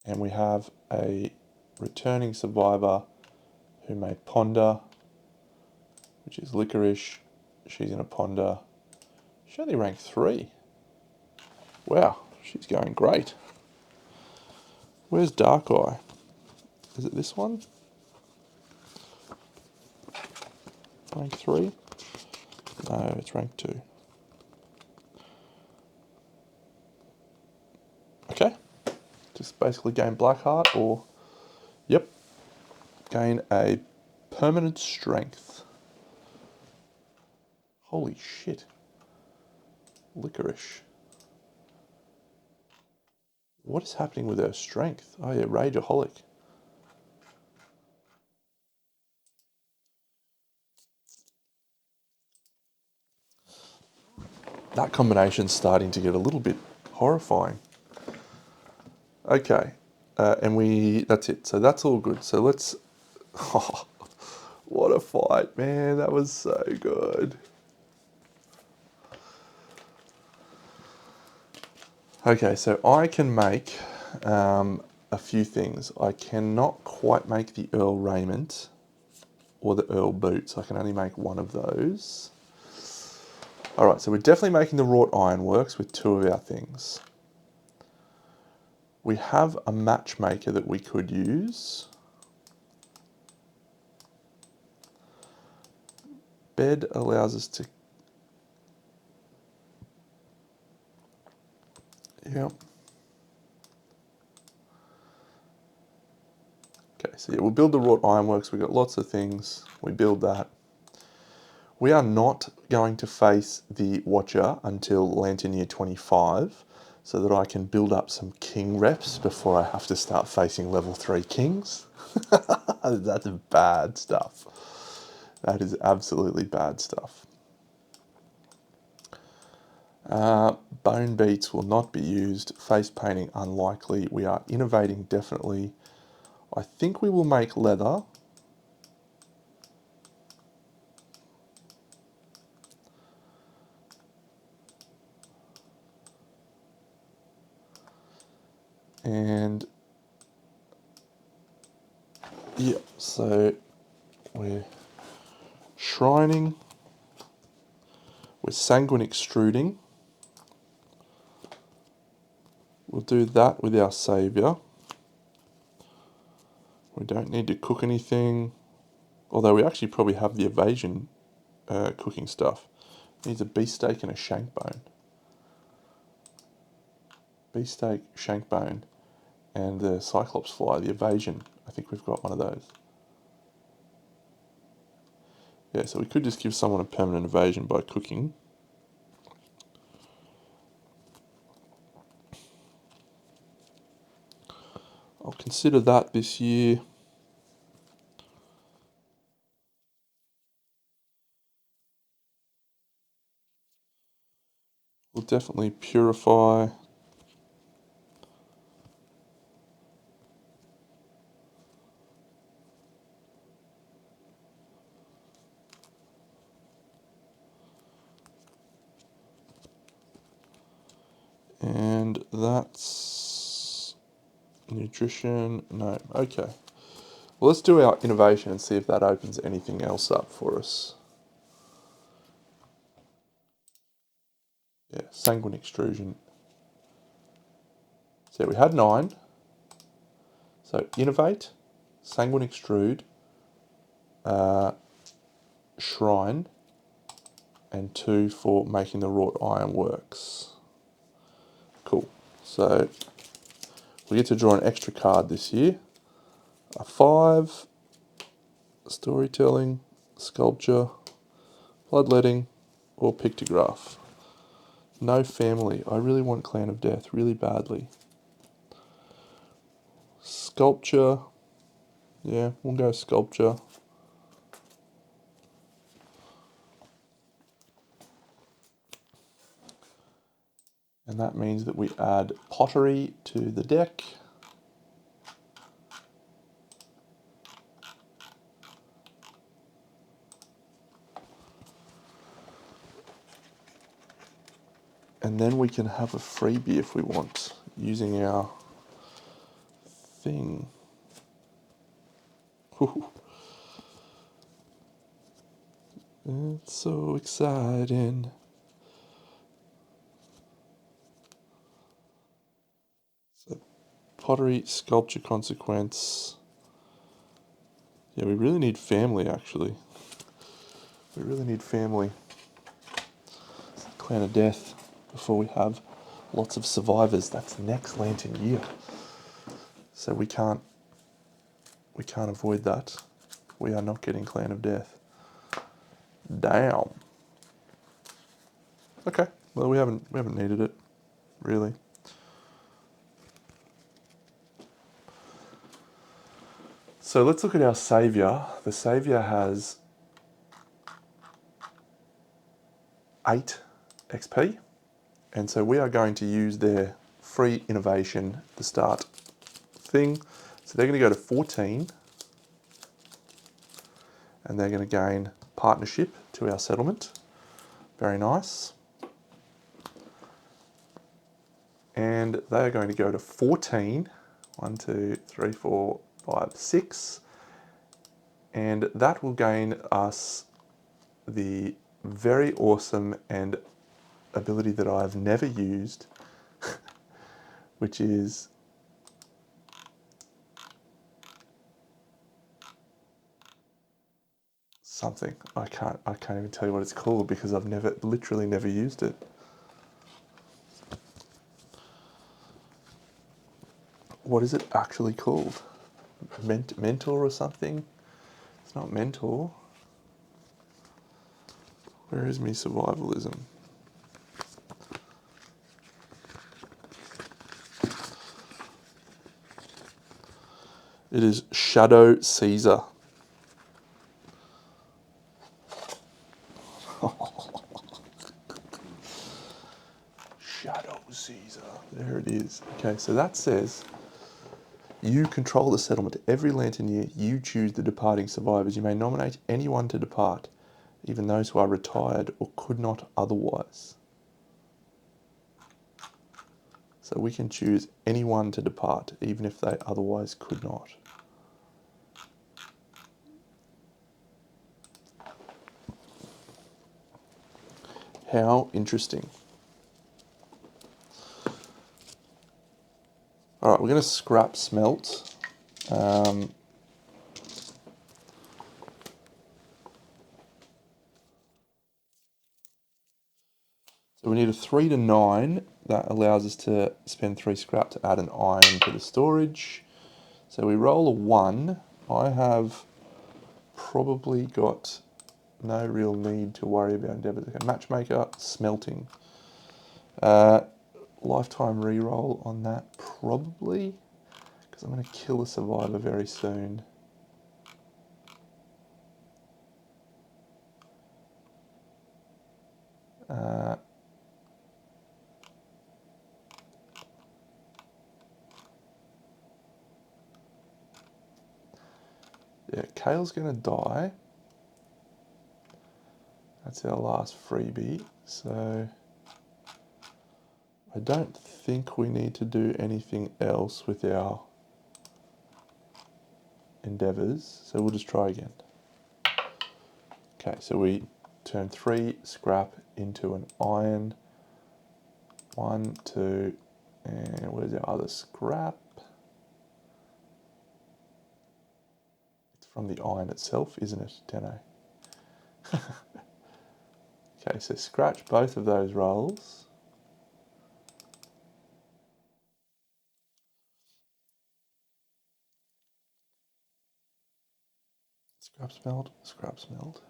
And we have a returning survivor who may ponder, which is Licorice. She's in a ponder. She's only ranked 3. Wow, she's going great. Where's Dark Eye? Is it this one? Rank 3? No, it's rank 2. Okay. Just basically gain Blackheart or, yep, gain a permanent strength. Holy shit. Licorice. What is happening with her strength? Oh yeah, Rageaholic. That combination's starting to get a little bit horrifying. Okay, and that's it. So that's all good. So let's, oh, what a fight, man. That was so good. Okay, so I can make a few things. I cannot quite make the Earl Raiment or the Earl Boots. I can only make one of those. All right, so we're definitely making the wrought ironworks with 2 of our things. We have a matchmaker that we could use. Bed allows us to... Yeah. Okay, so yeah, we'll build the wrought ironworks. We've got lots of things. We build that. We are not going to face the Watcher until Lantern Year 25, so that I can build up some King reps before I have to start facing level 3 Kings. That's bad stuff. That is absolutely bad stuff. Bone beats will not be used. Face painting unlikely. We are innovating definitely. I think we will make leather. And yeah, so we're shrining. We're sanguine extruding. We'll do that with our saviour. We don't need to cook anything, although we actually probably have the evasion cooking stuff. Needs a beefsteak and a shank bone. Beefsteak, shank bone, and the Cyclops fly, the evasion. I think we've got one of those. Yeah, so we could just give someone a permanent evasion by cooking. I'll consider that this year. We'll definitely purify. And that's nutrition. No, okay. Well, let's do our innovation and see if that opens anything else up for us. Yeah, sanguine extrusion. So we had 9. So innovate, sanguine extrude, shrine, and 2 for making the wrought ironworks. Cool. So we get to draw an extra card this year. A 5, storytelling, sculpture, bloodletting, or pictograph. No family. I really want Clan of Death really badly. Sculpture. Yeah, we'll go sculpture. And that means that we add pottery to the deck. And then we can have a freebie if we want, using our thing. It's so exciting. So, pottery, sculpture consequence. Yeah, we really need family, actually. We really need family. Clan of Death before we have lots of survivors. That's next Lantern year. So we can't avoid that. We are not getting Clan of Death. Damn. Okay. Well, we haven't needed it, really. So let's look at our savior. The savior has 8 XP, and so we are going to use their free innovation to start thing. So they're going to go to 14, and they're going to gain partnership to our settlement. Very nice. And they are going to go to 14. 1, 2, 3, 4, 5, 6. And that will gain us the very awesome and ability that I have never used, which is something. I can't even tell you what it's called because I've literally never used it. What is it actually called? Mentor or something? It's not mentor. Where is me survivalism? It is Shadow Caesar. Shadow Caesar. There it is. Okay, so that says you control the settlement. Every Lantern year, you choose the departing survivors. You may nominate anyone to depart, even those who are retired or could not otherwise. So we can choose anyone to depart, even if they otherwise could not. How interesting. All right, we're going to scrap smelt. So we need a 3 to 9. That allows us to spend 3 scrap to add an iron to the storage. So we roll a 1. I have probably got no real need to worry about endeavours. Okay, matchmaker, smelting. Lifetime reroll on that, probably, because I'm going to kill a survivor very soon. Yeah, Kale's going to die. That's our last freebie. So I don't think we need to do anything else with our endeavours. So we'll just try again. Okay, so we turn 3 scrap into an iron. 1, 2, and where's our other scrap? It's from the iron itself, isn't it, Deno? Okay, so scratch both of those rolls. Scrap smelt, scrap smelt.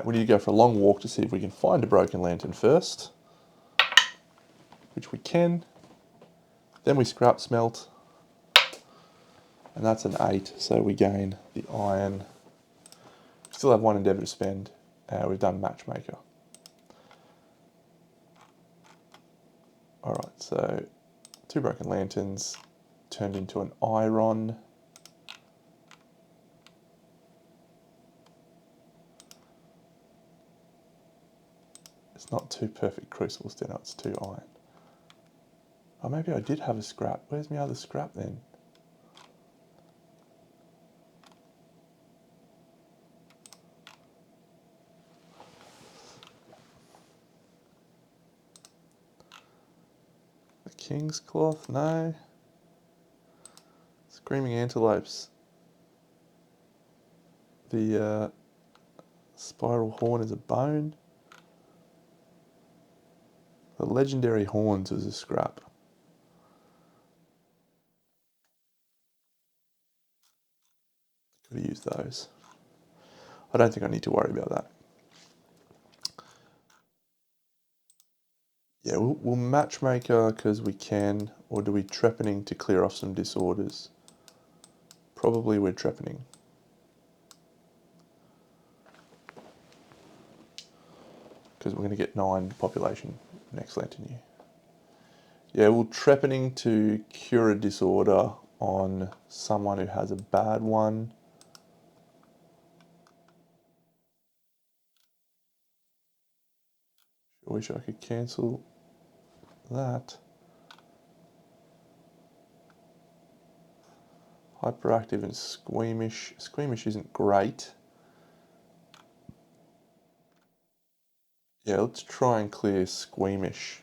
We need to go for a long walk to see if we can find a broken lantern first. which we can. Then we scrap smelt, and that's an 8, so we gain the iron. Still have 1 endeavour to spend. We've done matchmaker. Alright, so 2 broken lanterns turned into an iron. It's not 2 perfect crucibles, then it's 2 iron. Oh, maybe I did have a scrap. Where's my other scrap then? The King's Cloth? No. Screaming Antelopes. The Spiral Horn is a bone. The Legendary Horns is a scrap. Could have used those. I don't think I need to worry about that. Yeah, we'll matchmaker because we can, or do we trepanning to clear off some disorders? Probably we're trepanning. Because we're going to get 9 population next lantern year. Yeah, we'll trepanning to cure a disorder on someone who has a bad one. I wish I could cancel that. Hyperactive and squeamish. Squeamish isn't great. Yeah, let's try and clear squeamish.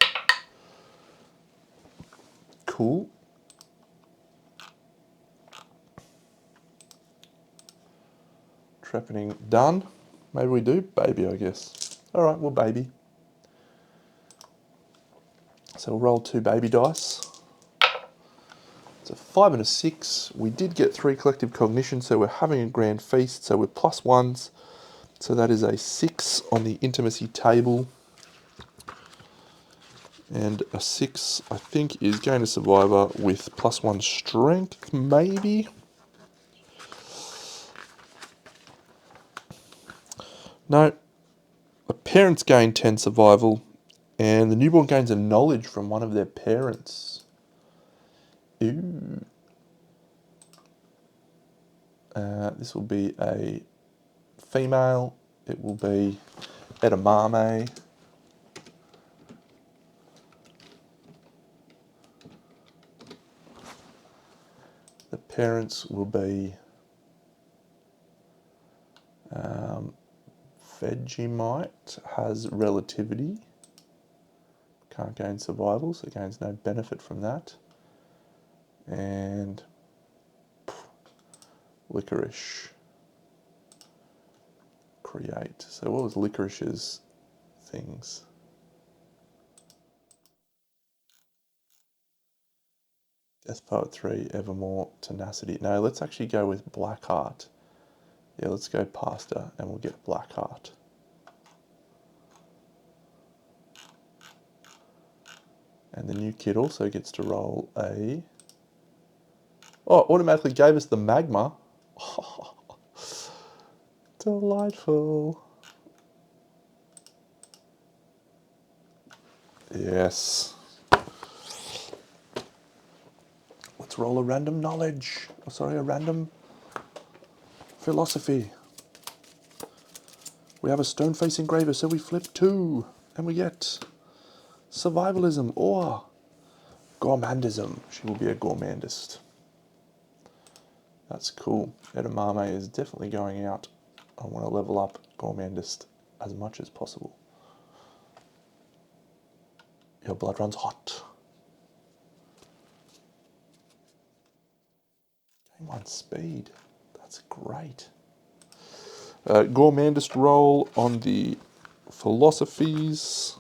Cool. Trepanning done. Maybe we do baby, I guess. All right, well, baby. So we'll roll 2 baby dice. It's a 5 and a 6. We did get 3 collective cognition, so we're having a grand feast. So we're +1s. So that is a 6 on the intimacy table. And a 6, I think, is gain a survivor with +1 strength, maybe. No. The parents gain 10 survival, and the newborn gains a knowledge from one of their parents. Ooh. This will be a female. It will be edamame. The parents will be Vegemite, has relativity. Can't gain survival, so gains no benefit from that. And licorice. Create. So what was licorice's things? Death Poet 3, Evermore, Tenacity. No, let's actually go with Blackheart. Yeah, let's go pasta and we'll get Blackheart. And the new kid also gets to roll a... Oh, automatically gave us the magma. Oh, delightful. Yes. Let's roll a random knowledge. Oh, sorry, a random philosophy. We have a stone face engraver, so we flip 2. And we get survivalism or gourmandism. She will be a gourmandist. That's cool. Edamame is definitely going out. I want to level up gourmandist as much as possible. Your blood runs hot. Game 1 speed. That's great. Gourmandist roll on the philosophies.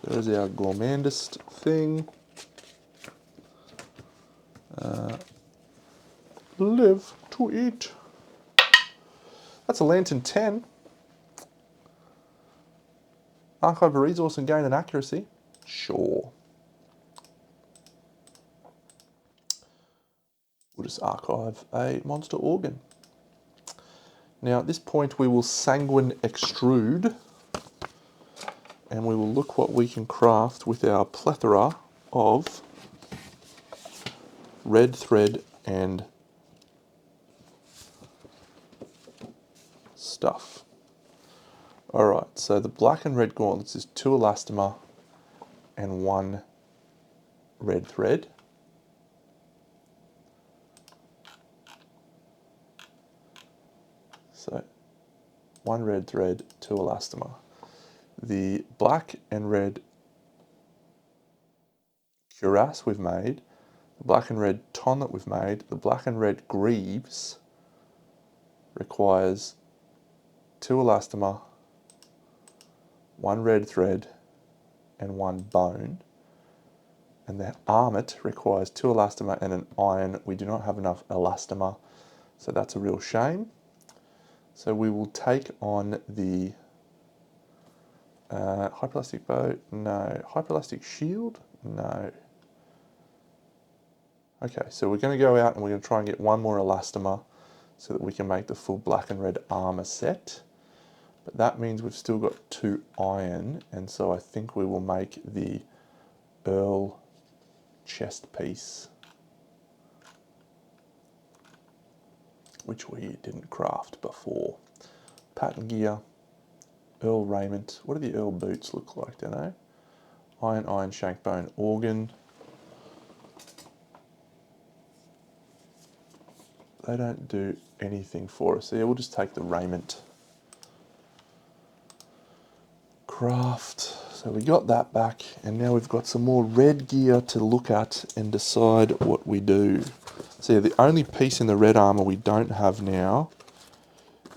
There is our gourmandist thing. Live to eat. That's a lantern 10. Archive a resource and gain an accuracy. Sure. We'll just archive a monster organ. Now at this point we will sanguine extrude, and we will look what we can craft with our plethora of red thread and stuff. Alright, so the black and red gauntlets is 2 elastomer and 1 red thread. So 1 red thread, 2 elastomer. The black and red cuirass we've made, the black and red tonnet we've made, the black and red greaves requires 2 elastomer, 1 red thread and 1 bone. And the armet requires 2 elastomer and an iron. We do not have enough elastomer, so that's a real shame. So we will take on the hyperlastic bow, no. Hyperlastic shield, no. Okay, so we're going to go out and we're going to try and get 1 more elastomer so that we can make the full black and red armor set. But that means we've still got 2 iron, and so I think we will make the Earl chest piece, which we didn't craft before. Pattern gear, Earl raiment. What do the Earl boots look like? Don't know. Iron, shank bone, organ. They don't do anything for us. So yeah, we'll just take the raiment. Craft. So we got that back, and now we've got some more red gear to look at and decide what we do. So yeah, the only piece in the red armor we don't have now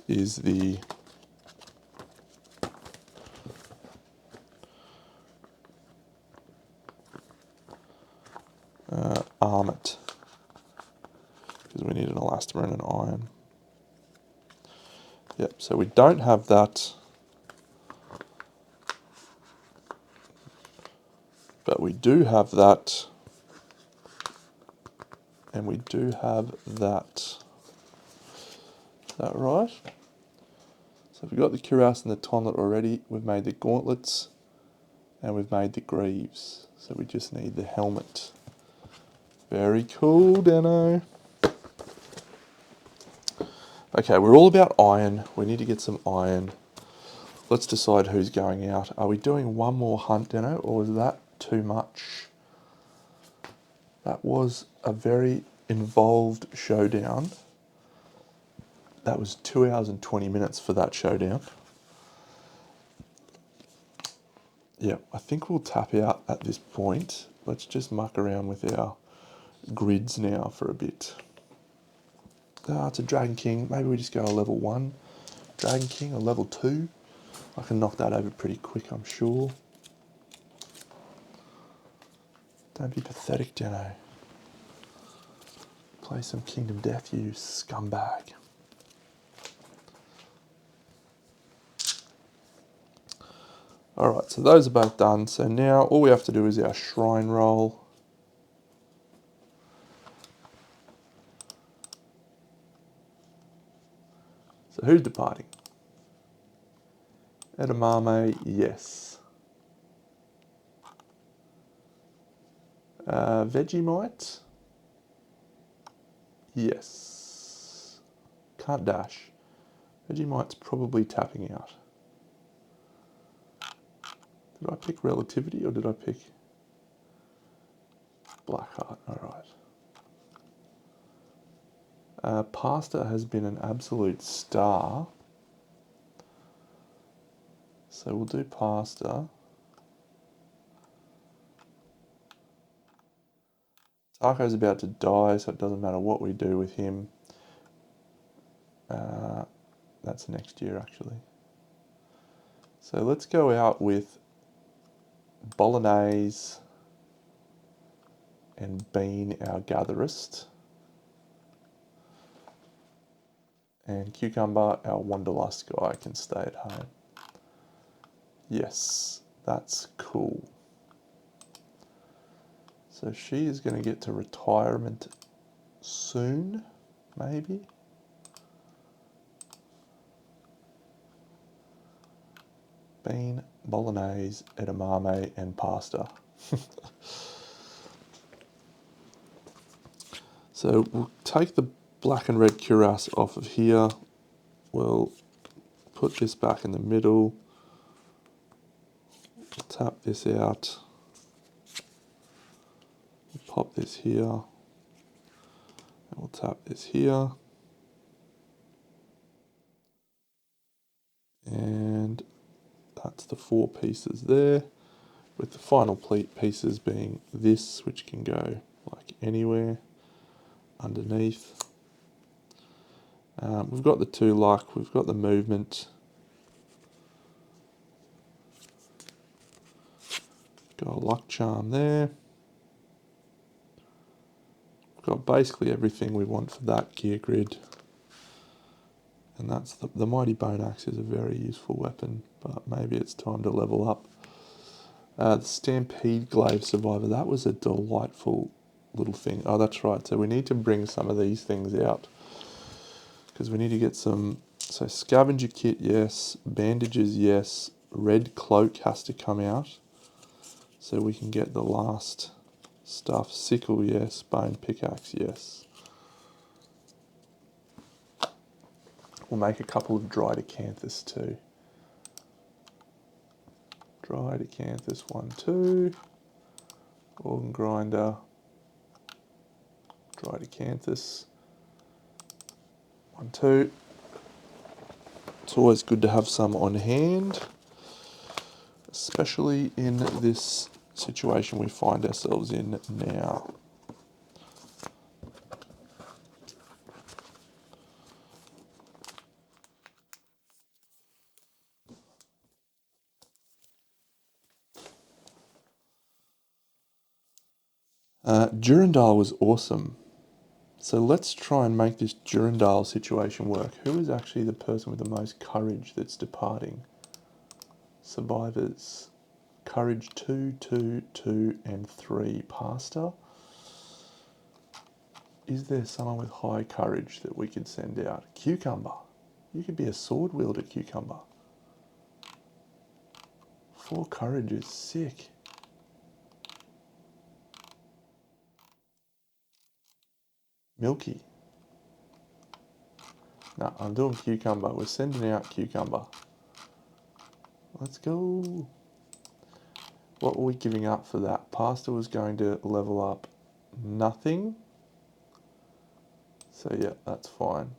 is the armet, because we need an elastomer and an iron. Yep, so we don't have that, but we do have that, and we do have that. Is that right? So we've got the cuirass and the tonlet already. We've made the gauntlets, and we've made the greaves. So we just need the helmet. Very cool, Dano. Okay, we're all about iron. We need to get some iron. Let's decide who's going out. Are we doing 1 more hunt, Dano, or is that too much? That was a very involved showdown. That was 2 hours and 20 minutes for that showdown. Yeah, I think we'll tap out at this point. Let's just muck around with our grids now for a bit. It's a Dragon King. Maybe we just go a level 1 Dragon King, or level 2. I can knock that over pretty quick, I'm sure. Don't be pathetic, Dano. Play some Kingdom Death, you scumbag. Alright, so those are both done. So now all we have to do is our shrine roll. So who's departing? Edamame, yes. Vegemite? Yes. Can't dash. Vegemite's probably tapping out. Did I pick Relativity or did I pick Blackheart? Alright. Pasta has been an absolute star. So we'll do Pasta. Taco's about to die, so it doesn't matter what we do with him. That's next year, actually. So let's go out with Bolognese and Bean, our gatherist. And Cucumber, our Wanderlust guy, can stay at home. Yes, that's cool. So she is going to get to retirement soon, maybe. Bean, bolognese, edamame, and pasta. So we'll take the black and red cuirass off of here. We'll put this back in the middle. Tap this out. Pop this here. And we'll tap this here. And that's the 4 pieces there, with the final pieces being this, which can go like anywhere underneath. We've got the 2 luck, we've got the movement. Got a luck charm there. We've got basically everything we want for that gear grid. And that's the Mighty Bone Axe is a very useful weapon, but maybe it's time to level up. The Stampede Glaive Survivor, that was a delightful little thing. Oh, that's right, so we need to bring some of these things out, because we need to get some, so Scavenger Kit, yes, bandages, yes, Red Cloak has to come out, so we can get the last stuff. Sickle, yes, Bone Pickaxe, yes. We'll make a couple of dried acanthus too. Dried acanthus 1, 2. Organ grinder. Dried acanthus 1, 2. It's always good to have some on hand, especially in this situation we find ourselves in now. Durandal was awesome. So let's try and make this Durandal situation work. Who is actually the person with the most courage that's departing? Survivors. Courage 2, 2, 2, and 3. Pasta. Is there someone with high courage that we could send out? Cucumber. You could be a sword wielder, Cucumber. 4 courage is sick. Milky. No, I'm doing Cucumber. We're sending out Cucumber. Let's go. What were we giving up for that? Pasta was going to level up nothing. So yeah, that's fine.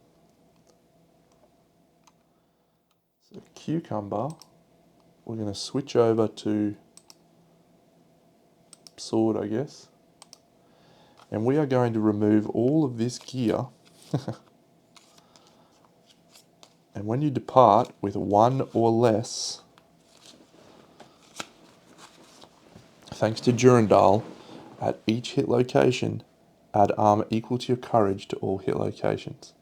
So Cucumber, we're going to switch over to sword, I guess. And we are going to remove all of this gear. And when you depart with 1 or less, thanks to Durandal, at each hit location, add armor equal to your courage to all hit locations.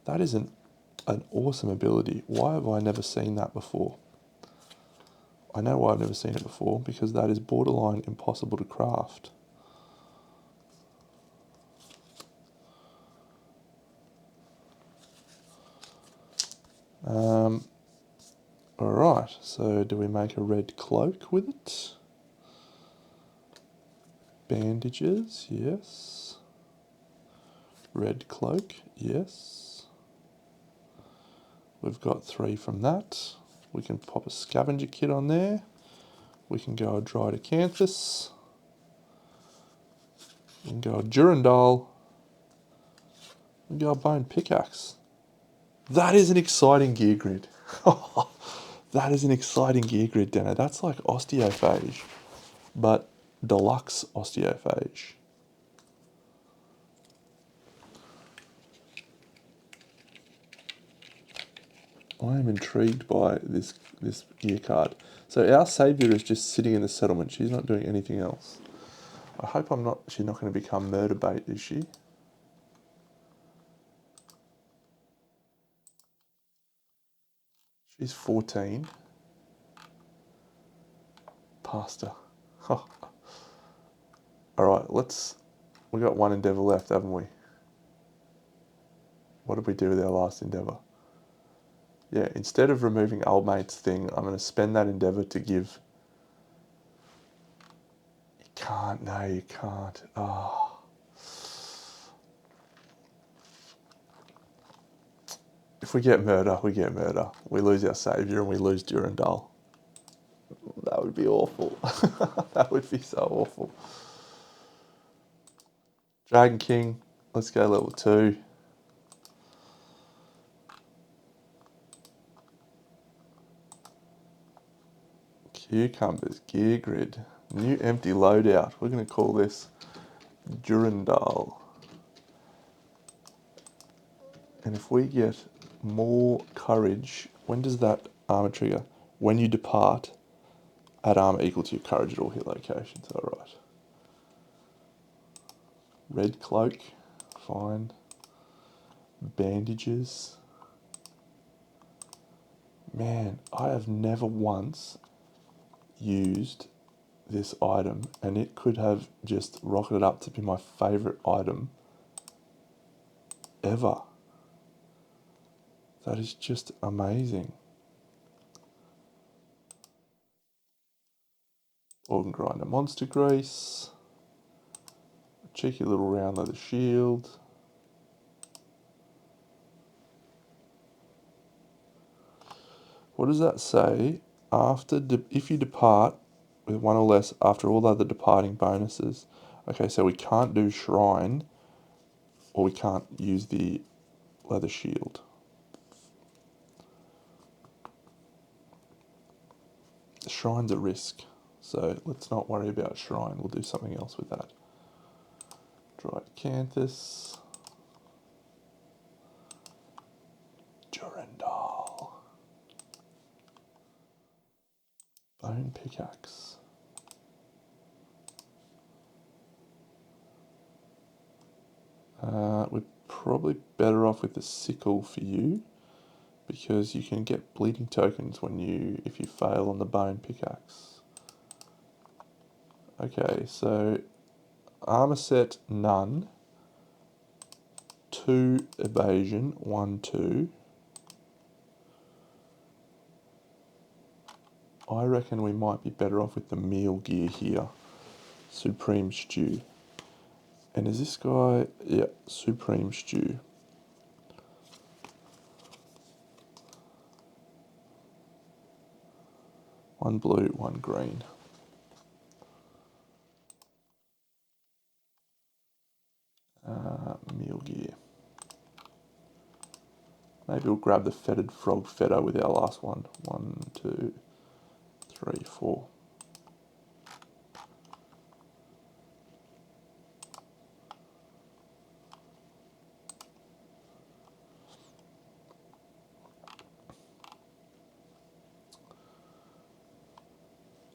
That is an awesome ability. Why have I never seen that before? I know why I've never seen it before, because that is borderline impossible to craft. Alright, so do we make a red cloak with it? Bandages, yes. Red cloak, yes. We've got 3 from that. We can pop a scavenger kit on there. We can go a dried acanthus. We can go a Durandal. We can go a bone pickaxe. That is an exciting gear grid. That is an exciting gear grid, Dano. That's like osteophage, but deluxe osteophage. I am intrigued by this gear card. So our saviour is just sitting in the settlement. She's not doing anything else. I hope she's not going to become murder bait, is she? She's 14. Pasta. All right, we got one endeavour left, haven't we? What did we do with our last endeavour? Yeah, instead of removing old mate's thing, I'm going to spend that endeavour to give... You can't, no, you can't. Oh. If we get murder, we get murder. We lose our saviour and we lose Durandal. That would be awful. That would be so awful. Dragon King, let's go level 2. Cucumbers, gear grid, new empty loadout. We're going to call this Durandal. And if we get more courage, when does that armor trigger? When you depart, add armor equal to your courage at all hit locations. All right. Red cloak, fine. Bandages. Man, I have never once used this item, and it could have just rocketed up to be my favourite item ever. That is just amazing. Organ grinder, monster grease, cheeky little round leather shield. What does that say? If you depart with one or less after all other departing bonuses. Okay, so we can't do shrine, or we can't use the leather shield. Shrine's a risk, so let's not worry about shrine. We'll do something else with that. Dried canthus. Durandal. Bone pickaxe. We're probably better off with the sickle for you, because you can get bleeding tokens if you fail on the bone pickaxe. Okay, so armor set none, 2 evasion, 1, 2. I reckon we might be better off with the meal gear here. Supreme stew. And is this guy, yeah, supreme stew. One blue, one green. Meal gear. Maybe we'll grab the fetid frog feta with our last one. 1, 2, 3, 4.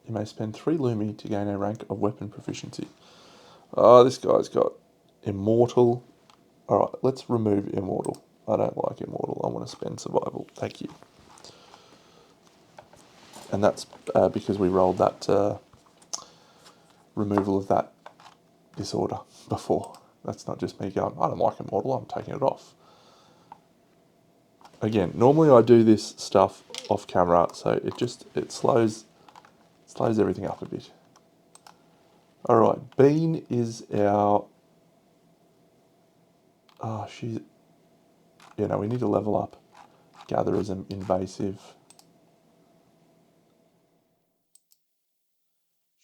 You may spend 3 Lumi to gain a rank of weapon proficiency. Oh, this guy's got immortal. Alright, let's remove immortal. I don't like immortal. I want to spend survival. Thank you. And that's because we rolled that removal of that disorder before. That's not just me going, I don't like immortal, I'm taking it off. Again, normally I do this stuff off camera, so it slows everything up a bit. Alright, Bean is our... Oh, she's... You know, we need to level up Gatherism, Invasive.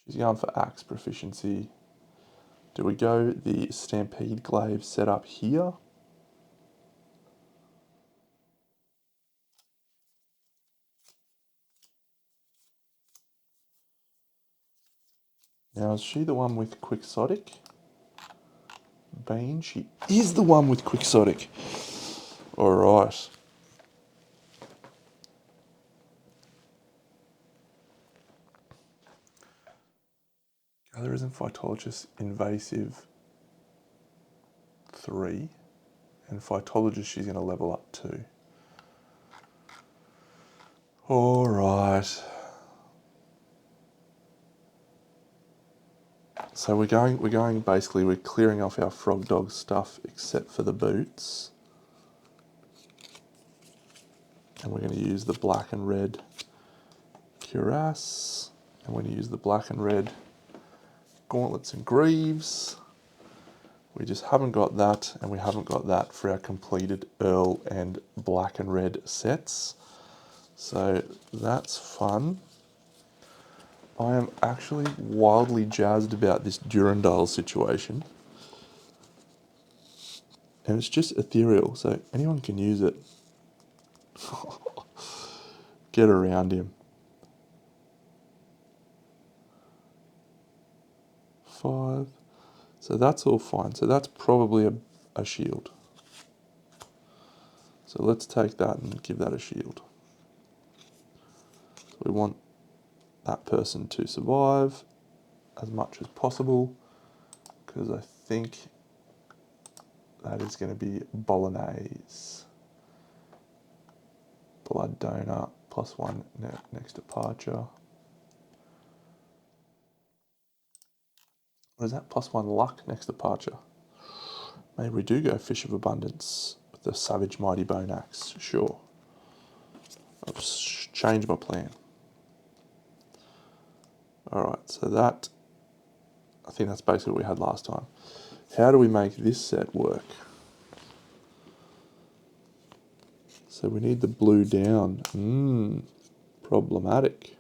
She's going for Axe proficiency. Do we go the Stampede Glaive setup here? Now, is she the one with Quixotic? Bean, she is the one with Quixotic. Alright. Gatherism, Phytologist, Invasive 3. And Phytologist, she's going to level up 2. Alright. So we're clearing off our frog dog stuff except for the boots. And we're going to use the black and red cuirass. And we're going to use the black and red gauntlets and greaves. We just haven't got that, and we haven't got that for our completed Earl and black and red sets. So that's fun. I am actually wildly jazzed about this Durandal situation. And it's just ethereal, so anyone can use it. Get around him. 5. So that's all fine. So that's probably a shield. So let's take that and give that a shield. So we want that person to survive as much as possible, because I think that is going to be Bolognese. Blood donor, +1 next departure. Or is that +1 luck next departure? Maybe we do go Fish of Abundance with the Savage Mighty Bone Axe. Sure. I've changed my plan. Alright, so that, I think that's basically what we had last time. How do we make this set work? So we need the blue down. Problematic.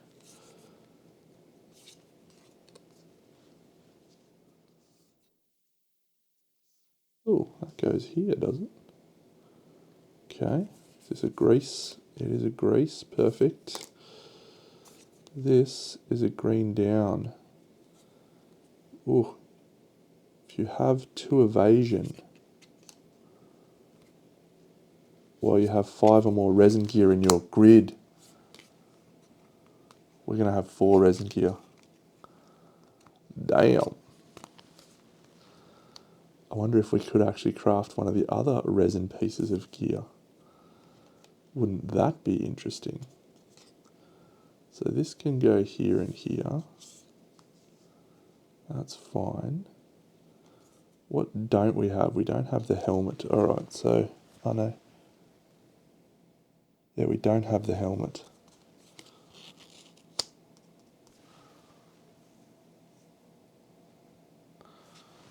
Oh, that goes here, does it? Okay. Is this a grease? It is a grease. Perfect. This is a green down. Ooh. If you have 2 evasion, while you have 5 or more resin gear in your grid, we're going to have 4 resin gear. Damn. I wonder if we could actually craft one of the other resin pieces of gear. Wouldn't that be interesting? So this can go here and here. That's fine. What don't we have? We don't have the helmet. Alright, so, oh no. Yeah, we don't have the helmet.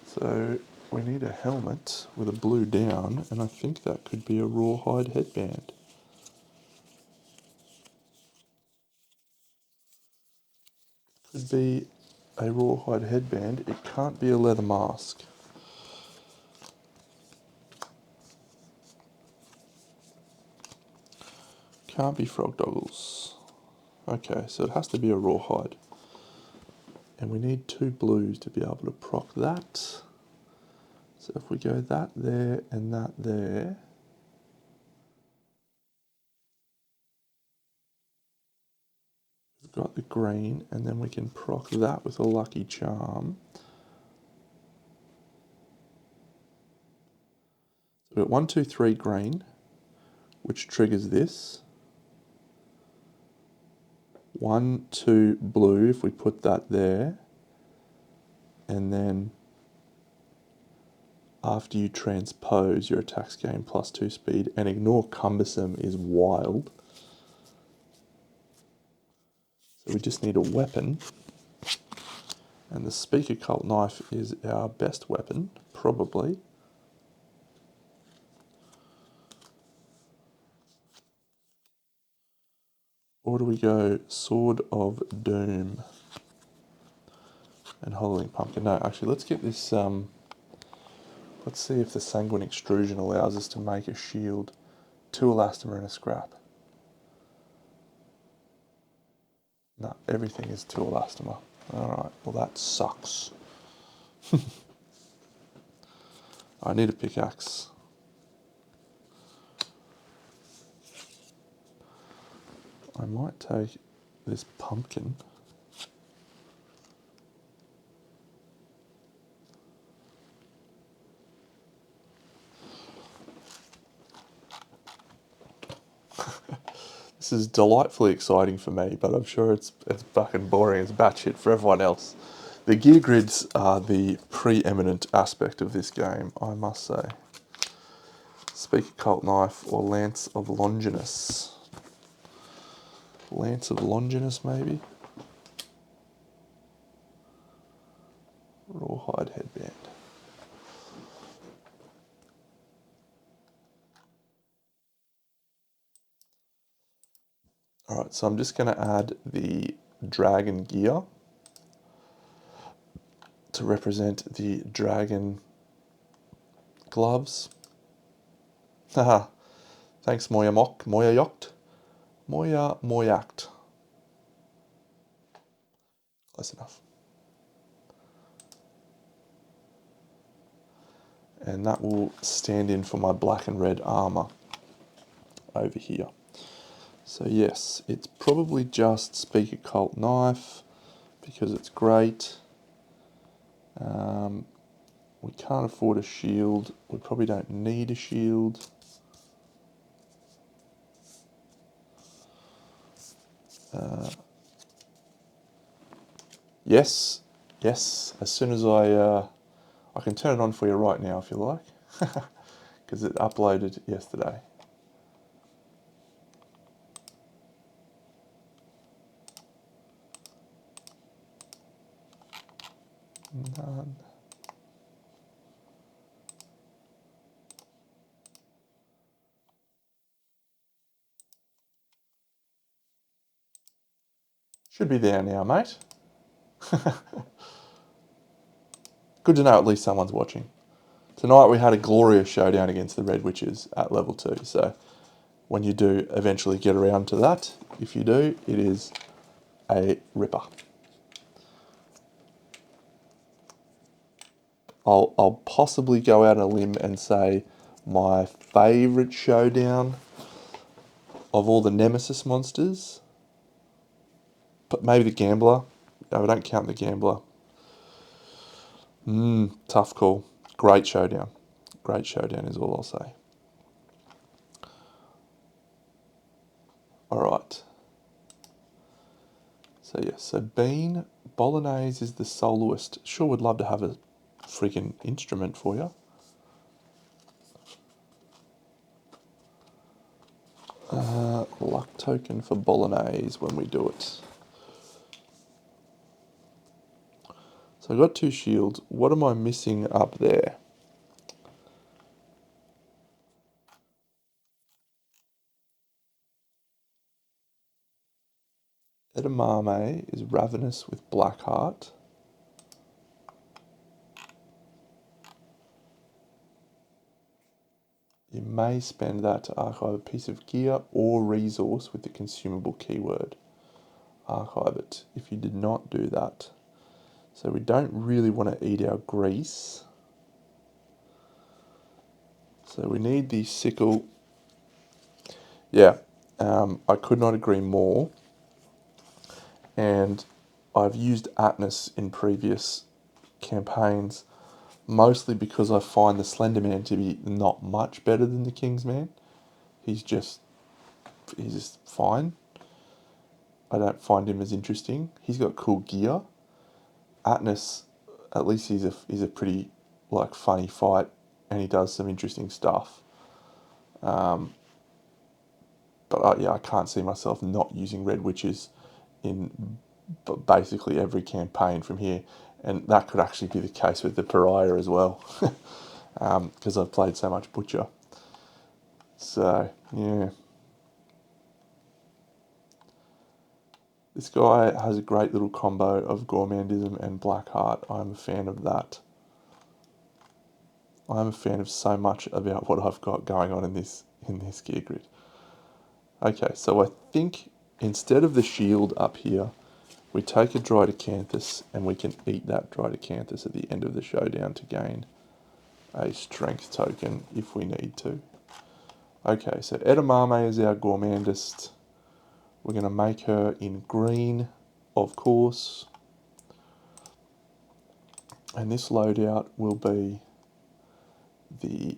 So we need a helmet with a blue down, and I think that could be a rawhide headband. Could be a rawhide headband. It can't be a leather mask. Can't be frog doggles. Okay, so it has to be a rawhide. And we need 2 blues to be able to proc that. So if we go that there and that there, we've got the green, and then we can proc that with a lucky charm. So we've got 1, 2, 3 green, which triggers this. 1, 2 blue if we put that there, and then after you transpose, your attacks gain +2 speed, and ignore cumbersome is wild. So we just need a weapon, and the speaker cult knife is our best weapon, probably. Or do we go Sword of Doom and Hollowing Pumpkin? No, actually, let's get this. Let's see if the Sanguine Extrusion allows us to make a shield, 2 elastomer and a scrap. No, everything is 2 elastomer. Alright, well that sucks. I need a pickaxe. I might take this pumpkin. This is delightfully exciting for me, but I'm sure it's fucking boring as batshit for everyone else. The gear grids are the preeminent aspect of this game, I must say. Speaker Cult Knife or Lance of Longinus. Lance of Longinus, maybe? Rawhide headband. Alright, so I'm just going to add the dragon gear to represent the dragon gloves. Haha. Thanks, Moya Yacht. Moya Moyact. Close enough. And that will stand in for my black and red armour over here. So yes, it's probably just Speaker Cult Knife because it's great. We can't afford a shield. We probably don't need a shield. Yes, as soon as I can turn it on for you right now if you like, because it uploaded yesterday. None. Should be there now, mate. Good to know at least someone's watching. Tonight we had a glorious showdown against the Red Witches at level 2, so when you do eventually get around to that, if you do, it is a ripper. I'll possibly go out on a limb and say my favourite showdown of all the Nemesis monsters, but maybe the Gambler. No, I don't count the Gambler. Tough call. Great showdown. Great showdown is all I'll say. Alright. So yes, so Bean, Bolognese is the soloist. Sure would love to have a freaking instrument for you. Luck token for Bolognese when we do it. So I've got 2 shields. What am I missing up there? Edamame is ravenous with black heart. You may spend that to archive a piece of gear or resource with the consumable keyword. Archive it if you did not do that. So we don't really want to eat our grease. So we need the sickle. Yeah, I could not agree more. And I've used Atlas in previous campaigns, mostly because I find the Slender Man to be not much better than the King's Man. He's just fine. I don't find him as interesting. He's got cool gear. Atlas, at least he's a pretty like funny fight, and he does some interesting stuff. But yeah, I can't see myself not using Red Witches in basically every campaign from here, and that could actually be the case with the Pariah as well, because I've played so much Butcher. So yeah, this guy has a great little combo of gourmandism and Blackheart. I'm a fan of that. I'm a fan of so much about what I've got going on in this gear grid. Okay, so I think instead of the shield up here, we take a dried acanthus and we can eat that dried acanthus at the end of the showdown to gain a strength token if we need to. Okay, so Edamame is our gourmandist. We're going to make her in green, of course. And this loadout will be the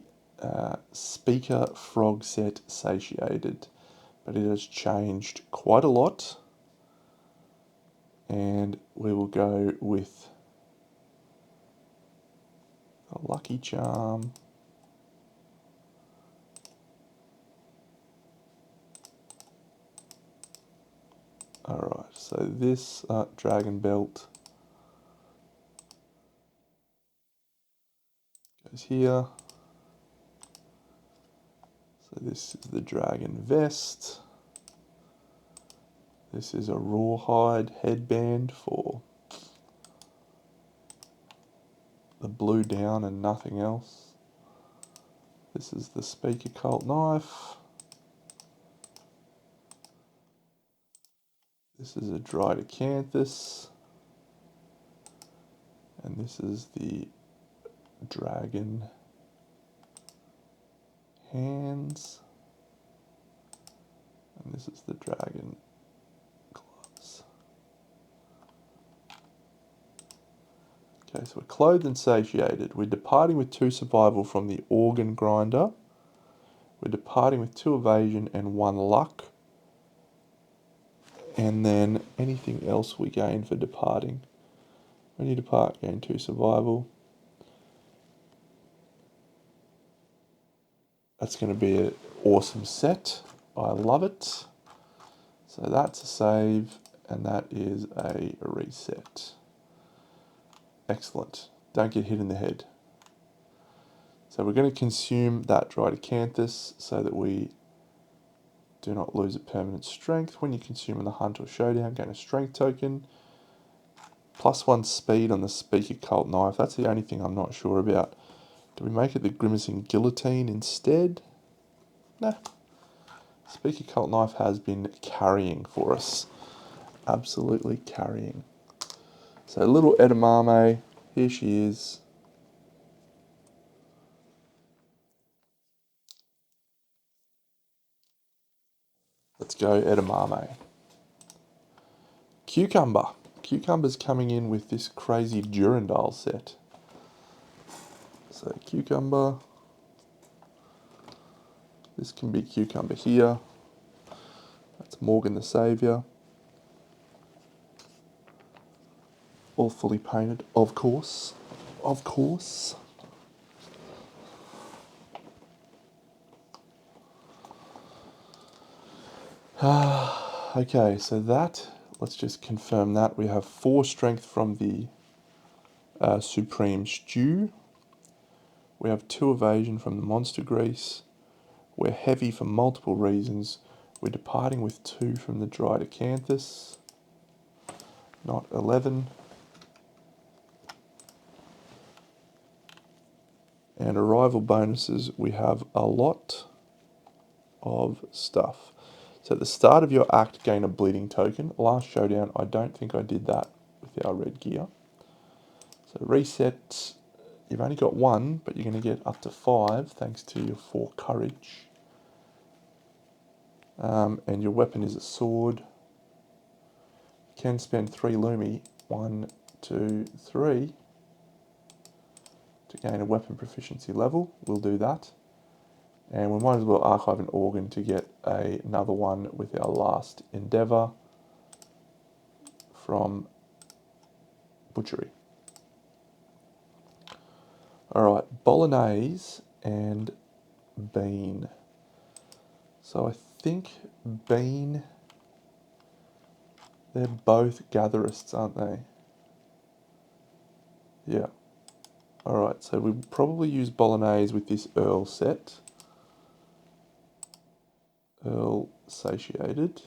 Speaker Frog set Satiated. But it has changed quite a lot. And we will go with A lucky charm. Alright, so this dragon belt goes here. So this is the dragon vest. This is a rawhide headband for the blue down and nothing else. This is the speaker cult knife. This is a dried acanthus. And this is the dragon hands. And this is the dragon gloves. Okay, so we're clothed and satiated. We're departing with 2 survival from the organ grinder. We're departing with 2 evasion and 1 luck. And then anything else we gain for departing. When you depart, gain 2 survival. That's going to be an awesome set. I love it. So that's a save, and that is a reset. Excellent. Don't get hit in the head. So we're going to consume that dried acanthus so that we do not lose a permanent strength. When you consume in the hunt or showdown, gain a strength token. +1 speed on the speaker cult knife. That's the only thing I'm not sure about. Do we make it the grimacing guillotine instead? Nah. Speaker cult knife has been carrying for us. Absolutely carrying. So little edamame, here she is. Let's go edamame. Cucumber. Cucumber's coming in with this crazy Durandal set. So cucumber. This can be cucumber here. That's Morgan the Saviour. All fully painted, of course. Of course. Okay, so that, let's just confirm that. We have 4 strength from the Supreme Stew. We have 2 evasion from the Monster Grease. We're heavy for multiple reasons. We're departing with 2 from the dried acanthus. Not 11. And arrival bonuses, we have a lot of stuff. So at the start of your act, gain a bleeding token. Last showdown, I don't think I did that with our red gear. So reset, you've only got 1, but you're going to get up to 5 thanks to your 4 courage. And your weapon is a sword. You can spend 3 Lumi, 1, 2, 3, to gain a weapon proficiency level. We'll do that. And we might as well archive an organ to get another one with our last endeavour from butchery. Alright, bolognese and bean. So I think bean, they're both gatherists, aren't they? Yeah. Alright, so we'll probably use bolognese with this Earl set. Earl satiated.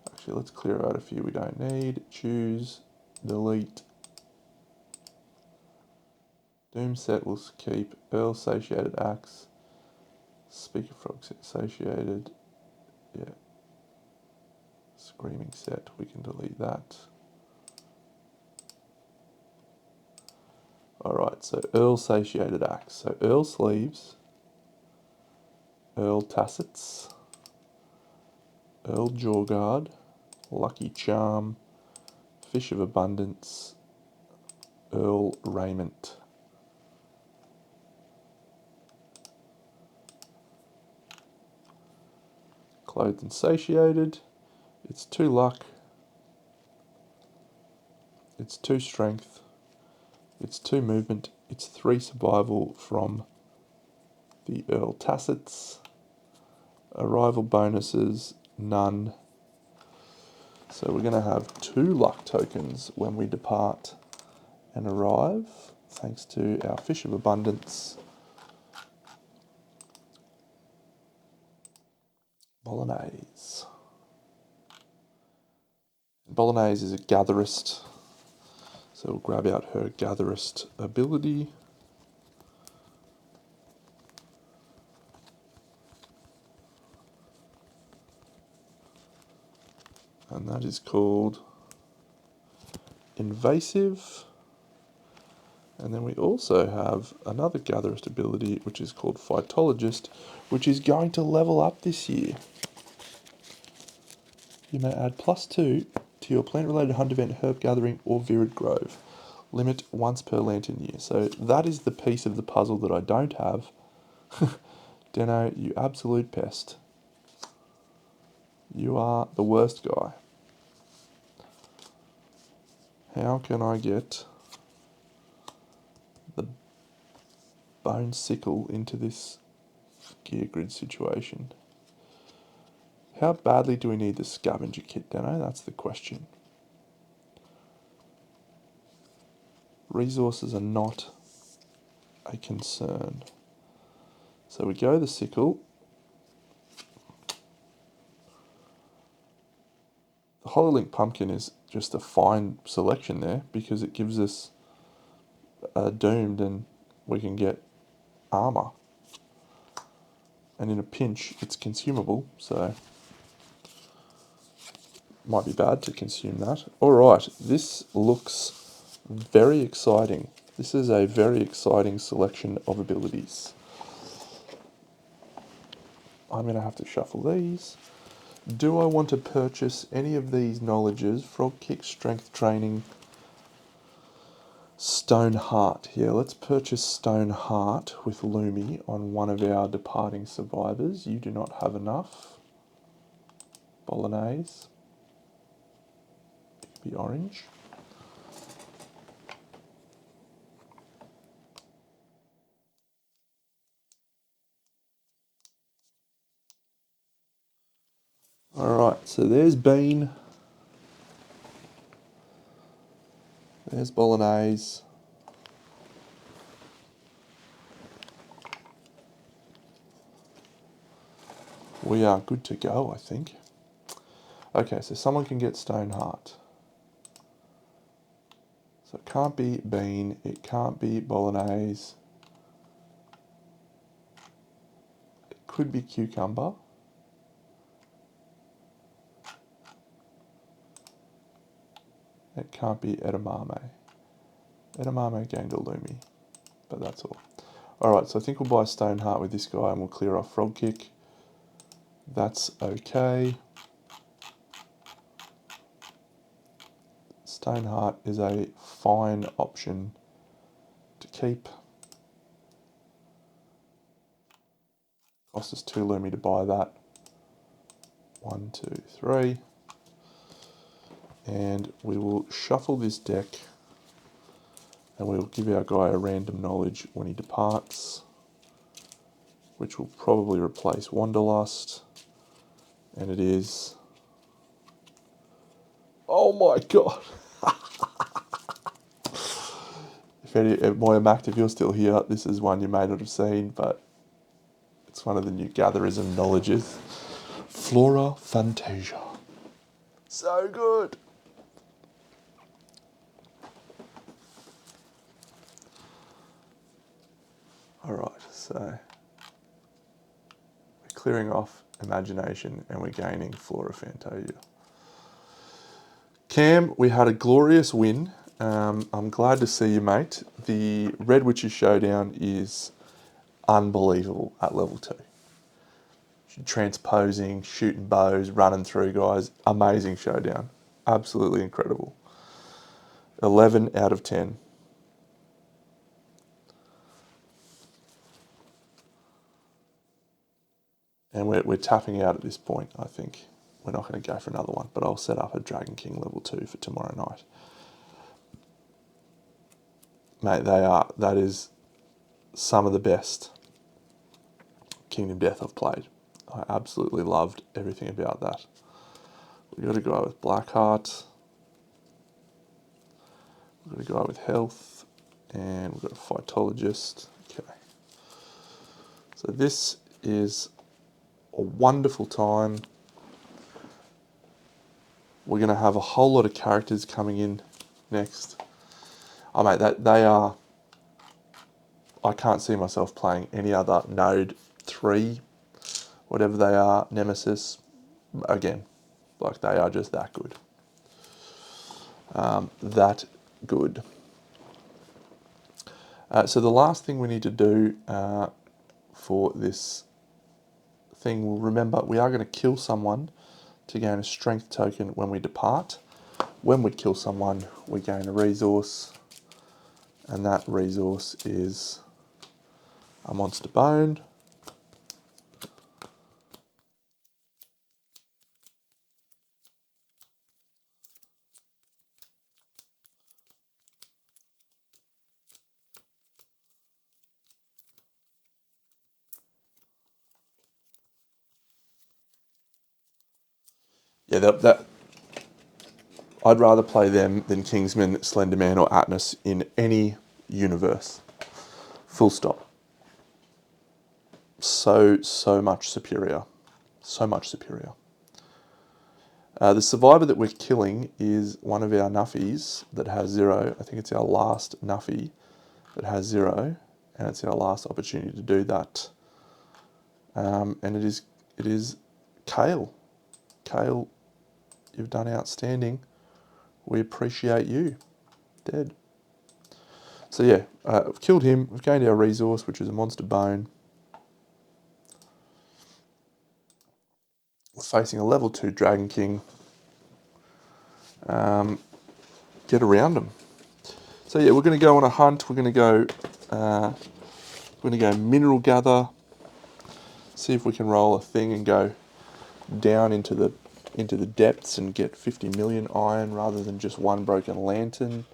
Actually, let's clear out a few we don't need. Choose, delete. Doom set will keep. Earl satiated axe. Speaker frog satiated. Yeah. Screaming set, we can delete that. Alright, so Earl satiated axe. So Earl sleeves. Earl tassets. Earl jawguard. Lucky charm. Fish of abundance. Earl raiment. Clothed and satiated. It's 2 luck. It's 2 strength. It's 2 movement It's 3 survival from the Earl Tassets. Arrival bonuses, none. So we're going to have 2 luck tokens when we depart and arrive, thanks to our Fish of Abundance. Bolognese. Bolognese is a gatherist, so we'll grab out her gatherist ability. And that is called Invasive. And then we also have another gatherist ability, which is called Phytologist, which is going to level up this year. You may add +2 to your plant-related hunt event, herb gathering, or Virid Grove. Limit once per lantern year. So that is the piece of the puzzle that I don't have. Deno, you absolute pest. You are the worst guy. How can I get the bone sickle into this gear grid situation? How badly do we need the scavenger kit, Deno? That's the question. Resources are not a concern. So we go the sickle. The Hololink Pumpkin is just a fine selection there because it gives us doomed and we can get armor. And in a pinch, it's consumable, so might be bad to consume that. All right, this looks very exciting. This is a very exciting selection of abilities. I'm going to have to shuffle these. Do I want to purchase any of these knowledges? Frog Kick, Strength Training, Stone Heart. Yeah, let's purchase Stone Heart with Lumi on one of our departing survivors. You do not have enough. Bolognese. Be orange. Alright, so there's Bean. There's Bolognese. We are good to go, I think. Okay, so someone can get Stone Heart. So it can't be Bean, it can't be Bolognese. It could be Cucumber. It can't be Edamame. Edamame gained a Lumi, but that's all. Alright, so I think we'll buy Stone Heart with this guy and we'll clear off Frog Kick. That's okay. Stone Heart is a fine option to keep. Cost us 2 Lumi to buy that. 1, 2, 3. And we will shuffle this deck and we'll give our guy a random knowledge when he departs, which will probably replace Wanderlust. And it is... Oh my god! Moya if you're still here, this is one you may not have seen, but it's one of the new gatherism knowledges. Flora Fantasia. So good! Alright, so we're clearing off Imagination and we're gaining Flora Fantasia. Cam, we had a glorious win. I'm glad to see you, mate. The Red Witches Showdown is unbelievable at level 2. Transposing, shooting bows, running through guys. Amazing showdown. Absolutely incredible. 11 out of 10. And we're tapping out at this point, I think. We're not going to go for another one, but I'll set up a Dragon King level 2 for tomorrow night. mate, that is some of the best Kingdom Death I've played. I absolutely loved everything about that. We've got a guy with Blackheart. We've got a guy with Health. And we've got a Phytologist. Okay. So this is a wonderful time. We're going to have a whole lot of characters coming in next. Oh, mate, I can't see myself playing any other Node 3, whatever they are, Nemesis. Again, like they are just that good. That good. So the last thing we need to do for this thing, we'll remember we are going to kill someone to gain a strength token when we depart. When we kill someone, we gain a resource, and that resource is a monster bone. Yeah, that I'd rather play them than Kingsman, Slenderman, or Atmos in any universe. Full stop. So much superior. So much superior. The survivor that we're killing is one of our Nuffies that has 0. I think it's our last Nuffie that has 0, and it's our last opportunity to do that. And it is Kale. Kale, you've done outstanding. We appreciate you. Dead. So yeah, we've killed him. We've gained our resource, which is a monster bone. We're facing a level 2 Dragon King. Get around him. So yeah, we're going to go on a hunt. We're going to go mineral gather. See if we can roll a thing and go down into the depths and get 50 million iron rather than just one broken lantern.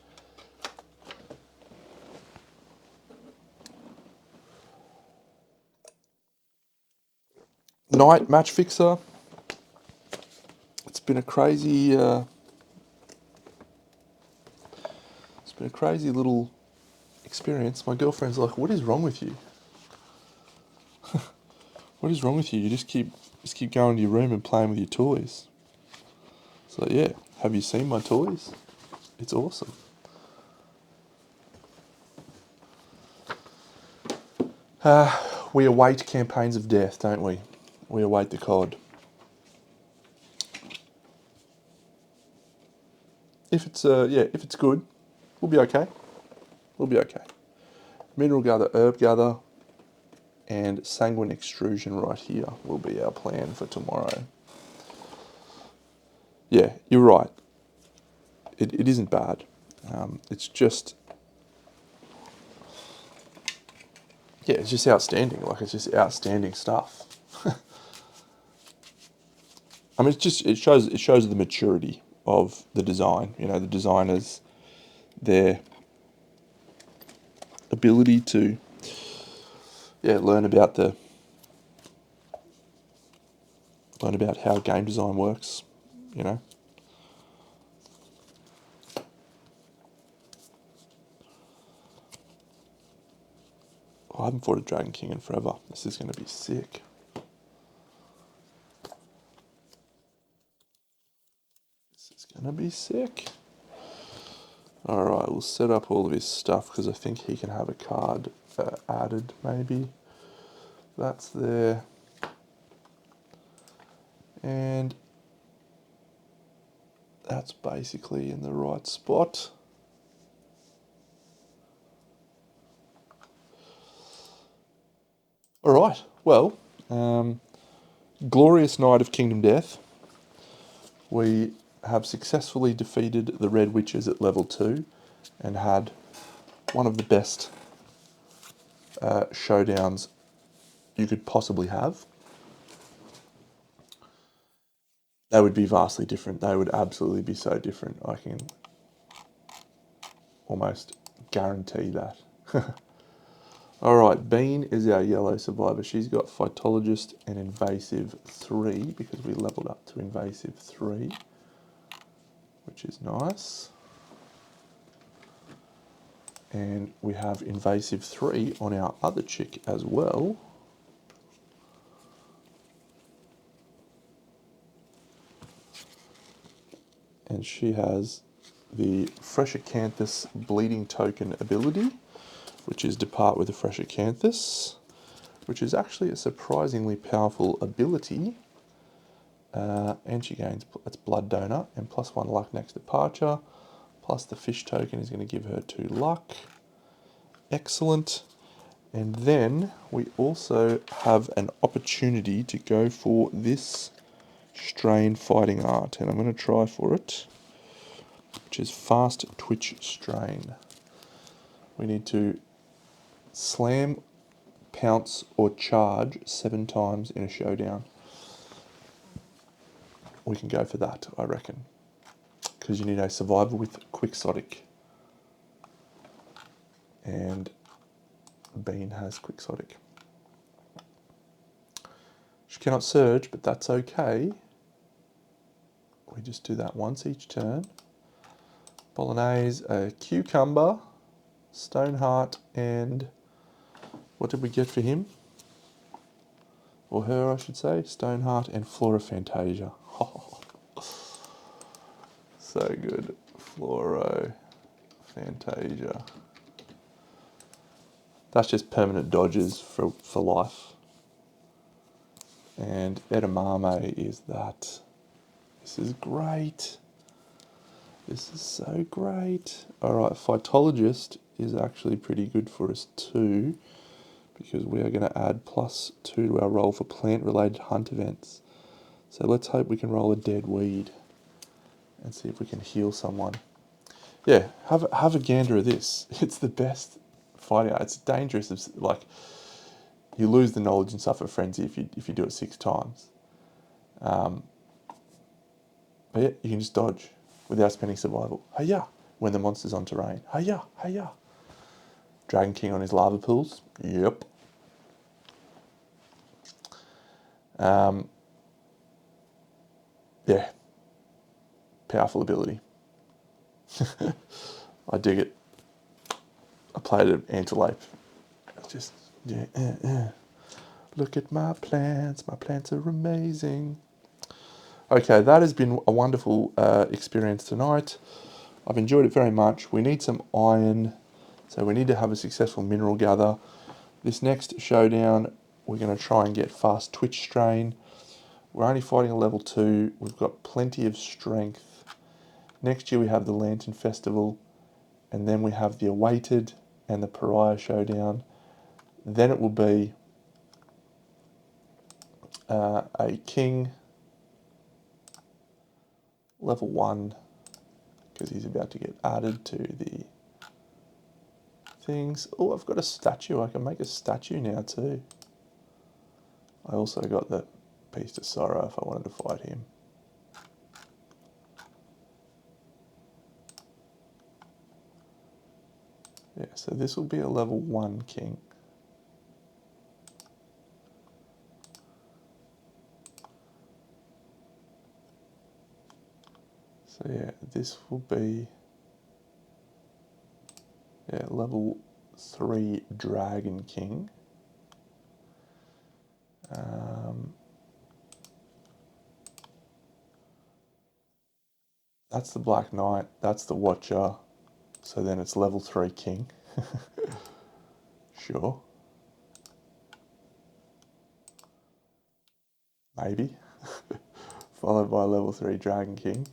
Night match fixer. It's been a crazy little experience. My girlfriend's like, "What is wrong with you? What is wrong with you? You just keep going to your room and playing with your toys." So yeah, have you seen my toys? It's awesome. We await campaigns of death, don't we? We await the COD. If it's good, we'll be okay. We'll be okay. Mineral gather, herb gather, and sanguine extrusion right here will be our plan for tomorrow. Yeah, you're right. It isn't bad. It's just, yeah, it's just outstanding. Like, it's just outstanding stuff. I mean, it shows the maturity of the design. You know, the designers, their ability to, learn about how game design works. You know. Oh, I haven't fought a Dragon King in forever. This is going to be sick. This is going to be sick. Alright, we'll set up all of his stuff because I think he can have a card added, maybe. That's there. And that's basically in the right spot. Alright, well, glorious night of Kingdom Death. We have successfully defeated the Red Witches at level 2 and had one of the best showdowns you could possibly have. They would be vastly different. They would absolutely be so different. I can almost guarantee that. Alright, Bean is our yellow survivor. She's got Phytologist and Invasive 3 because we leveled up to Invasive 3, which is nice. And we have Invasive 3 on our other chick as well. And she has the Fresh Acanthus Bleeding Token ability, which is Depart with a Fresh Acanthus, which is actually a surprisingly powerful ability. And she gains, that's Blood Donor, and +1 luck next departure, plus the fish token is going to give her 2 luck. Excellent. And then we also have an opportunity to go for this strain Fighting Art, and I'm going to try for it, which is Fast Twitch Strain. We need to slam, pounce, or charge 7 times in a showdown. We can go for that, I reckon, because you need a survivor with Quixotic. And Bean has Quixotic. She cannot surge, but that's okay. We just do that once each turn. Bolognese, a Cucumber, Stoneheart, and what did we get for him? Or her, I should say. Stoneheart and Flora Fantasia. So good. Floro Fantasia. That's just permanent dodges for life. And Edamame is that. This is great. This is so great. Alright, Phytologist is actually pretty good for us too, because we are going to add +2 to our roll for plant-related hunt events. So let's hope we can roll a dead weed and see if we can heal someone. Yeah, have a gander of this. It's the best fighting art. It's dangerous. It's like, you lose the knowledge and suffer frenzy if you do it 6 times. But yeah, you can just dodge without spending survival. Hiya! When the monster's on terrain. Hiya! Hiya! Dragon King on his lava pools. Yep. Yeah. Powerful ability. I dig it. I played an Antelope. It's just, yeah. Look at my plants. My plants are amazing. Okay, that has been a wonderful experience tonight. I've enjoyed it very much. We need some iron, so we need to have a successful mineral gather. This next showdown, we're going to try and get Fast Twitch Strain. We're only fighting a level 2. We've got plenty of strength. Next year we have the Lantern Festival, and then we have the Awaited and the Pariah Showdown. Then it will be a King level 1, because he's about to get added to the things. Oh, I've got a statue. I can make a statue now too. I also got the Beast of Sorrow if I wanted to fight him. Yeah, so this will be a level 1 king. So yeah, this will be level 3 Dragon King. That's the Black Knight, that's the Watcher. So then it's level 3 King. Sure. Maybe. Followed by level 3 Dragon King.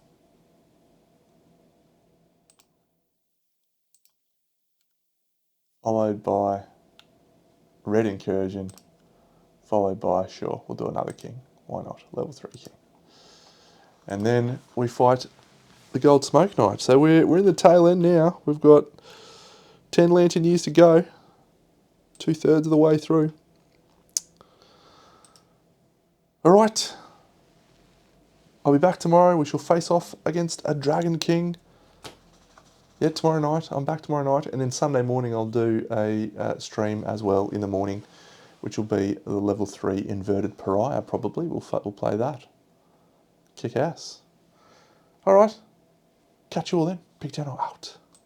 Followed by Red Incursion. Followed by, sure, we'll do another King. Why not? Level 3 King. And then we fight the Gold Smoke Knight. So we're in the tail end now. We've got 10 Lantern years to go. 2/3 of the way through. Alright. I'll be back tomorrow. We shall face off against a Dragon King. Yeah, tomorrow night. I'm back tomorrow night, and then Sunday morning I'll do a stream as well in the morning, which will be the level 3 inverted pariah. Probably we'll play that. Kick ass. All right. Catch you all then. Big Dano out.